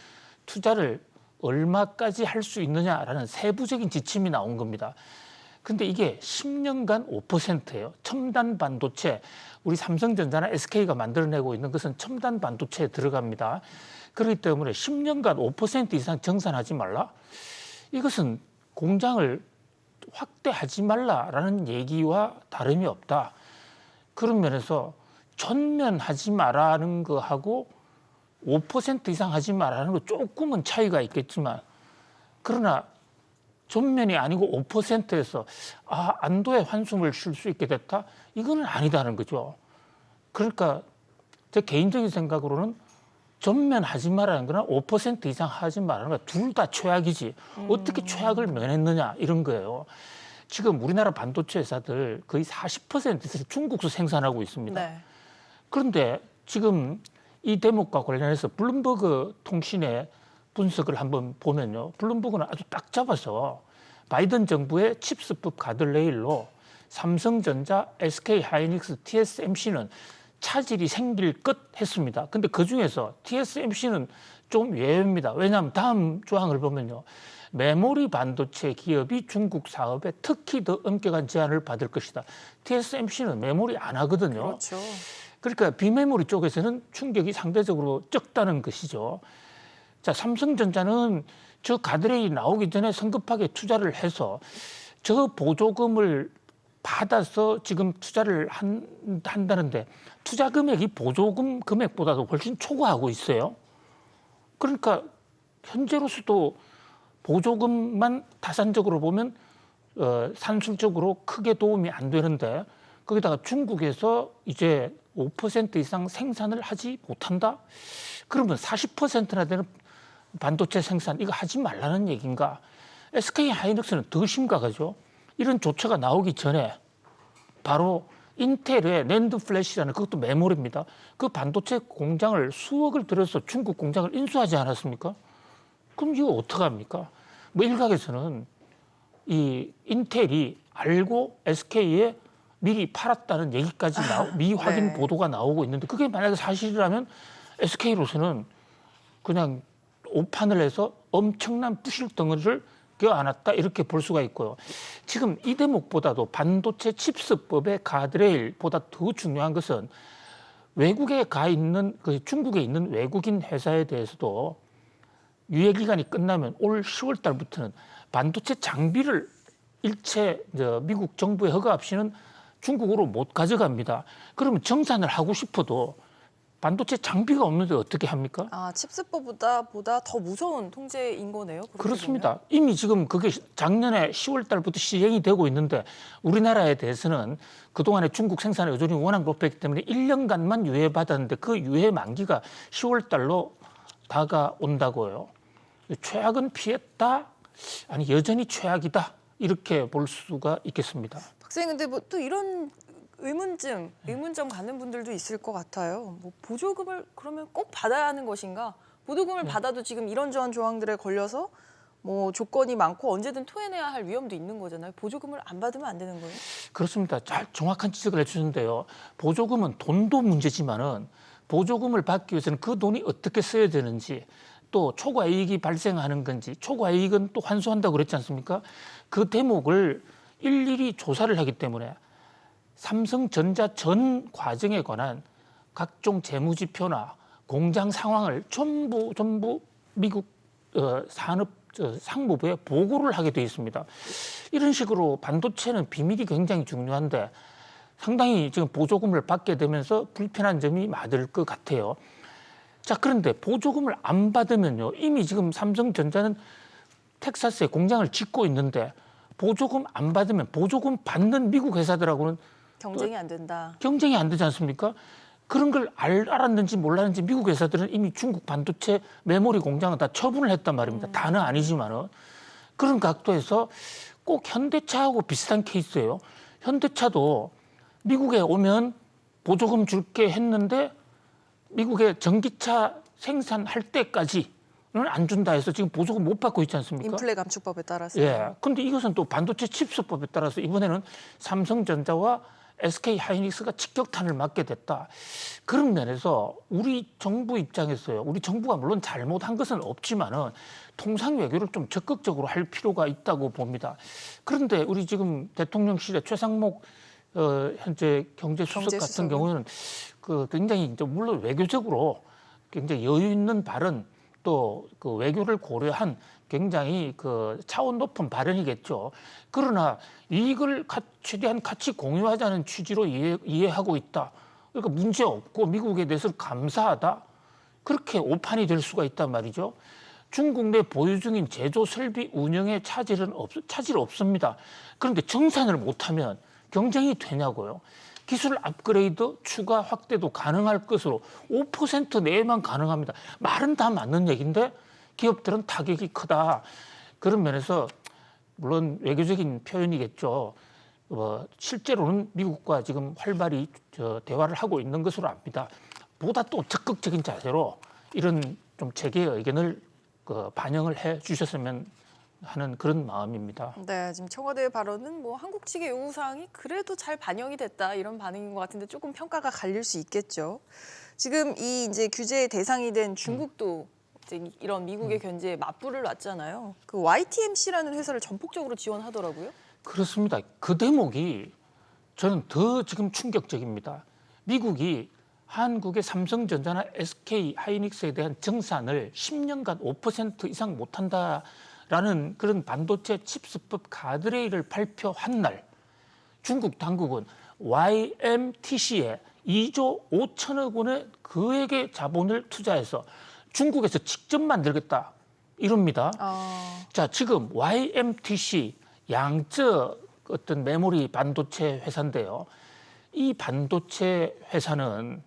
투자를 얼마까지 할 수 있느냐라는 세부적인 지침이 나온 겁니다. 근데 이게 10년간 5%예요. 첨단 반도체, 우리 삼성전자나 SK가 만들어내고 있는 것은 첨단 반도체에 들어갑니다. 그렇기 때문에 10년간 5% 이상 정산하지 말라? 이것은 공장을 확대하지 말라라는 얘기와 다름이 없다. 그런 면에서 전면하지 말라는 거하고 5% 이상 하지 말라는 거 조금은 차이가 있겠지만, 그러나 전면이 아니고 5%에서 안도의 한숨을 쉴 수 있게 됐다? 이거는 아니다는 거죠. 그러니까 제 개인적인 생각으로는 전면하지 말라는 거나 5% 이상 하지 말라는 거 둘 다 최악이지. 어떻게 최악을 면했느냐 이런 거예요. 지금 우리나라 반도체 회사들 거의 40%를 중국에서 생산하고 있습니다. 네. 그런데 지금 이 대목과 관련해서 블룸버그 통신의 분석을 한번 보면요. 블룸버그는 아주 딱 잡아서 바이든 정부의 칩스법 가드레일로 삼성전자, SK하이닉스, TSMC는 차질이 생길 것 했습니다. 근데 그중에서 TSMC는 좀 예외입니다. 왜냐하면 다음 조항을 보면요. 메모리 반도체 기업이 중국 사업에 특히 더 엄격한 제한을 받을 것이다. TSMC는 메모리 안 하거든요. 그렇죠. 그러니까 비메모리 쪽에서는 충격이 상대적으로 적다는 것이죠. 자, 삼성전자는 저 가드레일이 나오기 전에 성급하게 투자를 해서 저 보조금을 받아서 지금 투자를 한다는데 투자 금액이 보조금 금액보다도 훨씬 초과하고 있어요. 그러니까 현재로서도 보조금만 타산적으로 보면 산술적으로 크게 도움이 안 되는데 거기다가 중국에서 이제 5% 이상 생산을 하지 못한다? 그러면 40%나 되는 반도체 생산 이거 하지 말라는 얘기인가? SK하이닉스는 더 심각하죠. 이런 조처가 나오기 전에 바로 인텔의 낸드 플래시라는 그것도 메모리입니다. 그 반도체 공장을 수억을 들여서 중국 공장을 인수하지 않았습니까? 그럼 이거 어떡합니까? 일각에서는 이 인텔이 알고 SK에 미리 팔았다는 얘기까지 미확인 네. 보도가 나오고 있는데 그게 만약에 사실이라면 SK로서는 그냥 오판을 해서 엄청난 부실 덩어리를 껴안았다 이렇게 볼 수가 있고요. 지금 이 대목보다도 반도체 칩스법의 가드레일보다 더 중요한 것은 외국에 가 있는 중국에 있는 외국인 회사에 대해서도 유예 기간이 끝나면 올 10월 달부터는 반도체 장비를 일체 미국 정부의 허가 없이는 중국으로 못 가져갑니다. 그러면 정산을 하고 싶어도 반도체 장비가 없는데 어떻게 합니까? 칩스법보다 더 무서운 통제인 거네요. 그렇습니다. 보면. 이미 지금 그게 작년에 10월 달부터 시행이 되고 있는데 우리나라에 대해서는 그동안에 중국 생산 의존이 워낙 높았기 때문에 1년간만 유예받았는데 그 유예 만기가 10월 달로 다가온다고요. 최악은 피했다? 아니 여전히 최악이다. 이렇게 볼 수가 있겠습니다. 박사님 근데 또 이런 의문점 갖는 분들도 있을 것 같아요. 보조금을 그러면 꼭 받아야 하는 것인가? 보조금을 받아도 지금 이런저런 조항들에 걸려서 조건이 많고 언제든 토해내야 할 위험도 있는 거잖아요. 보조금을 안 받으면 안 되는 거예요? 그렇습니다. 잘 정확한 지적을 해주셨는데요. 보조금은 돈도 문제지만은 보조금을 받기 위해서는 그 돈이 어떻게 써야 되는지 또 초과 이익이 발생하는 건지 초과 이익은 또 환수한다고 그랬지 않습니까? 그 대목을 일일이 조사를 하기 때문에 삼성전자 전 과정에 관한 각종 재무지표나 공장 상황을 전부 미국 상무부에 보고를 하게 돼 있습니다. 이런 식으로 반도체는 비밀이 굉장히 중요한데 상당히 지금 보조금을 받게 되면서 불편한 점이 많을 것 같아요. 자, 그런데 보조금을 안 받으면요. 이미 지금 삼성전자는 텍사스에 공장을 짓고 있는데 보조금 안 받으면 보조금 받는 미국 회사들하고는 경쟁이 안 된다. 경쟁이 안 되지 않습니까? 그런 걸 알았는지 몰랐는지 미국 회사들은 이미 중국 반도체 메모리 공장은 다 처분을 했단 말입니다. 다는 아니지만은 그런 각도에서 꼭 현대차하고 비슷한 케이스예요. 현대차도 미국에 오면 보조금 줄게 했는데 미국의 전기차 생산할 때까지는 안 준다 해서 지금 보조금 못 받고 있지 않습니까? 인플레 감축법에 따라서. 예. 근데 이것은 또 반도체 칩스법에 따라서 이번에는 삼성전자와 SK 하이닉스가 직격탄을 맞게 됐다. 그런 면에서 우리 정부 입장에서요. 우리 정부가 물론 잘못한 것은 없지만은 통상 외교를 좀 적극적으로 할 필요가 있다고 봅니다. 그런데 우리 지금 대통령실의 최상목 현재 경제수석 같은 경우는 굉장히 이제 물론 외교적으로 굉장히 여유 있는 발언 또 그 외교를 고려한 굉장히 차원 높은 발언이겠죠. 그러나 이익을 최대한 같이 공유하자는 취지로 이해하고 있다. 그러니까 문제 없고 미국에 대해서 감사하다. 그렇게 오판이 될 수가 있단 말이죠. 중국 내 보유 중인 제조 설비 운영에 차질 없습니다. 그런데 정산을 못하면 경쟁이 되냐고요. 기술 업그레이드, 추가 확대도 가능할 것으로 5% 내에만 가능합니다. 말은 다 맞는 얘기인데 기업들은 타격이 크다. 그런 면에서 물론 외교적인 표현이겠죠. 실제로는 미국과 지금 활발히 대화를 하고 있는 것으로 압니다. 보다 또 적극적인 자세로 이런 좀 재계의 의견을 반영을 해 주셨으면 하는 그런 마음입니다. 네, 지금 청와대의 발언은 한국 측의 요구사항이 그래도 잘 반영이 됐다 이런 반응인 것 같은데 조금 평가가 갈릴 수 있겠죠. 지금 이 이제 규제의 대상이 된 중국도 이제 이런 미국의 견제에 맞불을 놨잖아요. 그 YTMC라는 회사를 전폭적으로 지원하더라고요. 그렇습니다. 그 대목이 저는 더 지금 충격적입니다. 미국이 한국의 삼성전자나 SK 하이닉스에 대한 정산을 10년간 5% 이상 못한다라는 그런 반도체 칩스법 가드레일을 발표한 날 중국 당국은 YMTC에 2조 5천억 원의 거액의 자본을 투자해서 중국에서 직접 만들겠다 이럽니다. 자, 지금 YMTC 양쯔 어떤 메모리 반도체 회사인데요. 이 반도체 회사는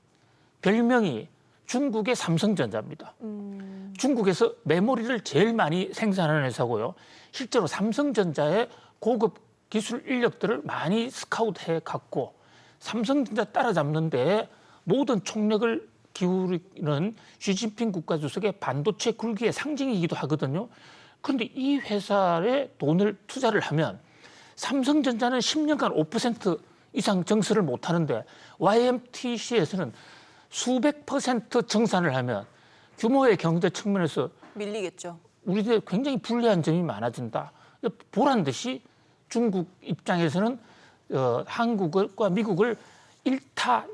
별명이 중국의 삼성전자입니다. 중국에서 메모리를 제일 많이 생산하는 회사고요. 실제로 삼성전자의 고급 기술 인력들을 많이 스카우트해 갖고 삼성전자 따라잡는 데 모든 총력을 기울이는 시진핑 국가주석의 반도체 굴기의 상징이기도 하거든요. 그런데 이 회사에 돈을 투자를 하면 삼성전자는 10년간 5% 이상 정수를 못하는데 YMTC에서는 수백 % 정산을 하면 규모의 경제 측면에서 밀리겠죠. 우리들 굉장히 불리한 점이 많아진다. 보란 듯이 중국 입장에서는 한국과 미국을 일타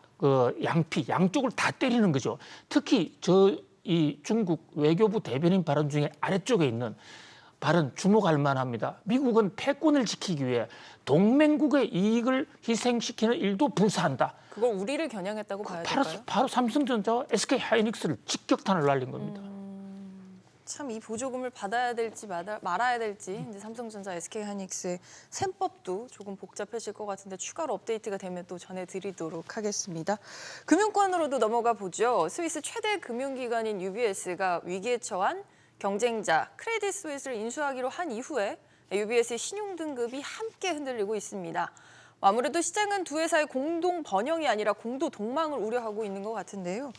양피 양쪽을 다 때리는 거죠. 특히 이 중국 외교부 대변인 발언 중에 아래쪽에 있는 발언 주목할 만합니다. 미국은 패권을 지키기 위해 동맹국의 이익을 희생시키는 일도 불사한다. 그걸 우리를 겨냥했다고 봐야 될까요? 바로 삼성전자와 SK 하이닉스를 직격탄을 날린 겁니다. 참 이 보조금을 받아야 될지 말아야 될지 이제 삼성전자, SK 하이닉스의 셈법도 조금 복잡해질 것 같은데 추가로 업데이트가 되면 또 전해드리도록 하겠습니다. 금융권으로도 넘어가 보죠. 스위스 최대 금융기관인 UBS가 위기에 처한 경쟁자 크레딧 스위스를 인수하기로 한 이후에 UBS의 신용 등급이 함께 흔들리고 있습니다. 아무래도 시장은 두 회사의 공동 번영이 아니라 공동 동망을 우려하고 있는 것 같은데요.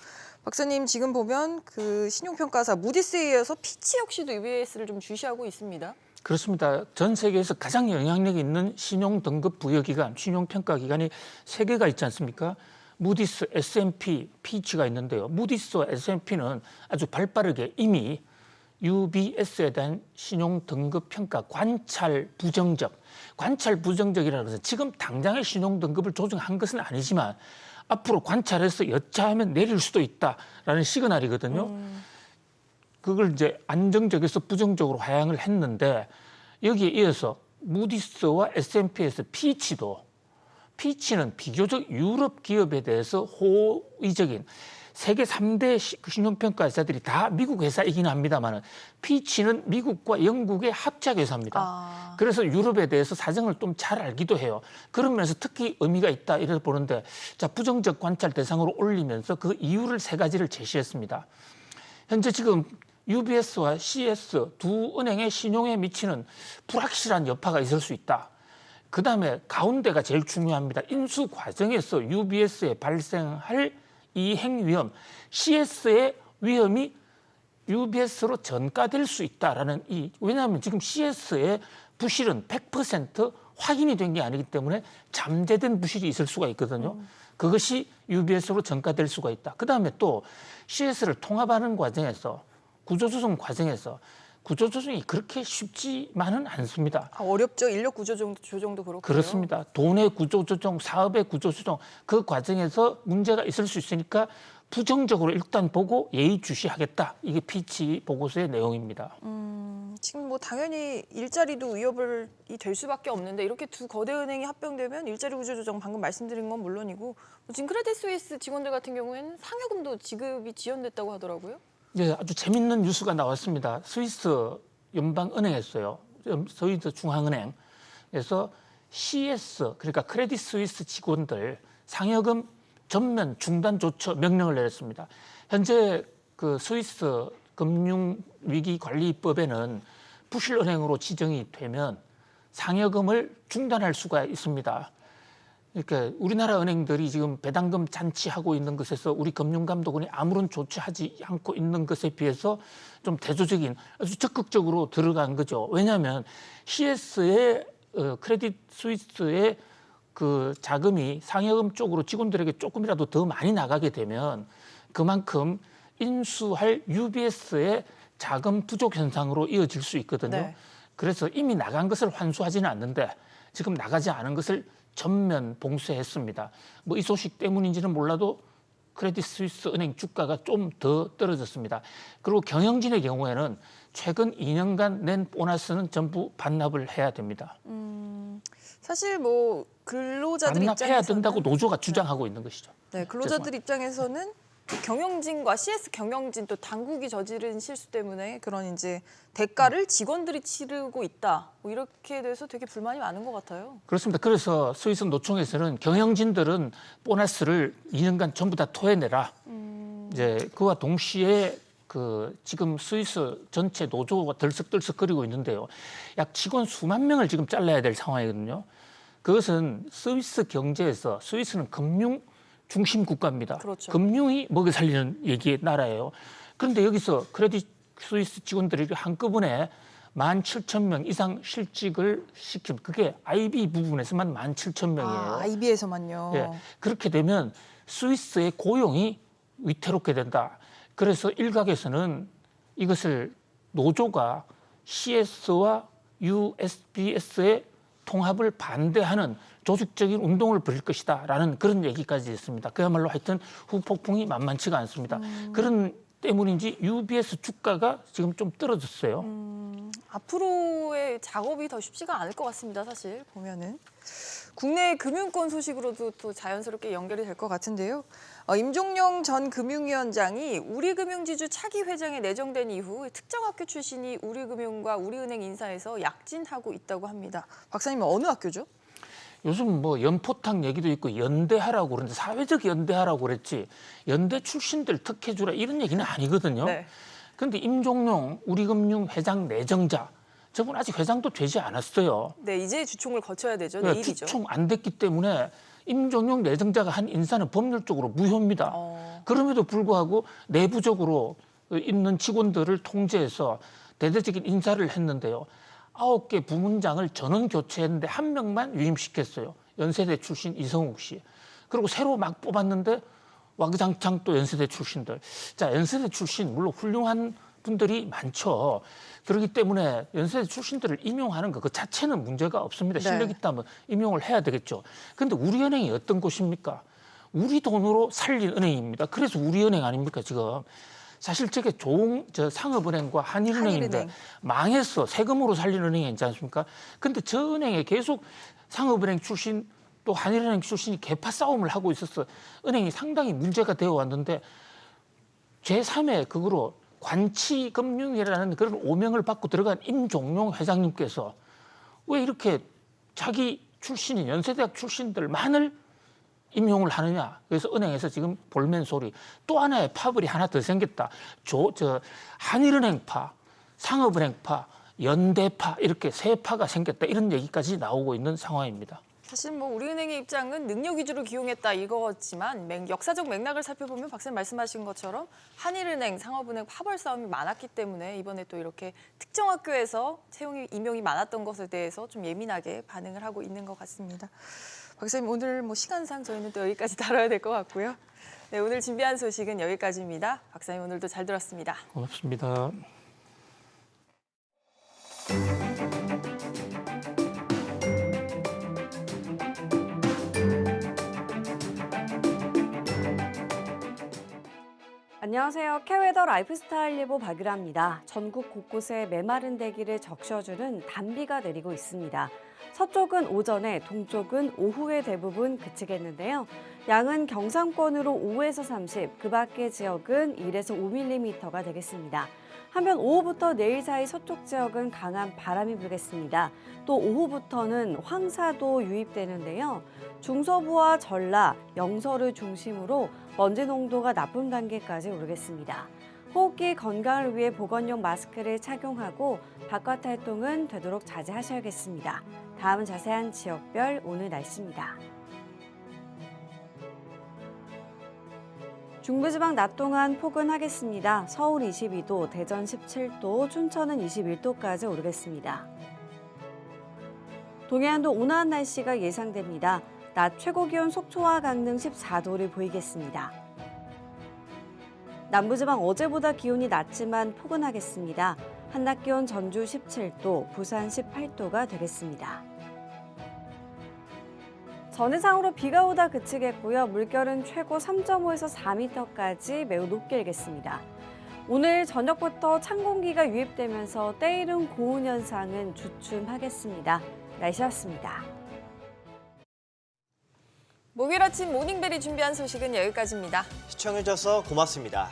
박사님, 지금 보면 그 신용평가사 무디스에 이어서 피치 역시도 UBS를 좀 주시하고 있습니다. 그렇습니다. 전 세계에서 가장 영향력이 있는 신용 등급 부여기관, 신용평가 기관이 3개가 있지 않습니까? 무디스, S&P, 피치가 있는데요. 무디스와 S&P는 아주 발빠르게 이미 UBS에 대한 신용 등급 평가 관찰 부정적이라는 것은 지금 당장의 신용 등급을 조정한 것은 아니지만 앞으로 관찰해서 여차하면 내릴 수도 있다라는 시그널이거든요. 그걸 이제 안정적에서 부정적으로 하향을 했는데 여기에 이어서 무디스와 S&P에서 피치는 비교적 유럽 기업에 대해서 호의적인 세계 3대 신용평가사들이 다 미국 회사이긴 합니다만 피치는 미국과 영국의 합작 회사입니다. 그래서 유럽에 대해서 사정을 좀 잘 알기도 해요. 그런 면에서 특히 의미가 있다 이래서 보는데 자, 부정적 관찰 대상으로 올리면서 그 이유를 3가지를 제시했습니다. 현재 지금 UBS와 CS 두 은행의 신용에 미치는 불확실한 여파가 있을 수 있다. 그다음에 가운데가 제일 중요합니다. 인수 과정에서 UBS에 발생할 이행 위험, CS의 위험이 UBS로 전가될 수 있다라는 왜냐하면 지금 CS의 부실은 100% 확인이 된 게 아니기 때문에 잠재된 부실이 있을 수가 있거든요. 그것이 UBS로 전가될 수가 있다. 그다음에 또 CS를 통합하는 과정에서 구조조정 과정에서 구조조정이 그렇게 쉽지만은 않습니다. 어렵죠. 인력 구조조정도 그렇고요. 그렇습니다. 돈의 구조조정, 사업의 구조조정 그 과정에서 문제가 있을 수 있으니까 부정적으로 일단 보고 예의주시하겠다. 이게 피치 보고서의 내용입니다. 지금 뭐 당연히 일자리도 위협이 될 수밖에 없는데 이렇게 두 거대 은행이 합병되면 일자리 구조조정 방금 말씀드린 건 물론이고 지금 크레딧 스위스 직원들 같은 경우에는 상여금도 지급이 지연됐다고 하더라고요. 예, 아주 재밌는 뉴스가 나왔습니다. 스위스 연방은행에서요. 스위스 중앙은행에서 CS 그러니까 크레딧 스위스 직원들 상여금 전면 중단 조처 명령을 내렸습니다. 현재 그 스위스 금융위기관리법에는 부실은행으로 지정이 되면 상여금을 중단할 수가 있습니다. 그러니까 우리나라 은행들이 지금 배당금 잔치하고 있는 것에서 우리 금융감독원이 아무런 조치하지 않고 있는 것에 비해서 좀 대조적인 아주 적극적으로 들어간 거죠. 왜냐하면 CS의 크레딧 스위스의 그 자금이 상여금 쪽으로 직원들에게 조금이라도 더 많이 나가게 되면 그만큼 인수할 UBS의 자금 부족 현상으로 이어질 수 있거든요. 네. 그래서 이미 나간 것을 환수하지는 않는데 지금 나가지 않은 것을 전면 봉쇄했습니다. 뭐 이 소식 때문인지는 몰라도 크레딧 스위스 은행 주가가 좀 더 떨어졌습니다. 그리고 경영진의 경우에는 최근 2년간 낸 보너스는 전부 반납을 해야 됩니다. 사실 뭐 근로자들 반납해야 입장에서는 된다고 노조가 주장하고 있는 것이죠. 네, 근로자들 입장에서는 경영진과 CS 경영진 또 당국이 저지른 실수 때문에 그런 이제 대가를 직원들이 치르고 있다. 뭐 이렇게 돼서 되게 불만이 많은 것 같아요. 그렇습니다. 그래서 스위스 노총에서는 경영진들은 보너스를 2년간 전부 다 토해내라. 이제 그와 동시에 그 지금 스위스 전체 노조가 들썩들썩거리고 있는데요. 약 직원 수만 명을 지금 잘라야 될 상황이거든요. 그것은 스위스 경제에서 스위스는 금융 중심 국가입니다. 그렇죠. 금융이 먹여 살리는 얘기의 나라예요. 그런데 여기서 크레딧 스위스 직원들이 한꺼번에 17,000명 이상 실직을 시킨 그게 IB 부분에서만 17,000명이에요. IB에서만요. 예, 그렇게 되면 스위스의 고용이 위태롭게 된다. 그래서 일각에서는 이것을 노조가 CS와 USBS의 통합을 반대하는 조직적인 운동을 벌일 것이다라는 그런 얘기까지 했습니다. 그야말로 하여튼 후폭풍이 만만치가 않습니다. 그런 때문인지 UBS 주가가 지금 좀 떨어졌어요. 앞으로의 작업이 더 쉽지가 않을 것 같습니다. 사실 보면은. 국내 금융권 소식으로도 또 자연스럽게 연결이 될 것 같은데요. 임종용 전 금융위원장이 우리금융지주 차기 회장에 내정된 이후 특정 학교 출신이 우리금융과 우리은행 인사에서 약진하고 있다고 합니다. 박사님은 어느 학교죠? 요즘 뭐 연포탕 얘기도 있고 연대하라고 그러는데 사회적 연대하라고 그랬지 연대 출신들 특혜주라 이런 얘기는 아니거든요. 네. 그런데 임종용 우리금융 회장 내정자 저분 아직 회장도 되지 않았어요. 네, 이제 주총을 거쳐야 되죠. 네, 내일이죠. 주총 안 됐기 때문에 임종용 내정자가 한 인사는 법률적으로 무효입니다. 그럼에도 불구하고 내부적으로 있는 직원들을 통제해서 대대적인 인사를 했는데요. 9개 부문장을 전원 교체했는데 한 명만 유임시켰어요. 연세대 출신 이성욱 씨. 그리고 새로 막 뽑았는데 와그장창 또 연세대 출신들. 자, 연세대 출신 물론 훌륭한 분들이 많죠. 그렇기 때문에 연세대 출신들을 임용하는 것 그 자체는 문제가 없습니다. 실력 있다면 임용을 해야 되겠죠. 그런데 우리은행이 어떤 곳입니까? 우리 돈으로 살린 은행입니다. 그래서 우리은행 아닙니까 지금. 사실 저게 상업은행과 한일은행인데 망했어. 세금으로 살린 은행이 있지 않습니까? 근데 저 은행에 계속 상업은행 출신 또 한일은행 출신이 계파 싸움을 하고 있었어. 은행이 상당히 문제가 되어 왔는데 제3의 그거로 관치금융이라는 그런 오명을 받고 들어간 임종용 회장님께서 왜 이렇게 자기 출신인 연세대학 출신들만을 임용을 하느냐. 그래서 은행에서 지금 볼멘 소리. 또 하나의 파벌이 하나 더 생겼다. 한일은행파, 상업은행파, 연대파 이렇게 세 파가 생겼다. 이런 얘기까지 나오고 있는 상황입니다. 사실 뭐 우리은행의 입장은 능력 위주로 기용했다 이거지만 역사적 맥락을 살펴보면 박사님 말씀하신 것처럼 한일은행, 상업은행 파벌 싸움이 많았기 때문에 이번에 또 이렇게 특정 학교에서 임용이 많았던 것에 대해서 좀 예민하게 반응을 하고 있는 것 같습니다. 박사님 오늘 뭐 시간상 저희는 또 여기까지 다뤄야 될 것 같고요. 네, 오늘 준비한 소식은 여기까지입니다. 박사님 오늘도 잘 들었습니다. 고맙습니다. 안녕하세요. 캐웨더 라이프스타일 예보 박유라입니다. 전국 곳곳에 메마른 대기를 적셔주는 단비가 내리고 있습니다. 서쪽은 오전에, 동쪽은 오후에 대부분 그치겠는데요. 양은 경상권으로 5에서 30, 그 밖의 지역은 1에서 5mm가 되겠습니다. 한편 오후부터 내일 사이 서쪽 지역은 강한 바람이 불겠습니다. 또 오후부터는 황사도 유입되는데요. 중서부와 전라, 영서를 중심으로 먼지 농도가 나쁨 단계까지 오르겠습니다. 호흡기 건강을 위해 보건용 마스크를 착용하고 바깥 활동은 되도록 자제하셔야겠습니다. 다음은 자세한 지역별 오늘 날씨입니다. 중부지방 낮 동안 포근하겠습니다. 서울 22도, 대전 17도, 춘천은 21도까지 오르겠습니다. 동해안도 온화한 날씨가 예상됩니다. 낮 최고 기온 속초와 강릉 14도를 보이겠습니다. 남부지방 어제보다 기온이 낮지만 포근하겠습니다. 한낮 기온 전주 17도, 부산 18도가 되겠습니다. 전해상으로 비가 오다 그치겠고요. 물결은 최고 3.5에서 4m까지 매우 높게 일겠습니다. 오늘 저녁부터 찬 공기가 유입되면서 때이른 고온 현상은 주춤하겠습니다. 날씨였습니다. 목요일 아침 모닝벨이 준비한 소식은 여기까지입니다. 시청해주셔서 고맙습니다.